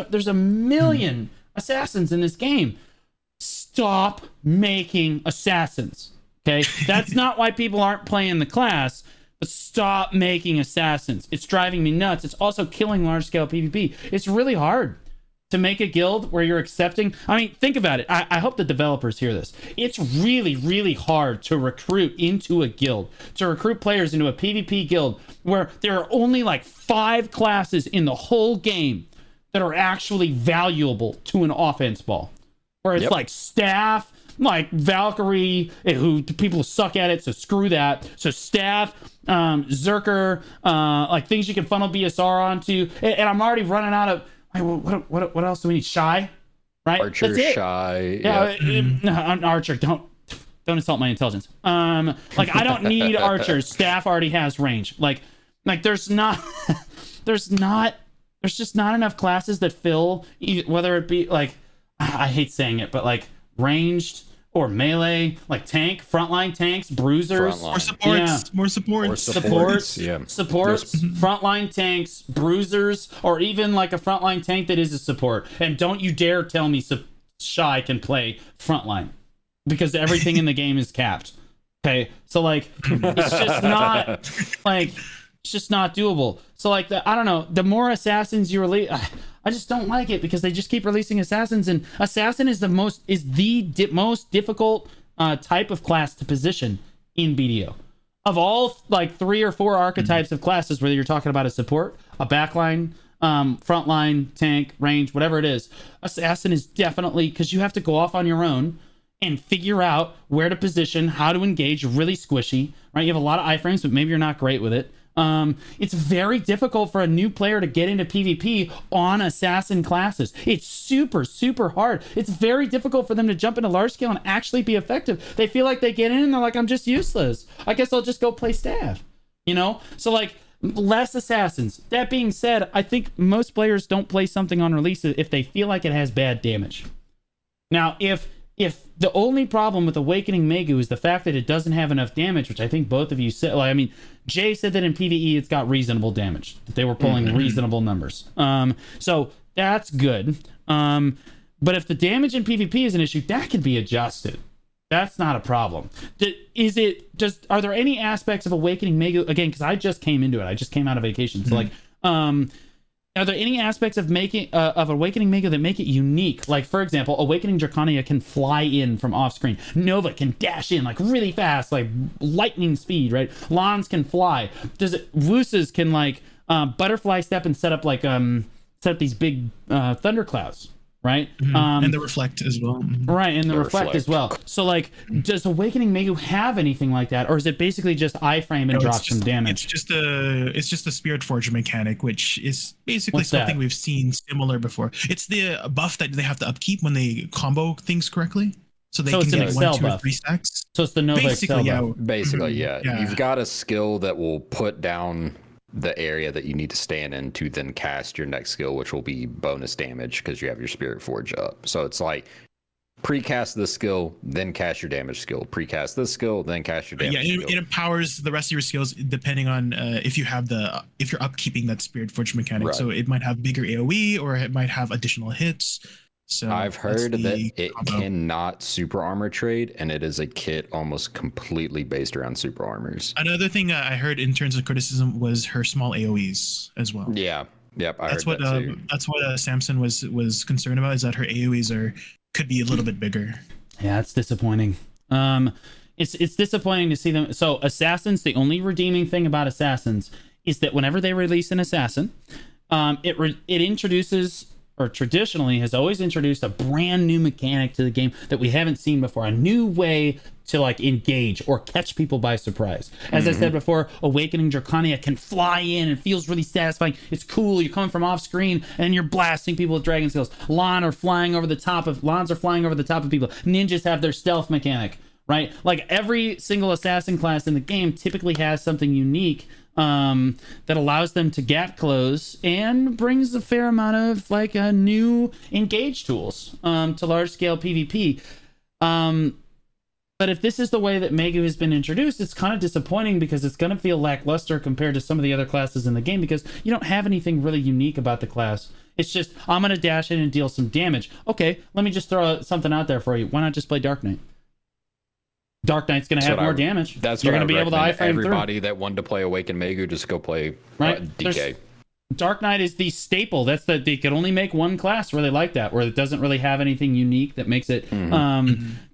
There's a million assassins in this game. Stop making assassins. Okay, that's not why people aren't playing the class. But stop making assassins. It's driving me nuts. It's also killing large-scale PvP. It's really hard to make a guild where you're accepting. I mean, think about it. I hope the developers hear this. It's really, really hard to recruit into a guild, to recruit players into a PvP guild where there are only like 5 classes in the whole game that are actually valuable to an offense ball. Where it's like Staff, like Valkyrie, who people suck at it, so screw that. So Staff, Zerker, like things you can funnel BSR onto. And I'm already running out of. What else do we need? Shy, right? Archer, Shy. No, Archer. Don't insult my intelligence. Like I don't need archers. Staff already has range. Like there's just not enough classes that fill, whether it be like, I hate saying it, but like ranged or melee, like tank, frontline tanks, bruisers, more supports, supports, frontline tanks, bruisers, or even like a frontline tank that is a support. And don't you dare tell me Shy can play frontline, because everything in the game is capped. Okay, so like it's just not doable. So like I don't know, the more assassins you release, I just don't like it, because they just keep releasing assassins, and assassin is the most difficult type of class to position in BDO. Of all like 3 or 4 archetypes of classes, whether you're talking about a support, a backline, frontline, tank, range, whatever it is, assassin is definitely, because you have to go off on your own and figure out where to position, how to engage, really squishy, right? You have a lot of iframes, but maybe you're not great with it. It's very difficult for a new player to get into PvP on assassin classes. It's super, super hard. It's very difficult for them to jump into large scale and actually be effective. They feel like they get in and they're like, I'm just useless. I guess I'll just go play Staff. You know? So like, less assassins. That being said, I think most players don't play something on release if they feel like it has bad damage. Now, if the only problem with Awakening Maegu is the fact that it doesn't have enough damage, which I think both of you said, like, I mean, Jay said that in PvE it's got reasonable damage. That they were pulling reasonable numbers. So that's good. But if the damage in PvP is an issue, that can be adjusted. That's not a problem. Are there any aspects of Awakening Maegu, again, because I just came into it, I just came out of vacation, so like, are there any aspects of Awakening Maegu that make it unique? Like, for example, Awakening Draconia can fly in from off screen. Nova can dash in like really fast, like lightning speed, right? Lons can fly. Wusas can like butterfly step and set up these big thunderclouds, right? And the reflect as well. Right, and the reflect as well. So, like, does Awakening Maegu have anything like that, or is it basically just iframe and drop some damage? It's just a Spirit Forge mechanic, which is basically something we've seen similar before. It's the buff that they have to upkeep when they combo things correctly, so they can get 1, 2, or 3 stacks. So it's the Nova basically, Excel buff. Basically, yeah. You've got a skill that will put down the area that you need to stand in to then cast your next skill, which will be bonus damage because you have your Spirit Forge up. So it's like precast this skill, then cast your damage skill. Precast this skill, then cast your damage skill. It empowers the rest of your skills depending on if you're upkeeping that Spirit Forge mechanic. Right. So it might have bigger AoE or it might have additional hits. So I've heard that it cannot super armor trade, and it is a kit almost completely based around super armors. Another thing I heard in terms of criticism was her small AoEs as well. Yeah, yep, I heard that too. That's what Samson was concerned about, is that her AoEs could be a little bit bigger. Yeah, it's disappointing. It's disappointing to see them. So assassins, the only redeeming thing about assassins is that whenever they release an assassin, it introduces, or traditionally has always introduced, a brand new mechanic to the game that we haven't seen before, a new way to like engage or catch people by surprise. As I said before, Awakening Draconia can fly in and feels really satisfying. It's cool. You're coming from off screen and you're blasting people with dragon skills. Lons are flying over the top of people. Ninjas have their stealth mechanic, right? Like every single assassin class in the game typically has something unique that allows them to gap close and brings a fair amount of like new engage tools to large scale PvP. But if this is the way that Maegu has been introduced, it's kind of disappointing because it's going to feel lackluster compared to some of the other classes in the game because you don't have anything really unique about the class. It's just, I'm going to dash in and deal some damage. Okay, let me just throw something out there for you. Why not just play Dark Knight? Dark Knight's going to have more damage. That's what you're going to be able to iframe everybody that wanted to play Awaken Maegu, just go play DK. Dark Knight is the staple. They could only make one class really like that, where it doesn't really have anything unique that makes it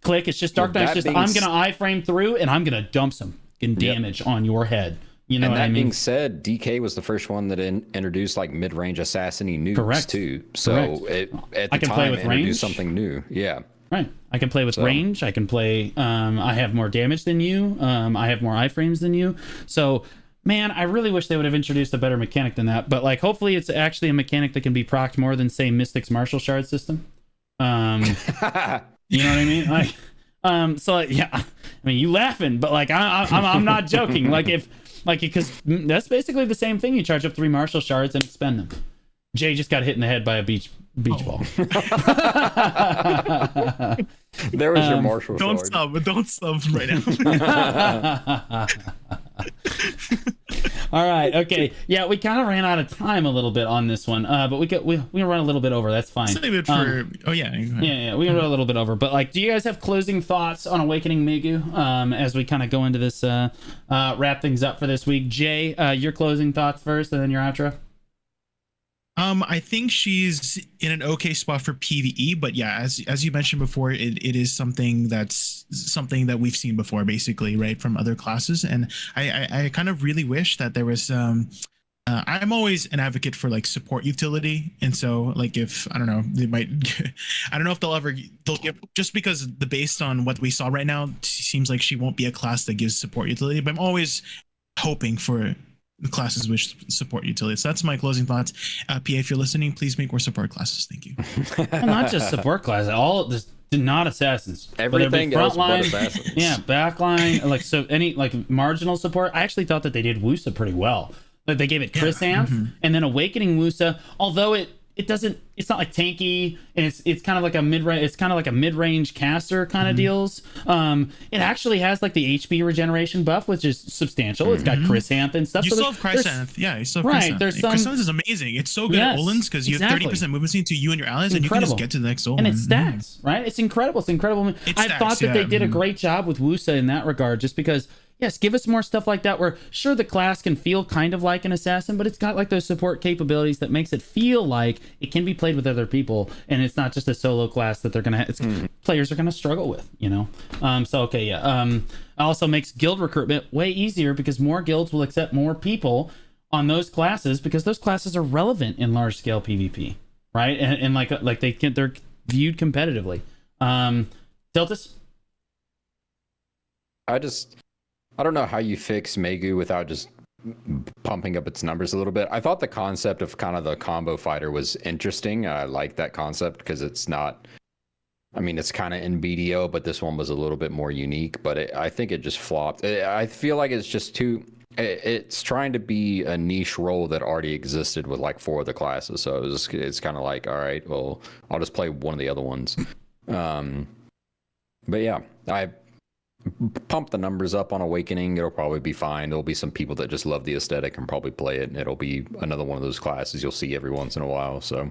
click. It's just Dark Knight's just, I'm going to iframe through and I'm going to dump some damage on your head. You know what I mean? That being said, DK was the first one that introduced like mid-range assassin-y nukes too. So at the time, it introduced something new. Yeah. Right. I can play with range. I can play. I have more damage than you. I have more iframes than you. So, man, I really wish they would have introduced a better mechanic than that. But like, hopefully, it's actually a mechanic that can be procced more than, say, Mystic's Martial Shard system. You know what I mean? Like, so yeah. I mean, you laughing, but like, I'm not joking. Because that's basically the same thing. You charge up 3 Martial Shards and expend them. Jay just got hit in the head by a beach ball. There was your Martial Shard. Don't stop right now. All right. Okay. Yeah, we kind of ran out of time a little bit on this one, but we can run a little bit over. That's fine. Save it for. Yeah. We can run a little bit over. But like, do you guys have closing thoughts on Awakening Maegu as we kind of go into this wrap things up for this week? Jay, your closing thoughts first, and then your outro. I think she's in an okay spot for PvE, but yeah, as you mentioned before, it is something that we've seen before, basically, right, from other classes. And I kind of really wish that there was I'm always an advocate for like support utility, and so like if I don't know if they'll give, just because based on what we saw right now, it seems like she won't be a class that gives support utility, but I'm always hoping for the classes which support utility. So that's my closing thoughts. PA, if you're listening, please make more support classes. Thank you. Well, not just support classes, all this, not assassins. Everything else but assassins. Yeah, backline, like so any like marginal support. I actually thought that they did Wusa pretty well. Like they gave it Chrysanth, and then Awakening Wusa, although it doesn't, it's not like tanky, and it's kind of like a mid-range caster kind of deals. It actually has like the HP regeneration buff, which is substantial. It's got Chrysanth and stuff. You still have Chrysanth. Yeah, you still have right, Chrysanth. there's some, Chrysanth is amazing. It's so good at Olins because you have 30% movement speed to you and your allies, and you can just get to the next Olin. And it stacks, right? It's incredible. It's incredible. I thought that they did a great job with Wusa in that regard, just because, yes, give us more stuff like that where, sure, the class can feel kind of like an assassin, but it's got like those support capabilities that makes it feel like it can be played with other people, and it's not just a solo class that they're going to players are going to struggle with, you know? Also makes guild recruitment way easier because more guilds will accept more people on those classes because those classes are relevant in large scale PvP, right? And like they're viewed competitively. Deltas? I don't know how you fix Maegu without just pumping up its numbers a little bit. I thought the concept of kind of the combo fighter was interesting. I like that concept because it's not, I mean, it's kind of in BDO, but this one was a little bit more unique, but I think it just flopped. I feel like it's just it's trying to be a niche role that already existed with like 4 of the classes. So it's kind of like, all right, well, I'll just play one of the other ones. But yeah, I pump the numbers up on Awakening. It'll probably be fine. There'll be some people that just love the aesthetic and probably play it, and it'll be another one of those classes you'll see every once in a while. So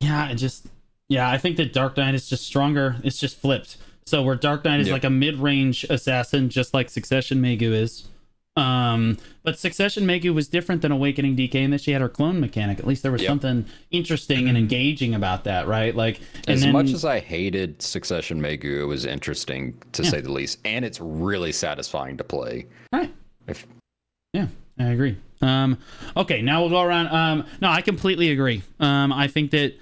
yeah, I think that Dark Knight is just stronger. It's just flipped. So where Dark Knight is like a mid-range assassin, just like Succession Maegu is. But Succession Maegu was different than Awakening DK in that she had her clone mechanic. At least there was something interesting and engaging about that, right? Like, as much as I hated Succession Maegu, it was interesting to say the least, and it's really satisfying to play. Right. Yeah, I agree. Okay, now we'll go around. No, I completely agree. I think that,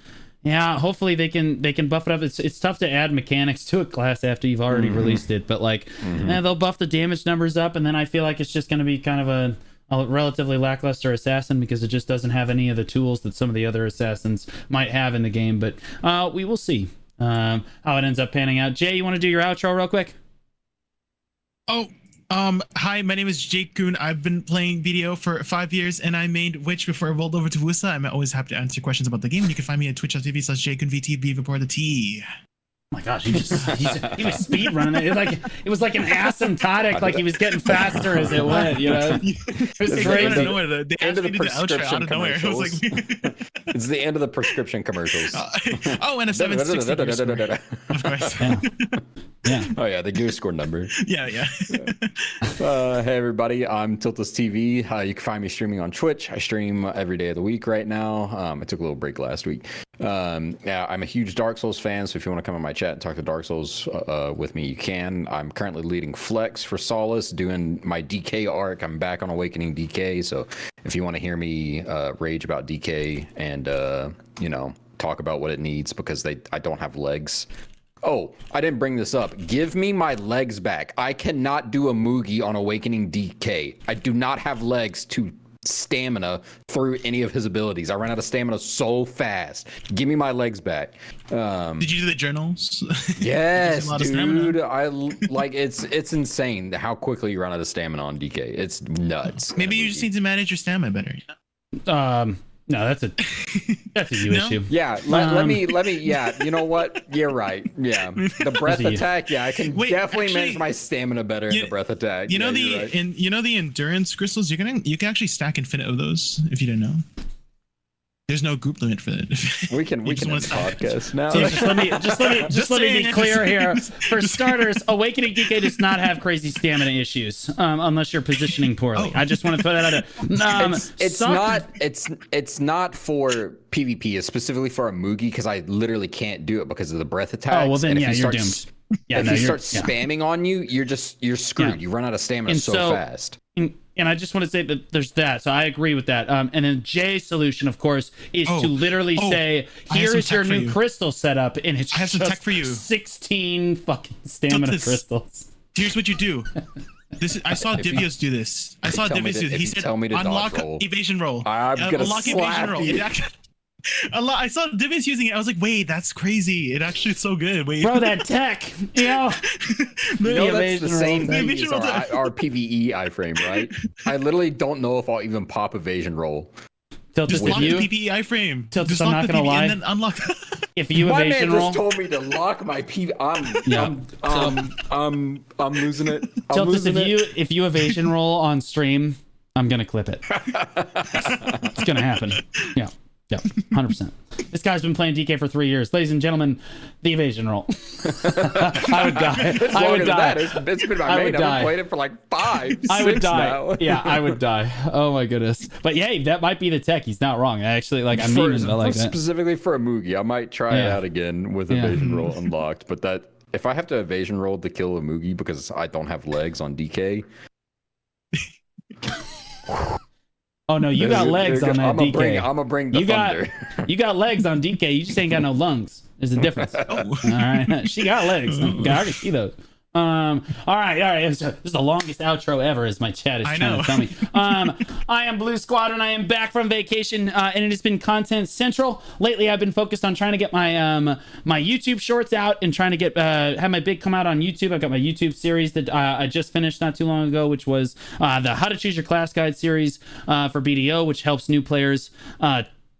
yeah, hopefully they can buff it up. It's tough to add mechanics to a class after you've already released it, but like they'll buff the damage numbers up, and then I feel like it's just going to be kind of a relatively lackluster assassin because it just doesn't have any of the tools that some of the other assassins might have in the game. But we will see how it ends up panning out. Jay, you want to do your outro real quick? Hi, my name is Jake Goon. I've been playing BDO for 5 years, and I made Witch before I rolled over to Wusa. I'm always happy to answer questions about the game. You can find me at twitch.tv/JakeGoonVT, before the T. Oh my gosh, he was speed running it. It was like an asymptotic, like he was getting faster as it went, you know? It's right out of nowhere. They asked me to do the outro out of nowhere. I was like, it's the end of the prescription commercials. And a 760. Of course. Yeah. Oh yeah, the gear score number. Yeah. Hey everybody, I'm Tiltus TV. You can find me streaming on Twitch. I stream every day of the week right now. I took a little break last week. Yeah, I'm a huge Dark Souls fan, so if you want to come in my chat and talk to Dark Souls with me, you can. I'm currently leading Flex for Solace, doing my DK arc. I'm back on Awakening DK, so if you want to hear me rage about DK and talk about what it needs because I don't have legs. Oh, I didn't bring this up. Give me my legs back. I cannot do a Mugi on Awakening DK. I do not have legs to stamina through any of his abilities. I ran out of stamina so fast. Give me my legs back. Did you do the journals? Yes, dude. It's insane how quickly you run out of stamina on DK. It's nuts. Maybe you just need to manage your stamina better. No, that's a you issue. Yeah, let me. Yeah, you know what? You're right. Yeah, the breath attack. Yeah, I can definitely manage my stamina better in the breath attack. You know the endurance crystals. You can actually stack infinite of those if you didn't know. There's no group limit for it. We can podcast now. So just let me be clear here. For starters, Awakening DK does not have crazy stamina issues, unless you're positioning poorly. I just want to put that out. It's not for PvP. It's specifically for a Mugi because I literally can't do it because of the breath attacks. Oh well, then you're doomed. If he starts spamming on you, you're screwed. Yeah. You run out of stamina so fast. And I just want to say that there's that. So I agree with that. And then Jay's solution, of course, is to literally say, here is your new crystal setup. And it's I have some tech for you. 16 fucking stamina crystals. Here's what you do. I saw Divios do this. He said, unlock evasion roll. I'm gonna unlock slap evasion roll. you. A lot. I saw Divis using it. I was like, wait, that's crazy. It actually is so good. Wait, Bro, that tech, you know. You know, that's evasion the roll same thing. thing as our PvE iframe, right? I literally don't know if I'll even pop evasion roll. Tiltus, just if lock the you, PvE iframe. Tiltus, Just I'm lock not the gonna PvE lie. and then unlock. if you My evasion man roll, just told me to lock my PvE. I'm losing it. I'm Tiltus, losing if you evasion roll on stream, I'm gonna clip it. It's gonna happen. Yeah, 100%. This guy's been playing DK for 3 years, ladies and gentlemen. The evasion roll. I would die. It's I longer would than die. that. It's been my I main. would I've die. been playing it for like 5, I would 6 die. now. Yeah, I would die. Oh my goodness. But yeah, that might be the tech. He's not wrong. Actually, like I'm meaning it like that. Specifically for a Mugi, I might try it out again with evasion roll unlocked. But that if I have to evasion roll to kill a Mugi because I don't have legs on DK. Oh no, you got legs on that DK. I'm gonna bring the thunder. You got legs on DK. You just ain't got no lungs. There's a difference. All right, she got legs. I can see those. All right. This is the longest outro ever, as my chat is trying to tell me. I am Blue Squadron. I am back from vacation, and it has been content central. Lately, I've been focused on trying to get my my YouTube shorts out and trying to get have my big come out on YouTube. I've got my YouTube series that I just finished not too long ago, which was the How to Choose Your Class Guide series for BDO, which helps new players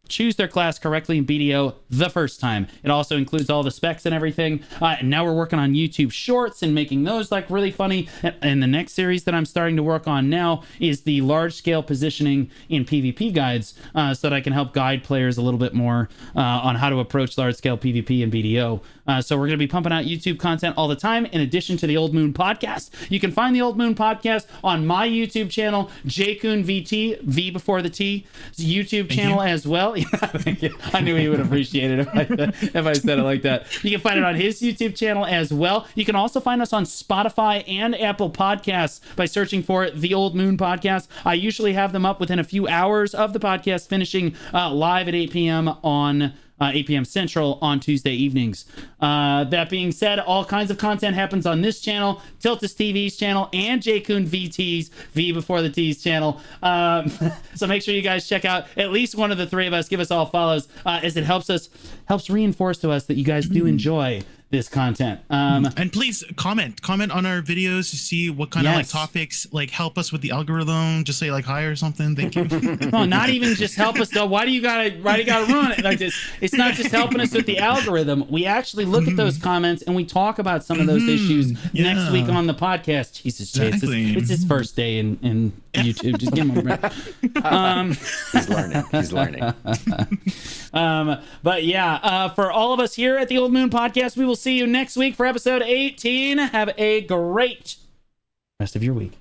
choose their class correctly in BDO the first time. It also includes all the specs and everything. And now we're working on YouTube shorts and making those like really funny. And the next series that I'm starting to work on now is the large scale positioning in PvP guides, so that I can help guide players a little bit more on how to approach large scale PvP in BDO. So we're going to be pumping out YouTube content all the time, in addition to the Old Moon podcast. You can find the Old Moon podcast on my YouTube channel, JKoonVT, V before the T, YouTube channel as well. I knew he would appreciate it if I said it like that. You can find it on his YouTube channel as well. You can also find us on Spotify and Apple Podcasts by searching for the Old Moon podcast. I usually have them up within a few hours of the podcast finishing live at 8 p.m. on 8 p.m. Central on Tuesday evenings. That being said, all kinds of content happens on this channel, Tiltus TV's channel, and JKoon VT's V before the T's channel. So make sure you guys check out at least one of the three of us. Give us all follows, as it helps reinforce to us that you guys do enjoy this content. And please comment on our videos to see what kind of like topics like help us with the algorithm. Just say like hi or something. Thank you. No, not even just help us though. Why do you gotta ruin it like this? It's not just helping us with the algorithm. We actually look at those comments and we talk about some of those issues next week on the podcast. Jesus, exactly. It's his first day in YouTube. Just give him a break. He's learning. But yeah, for all of us here at the Old Moon Podcast, we will see you next week for episode 18. Have a great rest of your week.